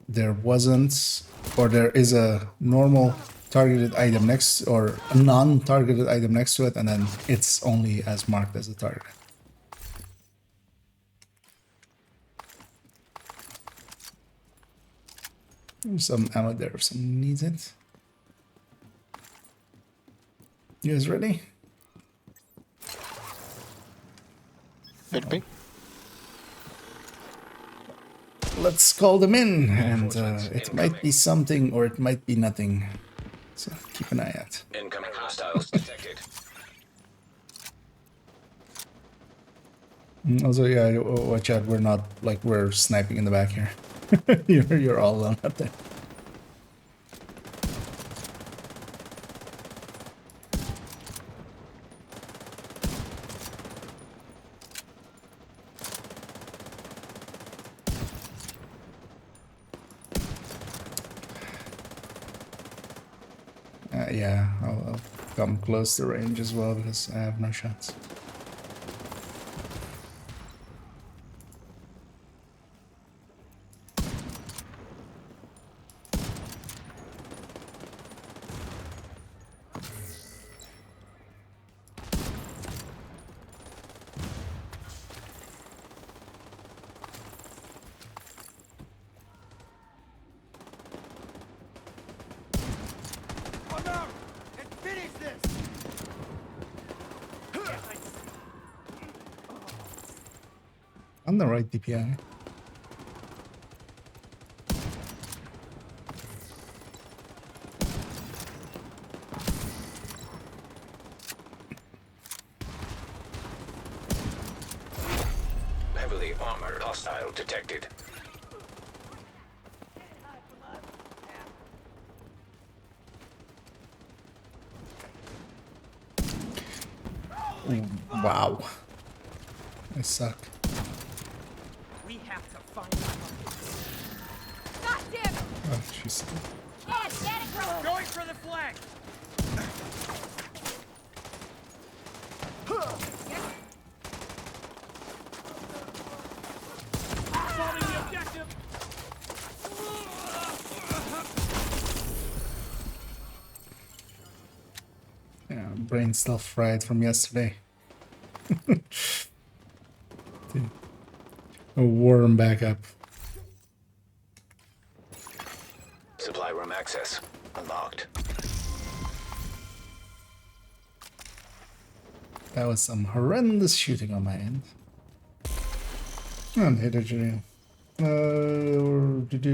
A: there wasn't, or there is a normal targeted item next, or a non-targeted item next to it, and then it's only as marked as a target. There's some ammo there if someone needs it. You guys ready?
J: Could be.
A: Let's call them in, and it might be something or it might be nothing. So keep an eye out.
D: Incoming hostiles detected.
A: Also, yeah, watch out. We're not like we're sniping in the back here. you're all alone up there. Yeah, I'll come close to range as well because I have no shots. On the right DPI.
D: Heavily armored hostile detected.
A: Wow. I suck.
B: We have to find out. God damn it!
A: Oh, she's...
B: Going for the flank! Bombing the objective!
A: Yeah, brain still fried from yesterday. A warm back up.
D: Supply room access unlocked.
A: That was some horrendous shooting on my end. And hit it.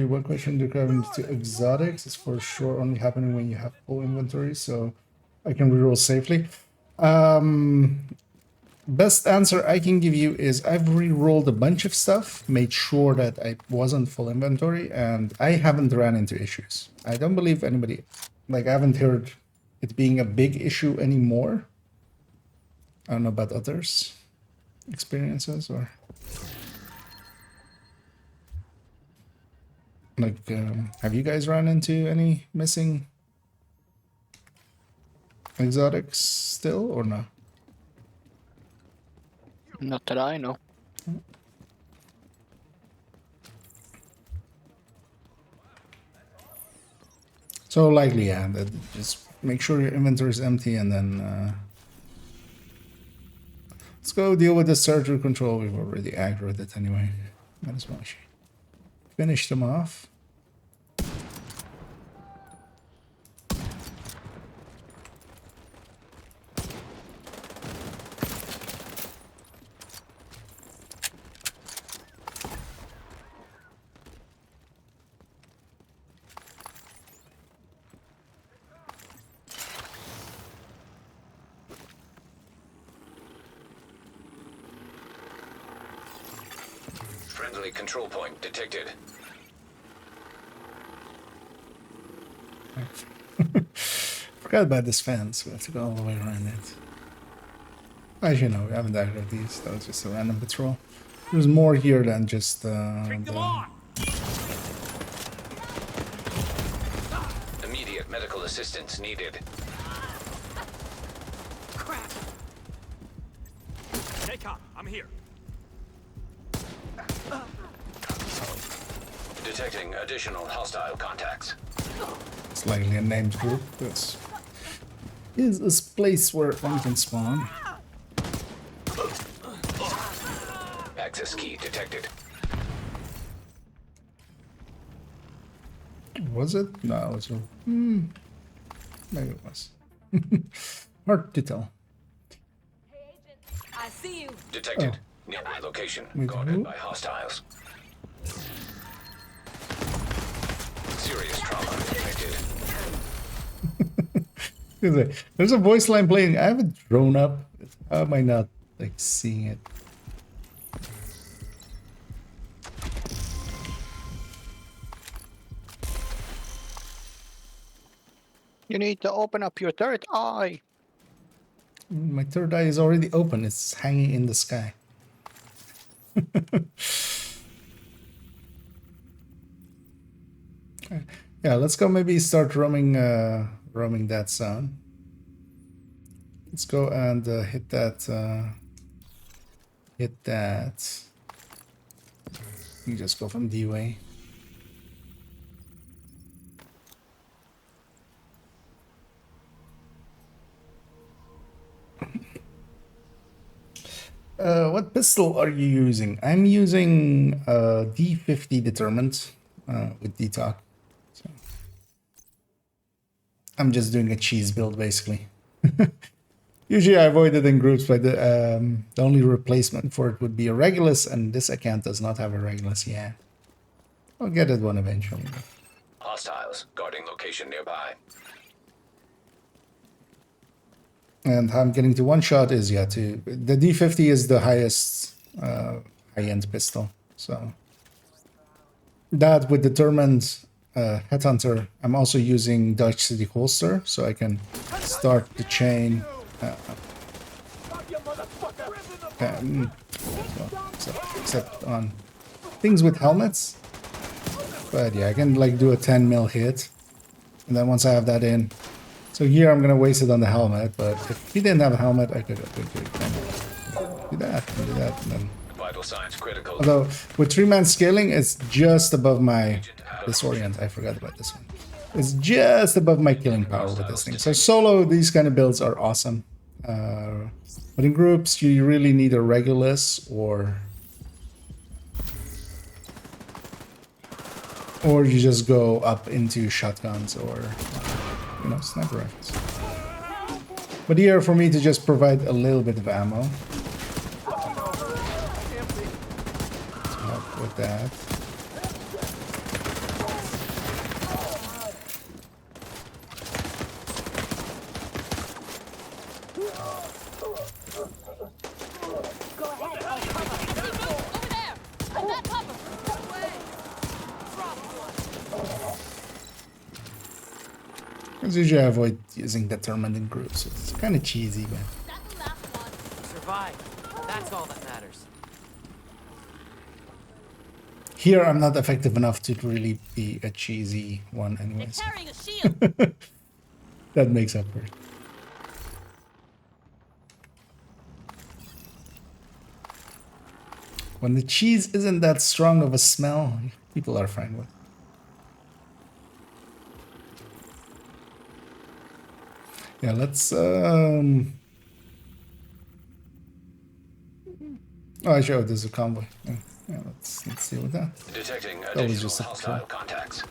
A: What question describing to exotics is for sure only happening when you have full inventory, so I can reroll safely. Best answer I can give you is I've re-rolled a bunch of stuff, made sure that I wasn't full inventory, and I haven't ran into issues. I don't believe anybody, like I haven't heard it being a big issue anymore. I don't know about others' experiences or like, have you guys run into any missing exotics still or no?
J: Not that I know.
A: So likely, yeah. That just make sure your inventory is empty, and then let's go deal with the surgery control. We've already aggroed it anyway. Might as well finish them off.
D: Friendly control point detected.
A: Forgot about this fence. We have to go all the way around it. As you know, we haven't aggroed these. That was just a random patrol. There's more here than just the...
D: Immediate medical assistance needed.
B: Crap! Stay calm. I'm here.
D: Detecting additional hostile contacts.
A: It's likely a named group. This is this place where one can spawn.
D: Access key detected.
A: Was it? No, it was. Maybe it was. Hard to tell.
B: I see you.
D: Detected. Nearby location. Guarded by hostiles. Serious trauma detected.
A: There's a voice line playing. I have a drone up. How am I not like seeing it?
J: You need to open up your third eye.
A: My third eye is already open. It's hanging in the sky. Okay. Yeah, let's go maybe start roaming roaming that zone. Let's go and hit that you just go from D-Way. What pistol are you using? I'm using D50 Determined with D-Talk. So I'm just doing a cheese build basically. Usually I avoid it in groups, but the only replacement for it would be a Regulus, and this account does not have a Regulus yet. I'll get it one eventually.
D: Hostiles guarding location nearby.
A: And how I'm getting to one shot is, yeah, to the D50 is the highest high-end pistol. So that with determined headhunter, I'm also using Dutch City holster, so I can start the chain. Except on things with helmets. But yeah, I can like do a 10 mil hit, and then once I have that in. So here I'm gonna waste it on the helmet, but if he didn't have a helmet, I could do that and do that. And then...
D: Vital signs critical.
A: Although with 3-man scaling, it's just above my disorient. I forgot about this one. It's just above my killing power with this thing. So solo, these kind of builds are awesome. But in groups, you really need a Regulus or you just go up into shotguns or sniper rifles. But here, for me to just provide a little bit of ammo. To help with that. Because usually I avoid using determined in groups. It's kind of cheesy, but...
C: Survive. That's all that matters.
A: Here I'm not effective enough to really be a cheesy one anyways.
B: Carrying a shield.
A: That makes up for it. When the cheese isn't that strong of a smell, people are fine with it. Yeah, let's oh, I showed there's a convoy. Yeah, let's deal with that.
D: Detecting
A: That was just a
D: hostile
A: patrol.
D: contacts.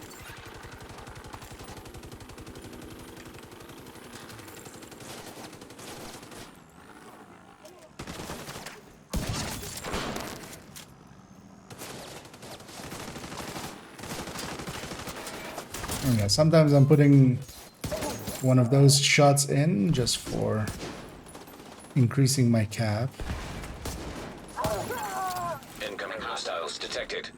A: And yeah, sometimes I'm putting one of those shots in just for increasing my cap.
D: Incoming hostiles detected.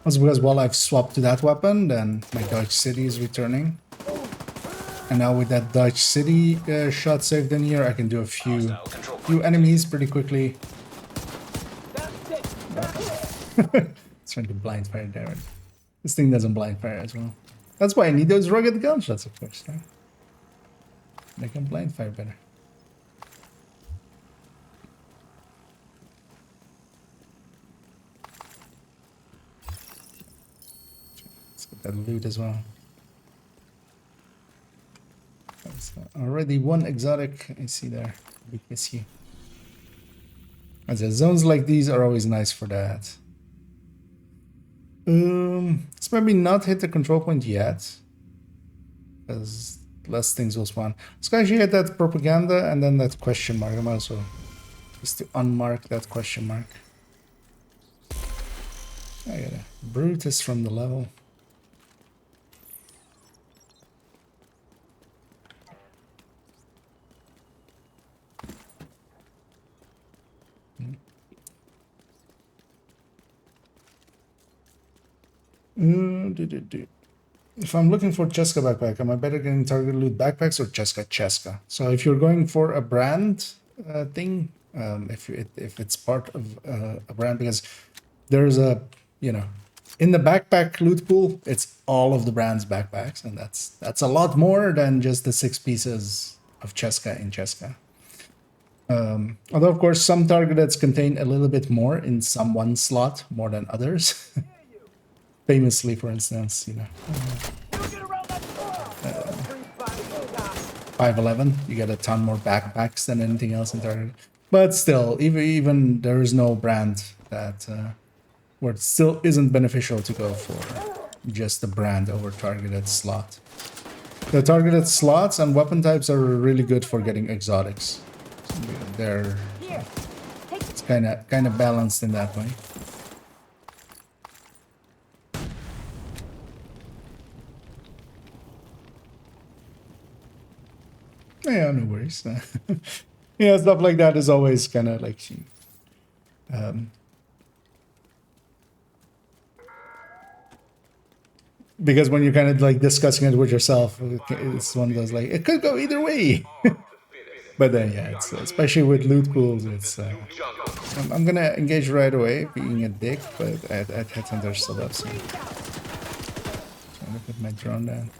A: That's because while I've swapped to that weapon, then my Dutch City is returning. And now with that Dutch City shot saved in here, I can do a few enemies pretty quickly. It's trying to blind fire there. This thing doesn't blind fire as well. That's why I need those rugged gunshots, of course. Right? They can blind fire better. Let's get that loot as well. That's already one exotic I see there. BKSU. As zones like these are always nice for that. Let's maybe not hit the control point yet, because less things will spawn. Let's actually hit that propaganda and then that question mark. I'm also just to unmark that question mark. I got a Brutus from the level. If I'm looking for Cheska backpack, am I better getting target loot backpacks or Cheska? So if you're going for a brand thing, if it's part of a brand, because there's a, in the backpack loot pool, it's all of the brand's backpacks, and that's a lot more than just the 6 pieces of Cheska in Cheska. Although of course some targets contain a little bit more in some one slot more than others. Famously, for instance, 511, you get a ton more backpacks than anything else in Target. But still, even there is no brand that where it still isn't beneficial to go for just the brand over targeted slot. The targeted slots and weapon types are really good for getting exotics. They're it's kind of balanced in that way. Yeah, no worries. Yeah, stuff like that is always kind of like because when you're kind of like discussing it with yourself, it's one of those like it could go either way. But then yeah, it's especially with loot pools, it's I'm gonna engage right away, being a dick, but at Headhunter still up soon. Trying to put my drone down.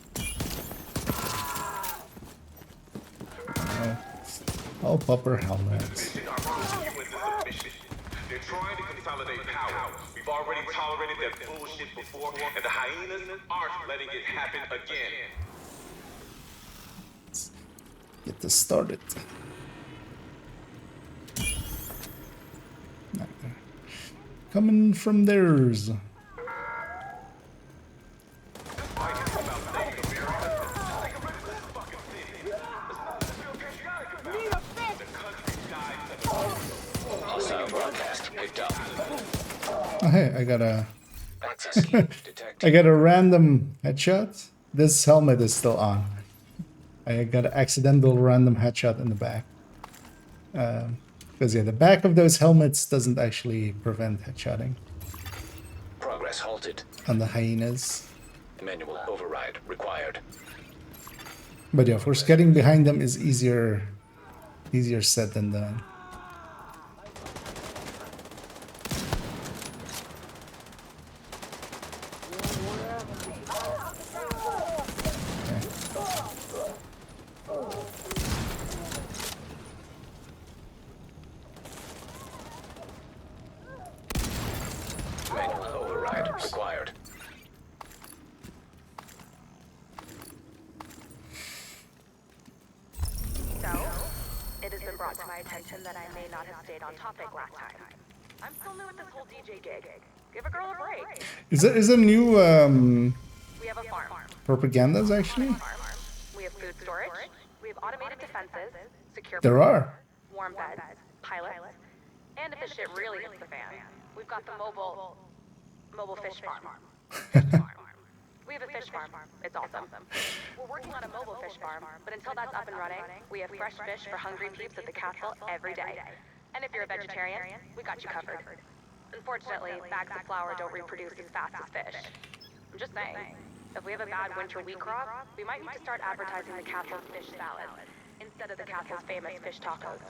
A: Oh, popper helmets.
L: They're trying to consolidate power. We've already tolerated that bullshit before, and the hyenas aren't letting it happen again.
A: Let's get this started. Coming from theirs. Oh, hey, I got a I got a random headshot. This helmet is still on. I got an accidental random headshot in the back. Because yeah, the back of those helmets doesn't actually prevent headshotting.
D: Progress halted.
A: On the hyenas.
D: Manual override required.
A: But yeah, of course, getting behind them is easier said than done.
M: That I may not have stayed on topic last time. I'm still new at this whole DJ gig. Give a girl a break.
A: Is there new
M: we have a farm.
A: propagandas actually?
M: We have food storage. We have automated defenses, secure.
A: There are.
M: Warm beds, pilots, and if the shit really hits the fan, we've got the mobile fish farm. We have a fish farm. It's awesome. We're working on a mobile fish farm, but until that's up and running, we have fresh fish for hungry peeps at the castle every day. And if you're a vegetarian, we got you covered. Unfortunately, bags of flour don't reproduce as fast as fish. I'm just saying, if we have a bad winter wheat crop, we might need to start advertising the castle's fish salad instead of the castle's famous fish tacos.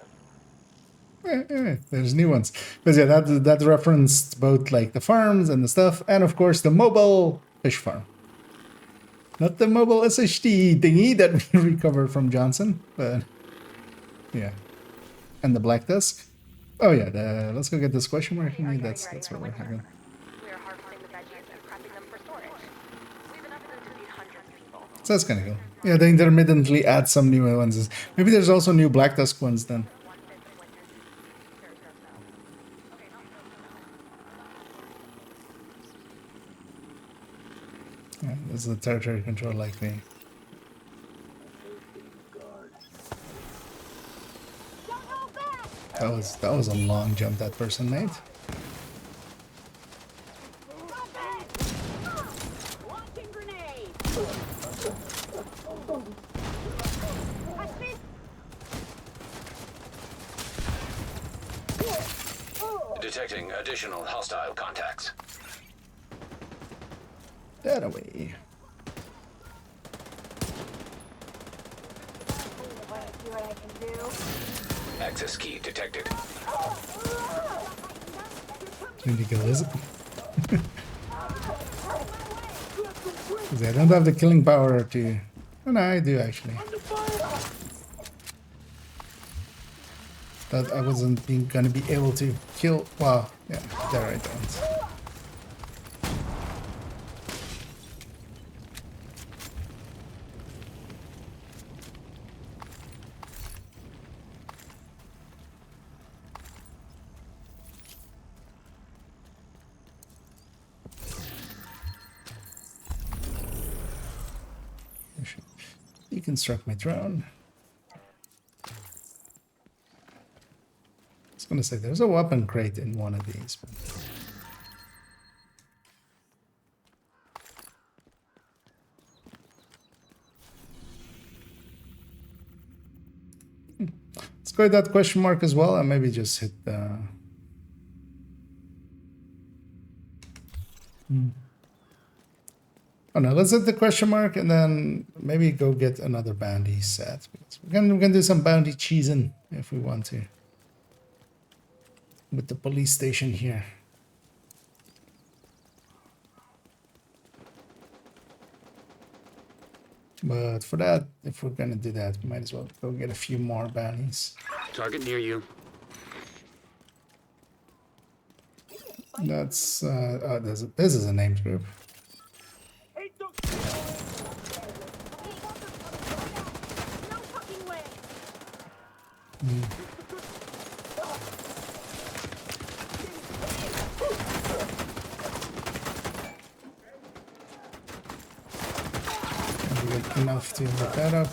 A: There's new ones. Because yeah, that referenced both like the farms and the stuff, and of course the mobile fish farm. Not the mobile SHD thingy that we recovered from Johnson, but yeah. And the Black Tusk. Oh yeah, let's go get this question mark. That's what we're having.
M: We are harvesting the veggies and prepping them for storage. We have enough food to feed hundreds of people.
A: So that's kind of cool. Yeah, they intermittently add some new ones. Maybe there's also new Black Tusk ones then. Yeah, this is a territory control like me. That was a long jump that person made.
D: Detecting additional hostile contacts.
A: That away.
D: Access key detected.
A: Ridiculous. I don't have the killing power to. Oh, no, I do actually. But I wasn't gonna be able to kill. Wow, yeah, there I don't. deconstruct my drone. I was gonna say there's a weapon crate in one of these, but let's go with that question mark as well, and maybe just hit the. Oh no, let's hit the question mark and then maybe go get another bounty set. Because we can do some bounty cheesing if we want to. With the police station here. But for that, if we're gonna do that, we might as well go get a few more bounties.
E: Target near you.
A: That's oh, this is a named group. Enough to look that up.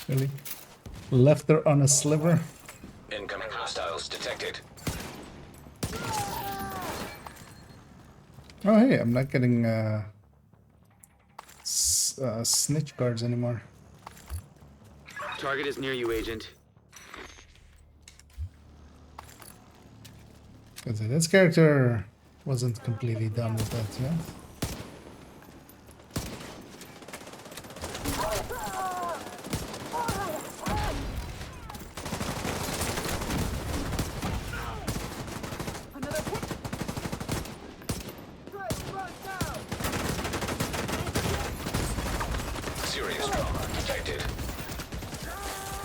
A: Really? Left her on a sliver.
D: Incoming hostiles detected.
A: Oh hey, I'm not getting snitch guards anymore.
E: Target is near you, Agent.
A: Because this character wasn't completely done with that yet.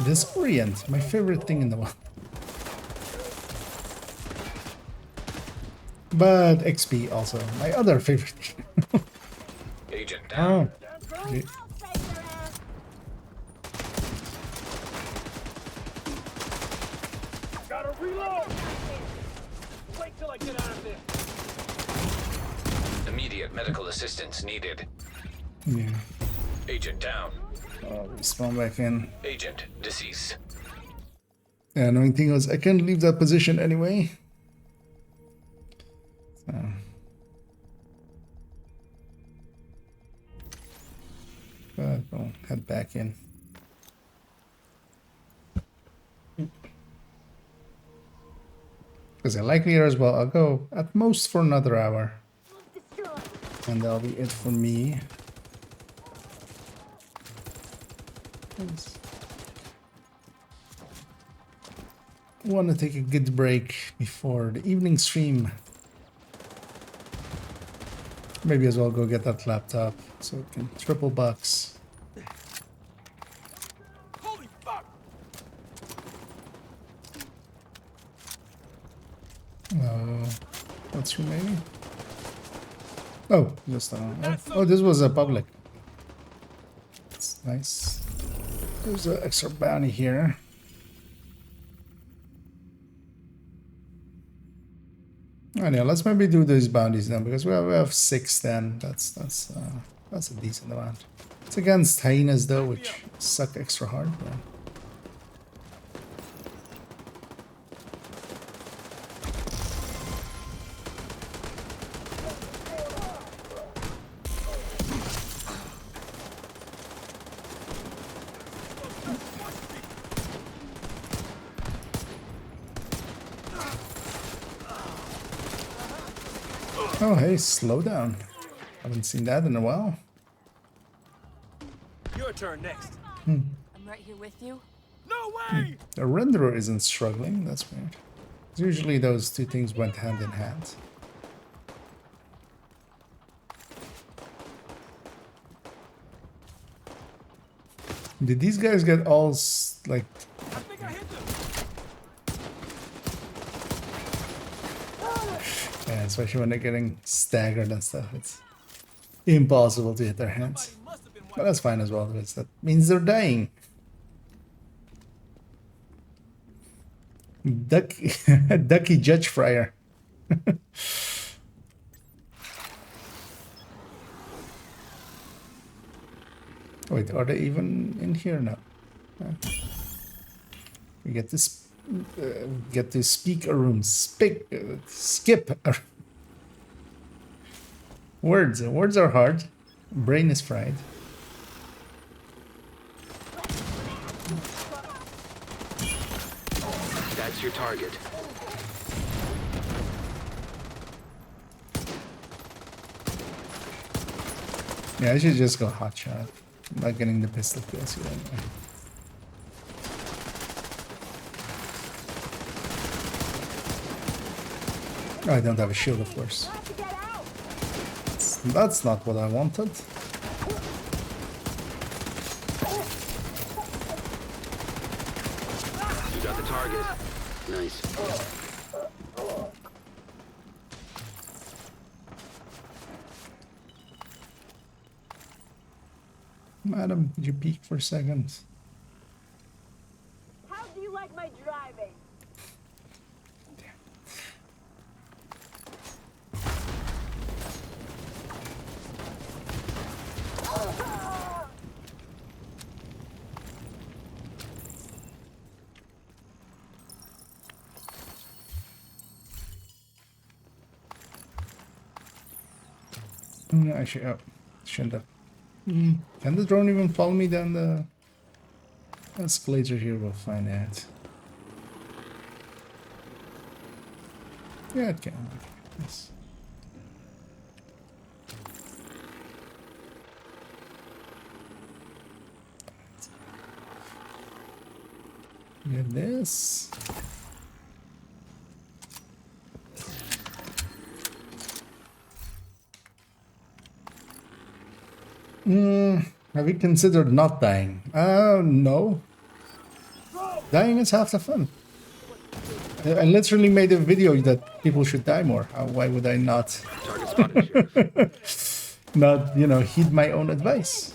A: Disorient, my favorite thing in the world. But XP also, my other favorite thing.
D: Agent down.
A: Oh. Okay.
L: Gotta reload! Wait till I get out of there.
D: Immediate medical assistance needed.
A: Yeah.
D: Agent down.
A: Oh, we spawn back in.
D: Agent deceased.
A: Yeah, annoying thing was I can't leave that position anyway. So. But we'll head back in. Because I like here as well. I'll go at most for another hour. And that'll be it for me. Want to take a good break before the evening stream. Maybe as well go get that laptop so it can triple bucks.
L: Holy fuck!
A: What's remaining? Oh, just oh, this was a public. That's nice. There's an extra bounty here. Oh yeah, let's maybe do these bounties then because we have 6 then. That's a decent amount. It's against hyenas though, which suck extra hard. But... Oh, hey, slow down. Haven't seen that in a while.
L: Your turn next.
B: I'm right here with you.
L: No way!
A: The renderer isn't struggling. That's weird. Usually those two things went hand in hand. Did these guys get all like?
L: I think I hit them.
A: Yeah, especially when they're getting staggered and stuff. It's impossible to hit their hands. But that's fine as well, because that means they're dying. Ducky Judge Fryer. Wait, are they even in here now? We get this. Get to speak a room. Skip. Words. Words are hard. Brain is fried.
E: That's your target.
A: Yeah, I should just go hot shot. I'm not getting the pistol kills here anyway. Oh, I don't have a shield, of course. That's not what I wanted.
E: You got the target. Nice.
A: Madam, could you peek for a second?
B: How do you like my driving?
A: Actually, oh, shouldn't have. Can the drone even follow me down the escalator here? We'll find out. Yeah, it can. Yes. Get this. Have you considered not dying? No. Dying is half the fun. I literally made a video that people should die more. Why would I not? Not, you know, heed my own advice.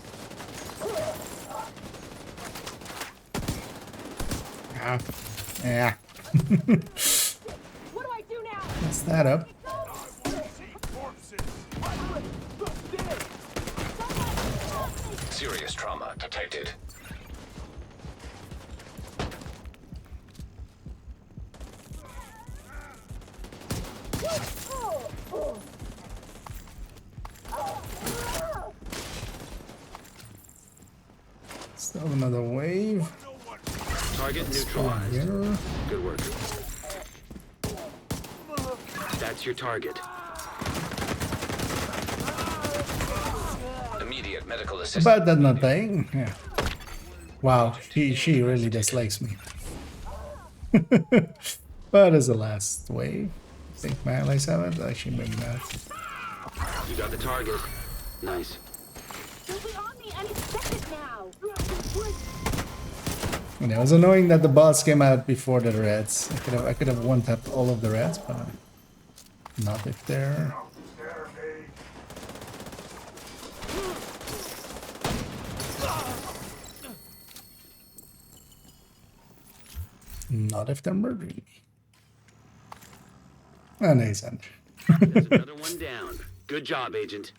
A: Yeah.
B: What do I do now?
A: Mess that up.
D: Serious trauma detected.
A: Still another wave.
E: Target neutralized.
A: Here.
E: Good work. That's your target.
D: Immediate medical assistance.
A: About that not dying. Yeah. Wow, she really dislikes me. But as the last wave, I think my allies have it. Actually, maybe not.
E: You got the target. Nice.
B: They'll be on me any second now.
A: And it was annoying that the boss came out before the reds. I could have one-tapped all of the reds, but not if they're. Not if they're murdering me. Oh, nice, Andrew.
E: There's another one down. Good job, Agent.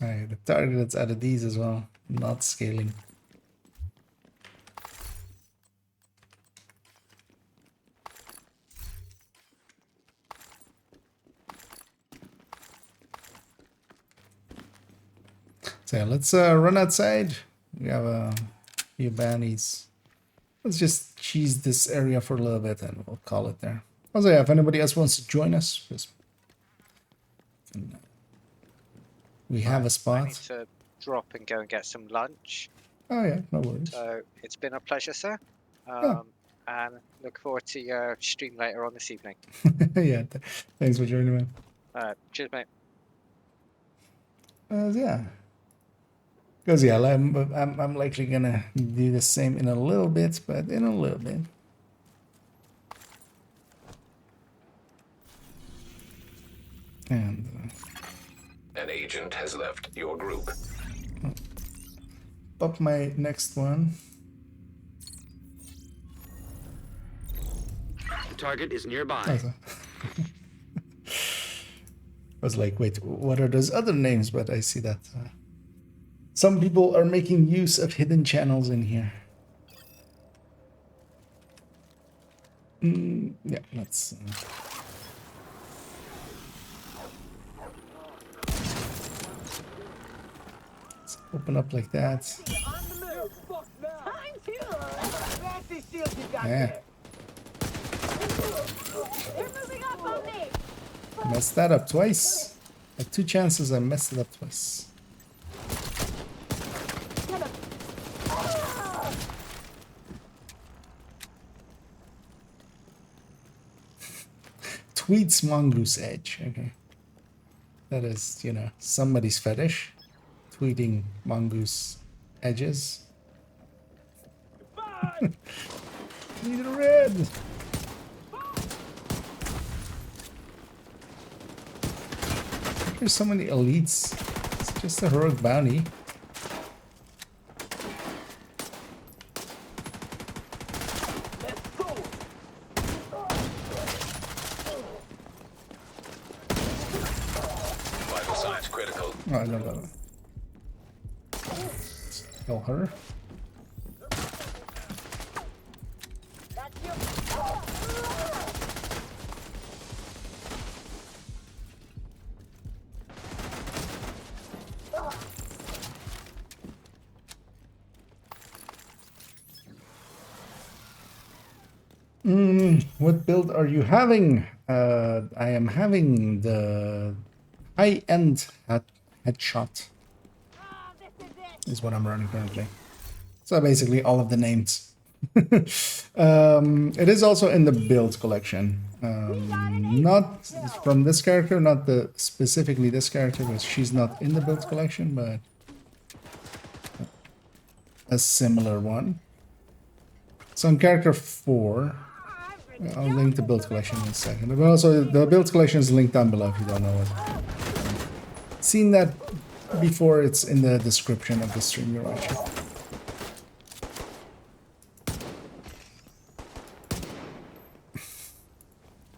A: Alright, the target that's out of these as well, not scaling. So yeah, let's run outside. We have a few bannies. Let's just cheese this area for a little bit and we'll call it there. Also, yeah, if anybody else wants to join us, just we have a
I: I
A: spot.
I: need to drop and go and get some lunch.
A: Oh yeah, no worries.
I: So it's been a pleasure, sir. And look forward to your stream later on this evening.
A: Yeah, thanks for joining, man.
I: Alright, cheers, mate.
A: Yeah. Because yeah, I'm likely gonna do the same in a little bit, but in a little bit. And
D: an agent has left your group.
A: Pop my next one.
E: The target is nearby.
A: Also. I was like, wait, what are those other names? But I see that some people are making use of hidden channels in here. Yeah, let's open up like that. Yeah. Messed that up twice. At 2 chances, I messed it up twice. Tweets mongoose edge. Okay. That is, you know, somebody's fetish. Tweeting mongoose edges. Need a red. There's so many elites. It's just a heroic bounty.
D: Vital signs critical.
A: Oh, I don't know. Kill her. What build are you having? I am having the high-end headshot. Is what I'm running currently. So basically all of the names. It is also in the build collection. Not from this character, not the specifically this character, because she's not in the build collection, but a similar one. So on character 4, I'll link the build collection in a second. But also the build collection is linked down below if you don't know it. Seen that before, it's in the description of the stream you're watching.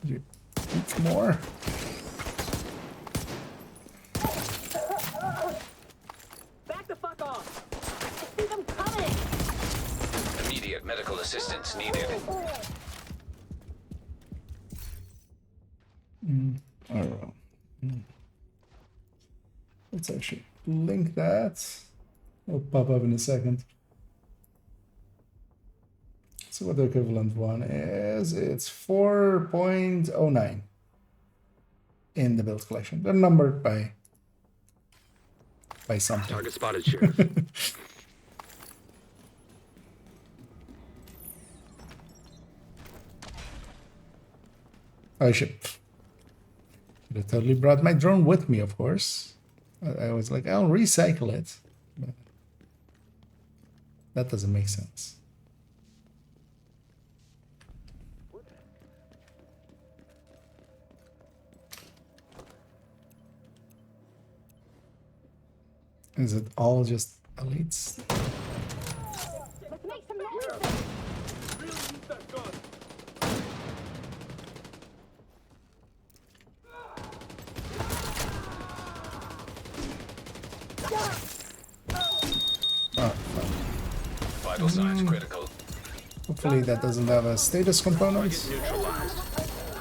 A: You eat more.
C: Back the fuck off! I see them coming!
D: Immediate medical assistance needed.
A: I don't know. Let's actually link that. It'll pop up in a second. So what the equivalent one is, it's 4.09 in the build collection. They're numbered by something.
E: Target spotted, Sheriff.
A: I should have totally brought my drone with me, of course. I was like, I'll recycle it. But that doesn't make sense. Is it all just elites?
C: Let's make some noise! Really use that gun!
A: Oh,
D: Vital signs critical.
A: hopefully that doesn't have a status component.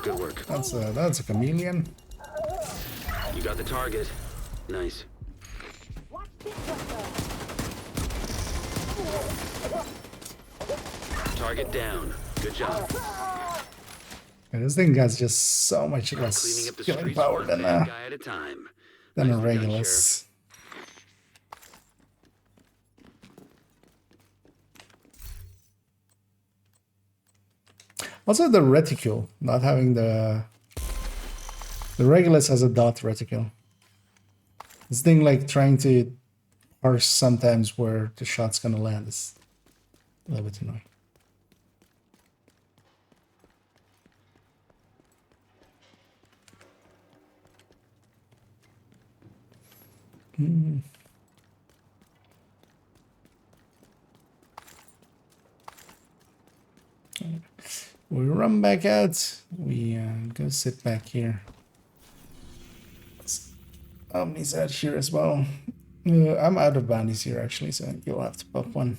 E: Good work.
A: That's a chameleon.
E: You got the target. Nice. Target down. Good job.
A: Yeah, this thing has just so much less
E: Cleaning up the
A: killing
E: streets
A: power
E: one
A: than
E: bad guy at a time.
A: a
E: Nicely done,
A: Regulus. Also the reticule, not having the The Regulus has a dot reticle. This thing, like, trying to parse sometimes where the shot's gonna land is a little bit annoying. We run back out. We go sit back here. Omni's out here as well. I'm out of bounties here actually, so you'll have to pop one.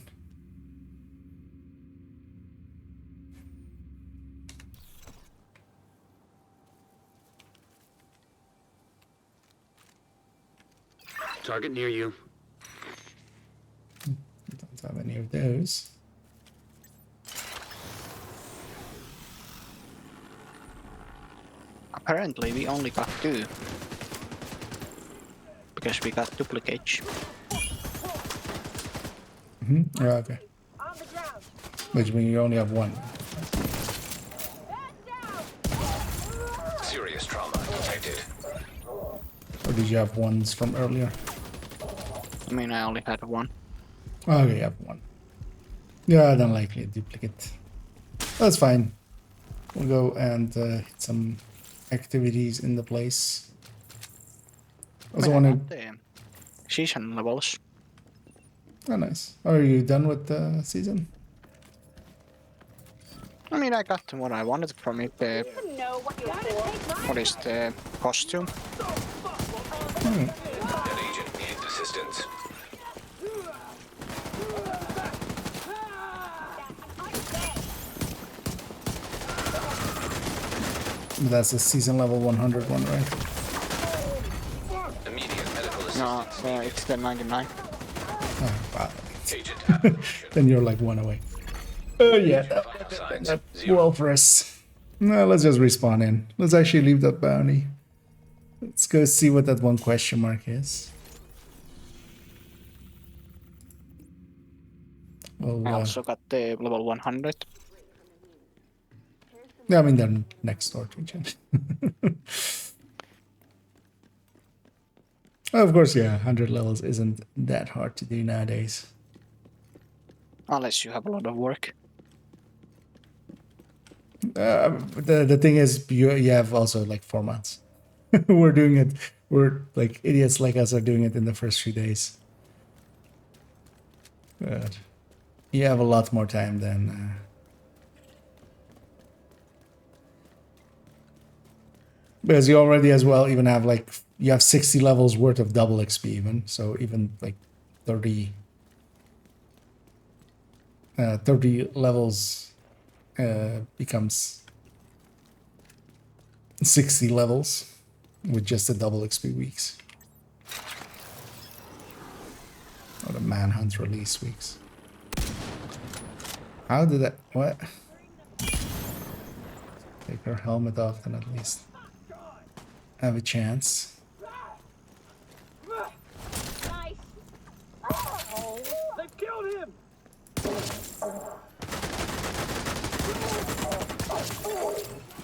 E: Target near you.
A: Don't have any of those.
J: Apparently, we only got 2. Because we got duplicates.
A: Yeah, okay. Which means you only have 1.
D: Serious trauma detected.
A: Or did you have ones from earlier?
J: I mean, I only had 1.
A: Oh, okay, you have 1. Yeah, then likely a duplicate. That's fine. We'll go and hit some activities in the place. Also want to...
J: Season levels.
A: Oh, nice. Are you done with the season?
J: I mean, I got what I wanted from it. What is the costume?
D: An agent needs assistance.
A: That's the season level 100 one, right?
D: Immediate medical
J: No,
D: assistance.
J: it's the 99.
A: Oh, wow.
D: Agent.
A: Then you're like 1 away. Oh, yeah. That well for us. No, let's just respawn in. Let's actually leave that bounty. Let's go see what that one question mark is. Well,
J: I also got the level 100.
A: yeah, I mean, they're next door to each other. Of course, yeah, 100 levels isn't that hard to do nowadays.
J: Unless you have a lot of work.
A: The thing is, you have also like 4 months. We're doing it. We're like idiots like us are doing it in the first few days. But you have a lot more time than. Because you already as well even have like you have 60 levels worth of double XP even, so even like 30 levels becomes 60 levels with just the double XP weeks. Or the manhunt release weeks. How did that what? Take her helmet off then at least have a chance.
L: They killed him!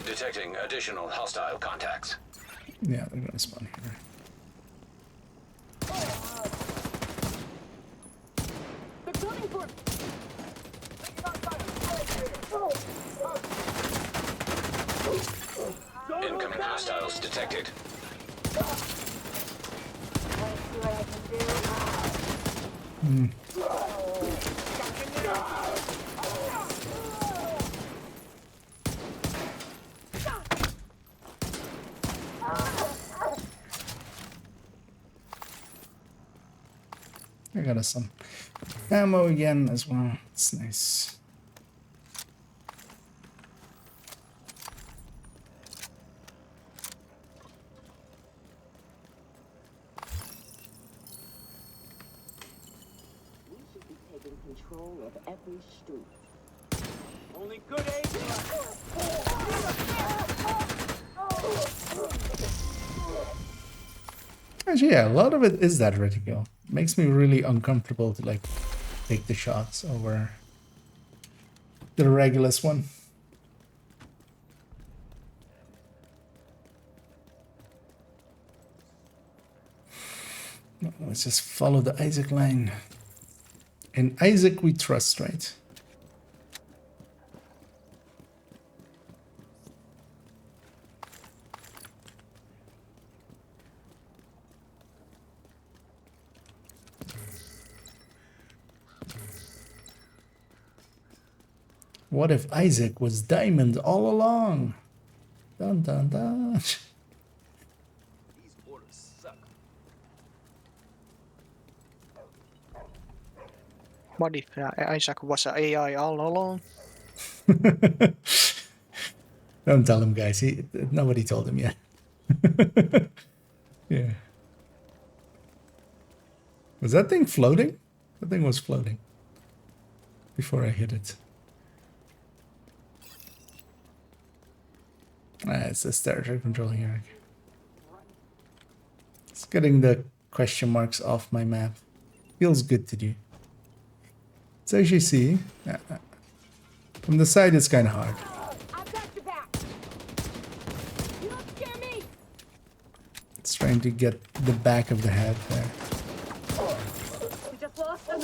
D: Detecting additional hostile contacts.
A: Yeah, they're gonna spawn here.
D: Incoming hostiles detected.
A: I got us some ammo again as well. It's nice.
N: Control of every street.
L: Only good agents.
A: Actually, yeah, a lot of it is that reticle. Makes me really uncomfortable to like take the shots over the Regulus one. Let's just follow the Isaac line. In Isaac we trust, right? What if Isaac was Diamond all along? Dun dun dun.
K: These orders suck.
J: What if Isaac was an AI all along?
A: Don't tell him, guys. Nobody told him yet. Yeah. Was that thing floating? That thing was floating before I hit it. It's the starter control here. It's getting the question marks off my map. Feels good to do. So as you see, from the side it's kind of hard.
B: I've got your back. You don't scare me.
A: It's trying to get the back of the head there.
B: We just lost them.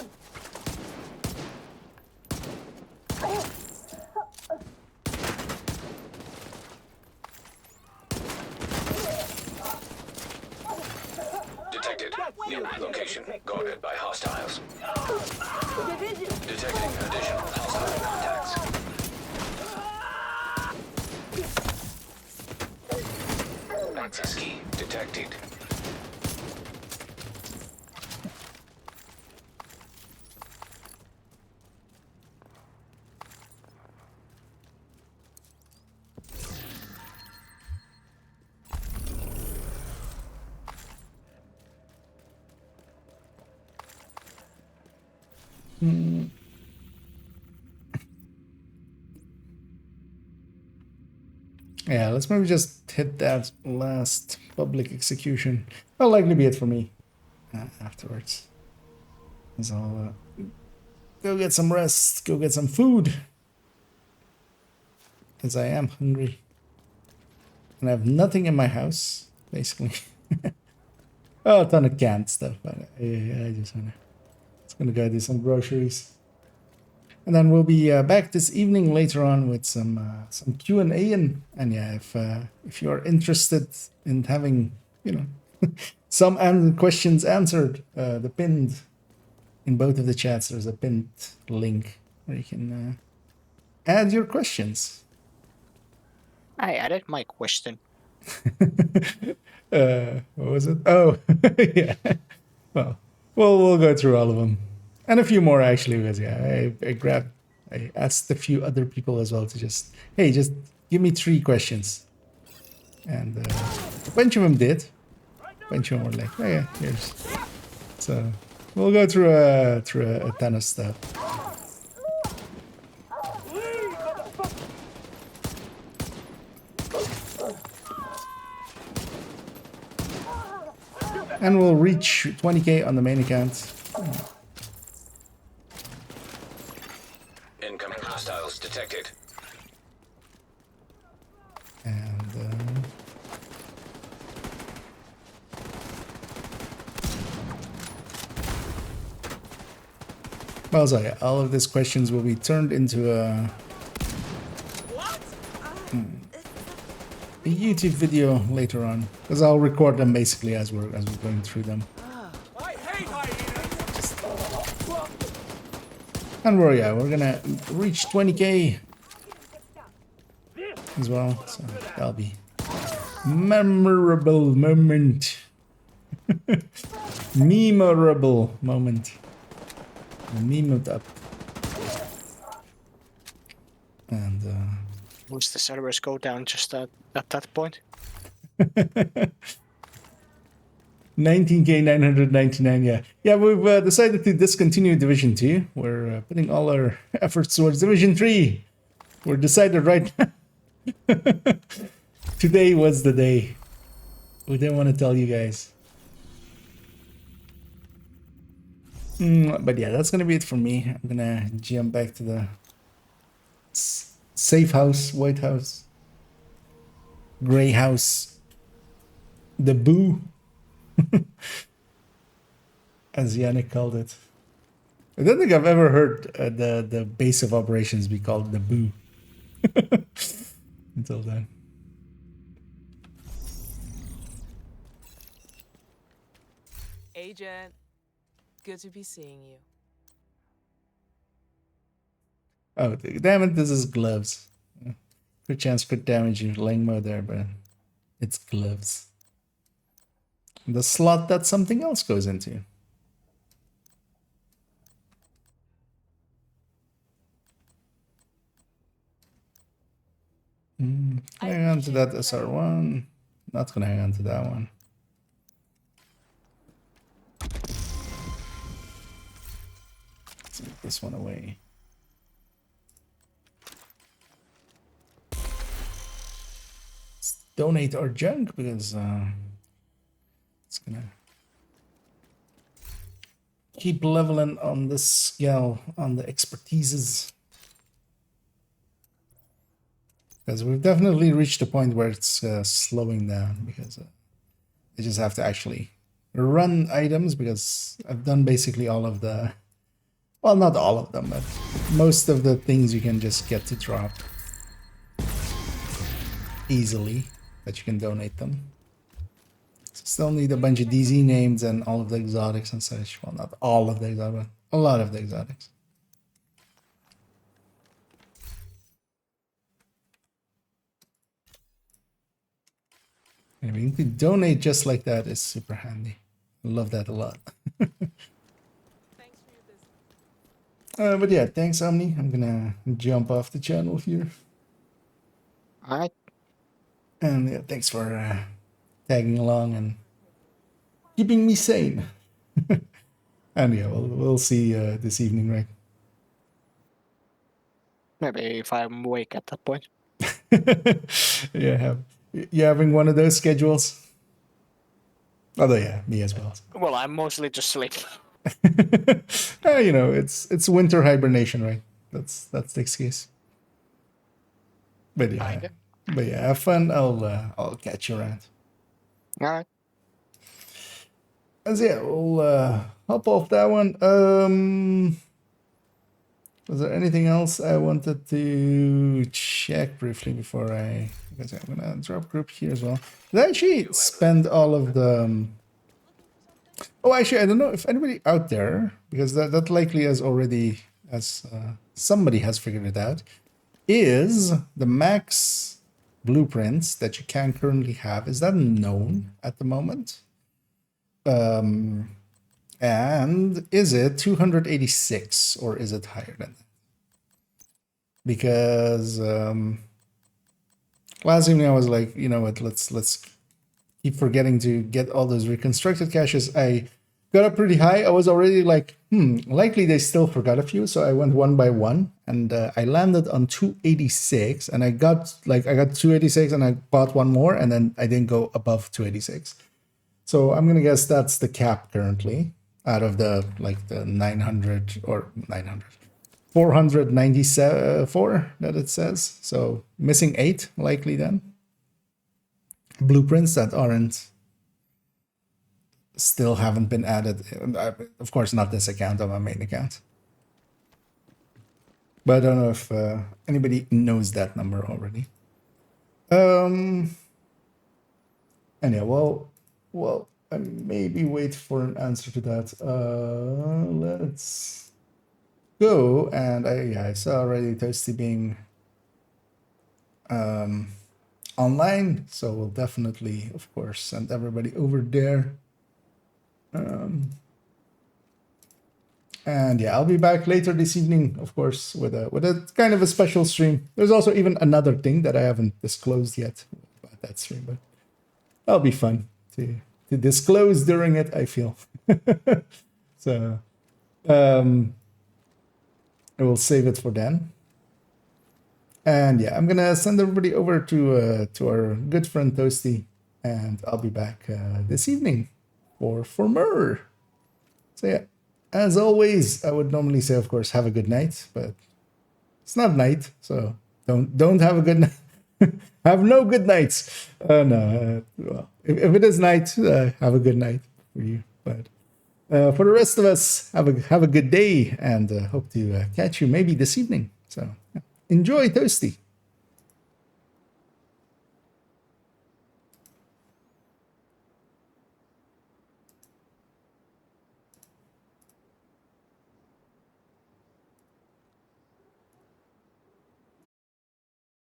D: Detected. New location guarded by hostiles. Detecting additional hostile contacts. Access key detected.
A: Yeah, let's maybe just hit that last public execution. That'll likely be it for me afterwards. So I'll go get some rest, go get some food. Because I am hungry. And I have nothing in my house, basically. Oh, a ton of canned stuff, but I just wanna... It's gonna go do some groceries. And then we'll be back this evening later on with some Q&A and yeah, if you're interested in having, you know, some questions answered, the pinned in both of the chats, there's a pinned link where you can add your questions.
J: I added my question.
A: What was it? Oh, yeah. Well, we'll go through all of them. And a few more, actually, because, yeah, I asked a few other people as well to just give me 3 questions. And a bunch of them did. A bunch of them were like, oh, yeah, here's. So we'll go through a ton of stuff. And we'll reach 20k on the main account.
D: Incoming hostiles detected.
A: And well, so yeah, all of these questions will be turned into a YouTube video later on, because I'll record them basically as we're going through them. And we're gonna reach 20k as well, so that'll be memorable moment. Memorable moment. Meme it up. And
J: once the servers go down just at that point.
A: 19k 999, yeah, we've decided to discontinue Division 2. We're putting all our efforts towards Division 3. We're decided right now. Today was the day. We didn't want to tell you guys. But yeah, that's gonna be it for me. I'm gonna jump back to the safe house, White House, Gray House, the Boo. as Yannick called it. I don't think I've ever heard the base of operations be called the boo. Until then.
B: Agent, good to be seeing you.
A: Oh, damn it, this is gloves. Good chance could damage you laying mode there, but it's gloves. The slot that something else goes into. Hang on to that SR1. Not gonna hang on to that one. Let's put this one away. Let's donate our junk because it's gonna keep leveling on the skill, on the expertises. Because we've definitely reached a point where it's slowing down because I just have to actually run items because I've done basically all of the, well, not all of them, but most of the things you can just get to drop easily that you can donate them. So still need a bunch of DZ names and all of the exotics and such. Well, not all of the exotics, but a lot of the exotics. Anyway, you can donate just like that is super handy. I love that a lot. But yeah, thanks Omni. I'm gonna jump off the channel here.
J: Alright.
A: And yeah, thanks for tagging along and keeping me sane. And yeah, we'll see this evening, right?
J: Maybe if I'm awake at that point.
A: Yeah, you having one of those schedules? Although yeah, me as well.
J: Well, I'm mostly just sleep.
A: You know, it's winter hibernation, right? That's the excuse. But yeah, have fun. I'll catch you around.
J: All right.
A: And so yeah, we'll hop off that one. Was there anything else I wanted to check briefly before because I'm gonna drop group here as well. Did I actually spend all of the? Oh, actually, I don't know if anybody out there, because that likely has already, as somebody has figured it out, is the max blueprints that you can currently have. Is that known at the moment? And is it 286 or is it higher than that? Because last evening I was like, you know what, let's keep forgetting to get all those reconstructed caches. I got up pretty high. I was already like, likely they still forgot a few. So I went one by one and I landed on 286 and I got 286 and I bought one more and then I didn't go above 286. So I'm gonna guess that's the cap currently out of the 494 that it says. So missing 8 likely then. Blueprints that still haven't been added. Of course, not this account, on my main account. But I don't know if anybody knows that number already. And yeah, well, I maybe wait for an answer to that. Let's go. And I saw already Toasty being online, so we'll definitely, of course, send everybody over there. And yeah, I'll be back later this evening, of course, with a kind of a special stream. There's also even another thing that I haven't disclosed yet about that stream, but that'll be fun to disclose during it, I feel. So I will save it for then. And yeah, I'm gonna send everybody over to our good friend Toasty, and I'll be back this evening for more. So yeah, as always, I would normally say, of course, have a good night, but it's not night, so don't have a good night. Have no good nights. No, well, if it is night, have a good night for you. But For the rest of us, have a good day, and hope to catch you maybe this evening. So enjoy Toasty.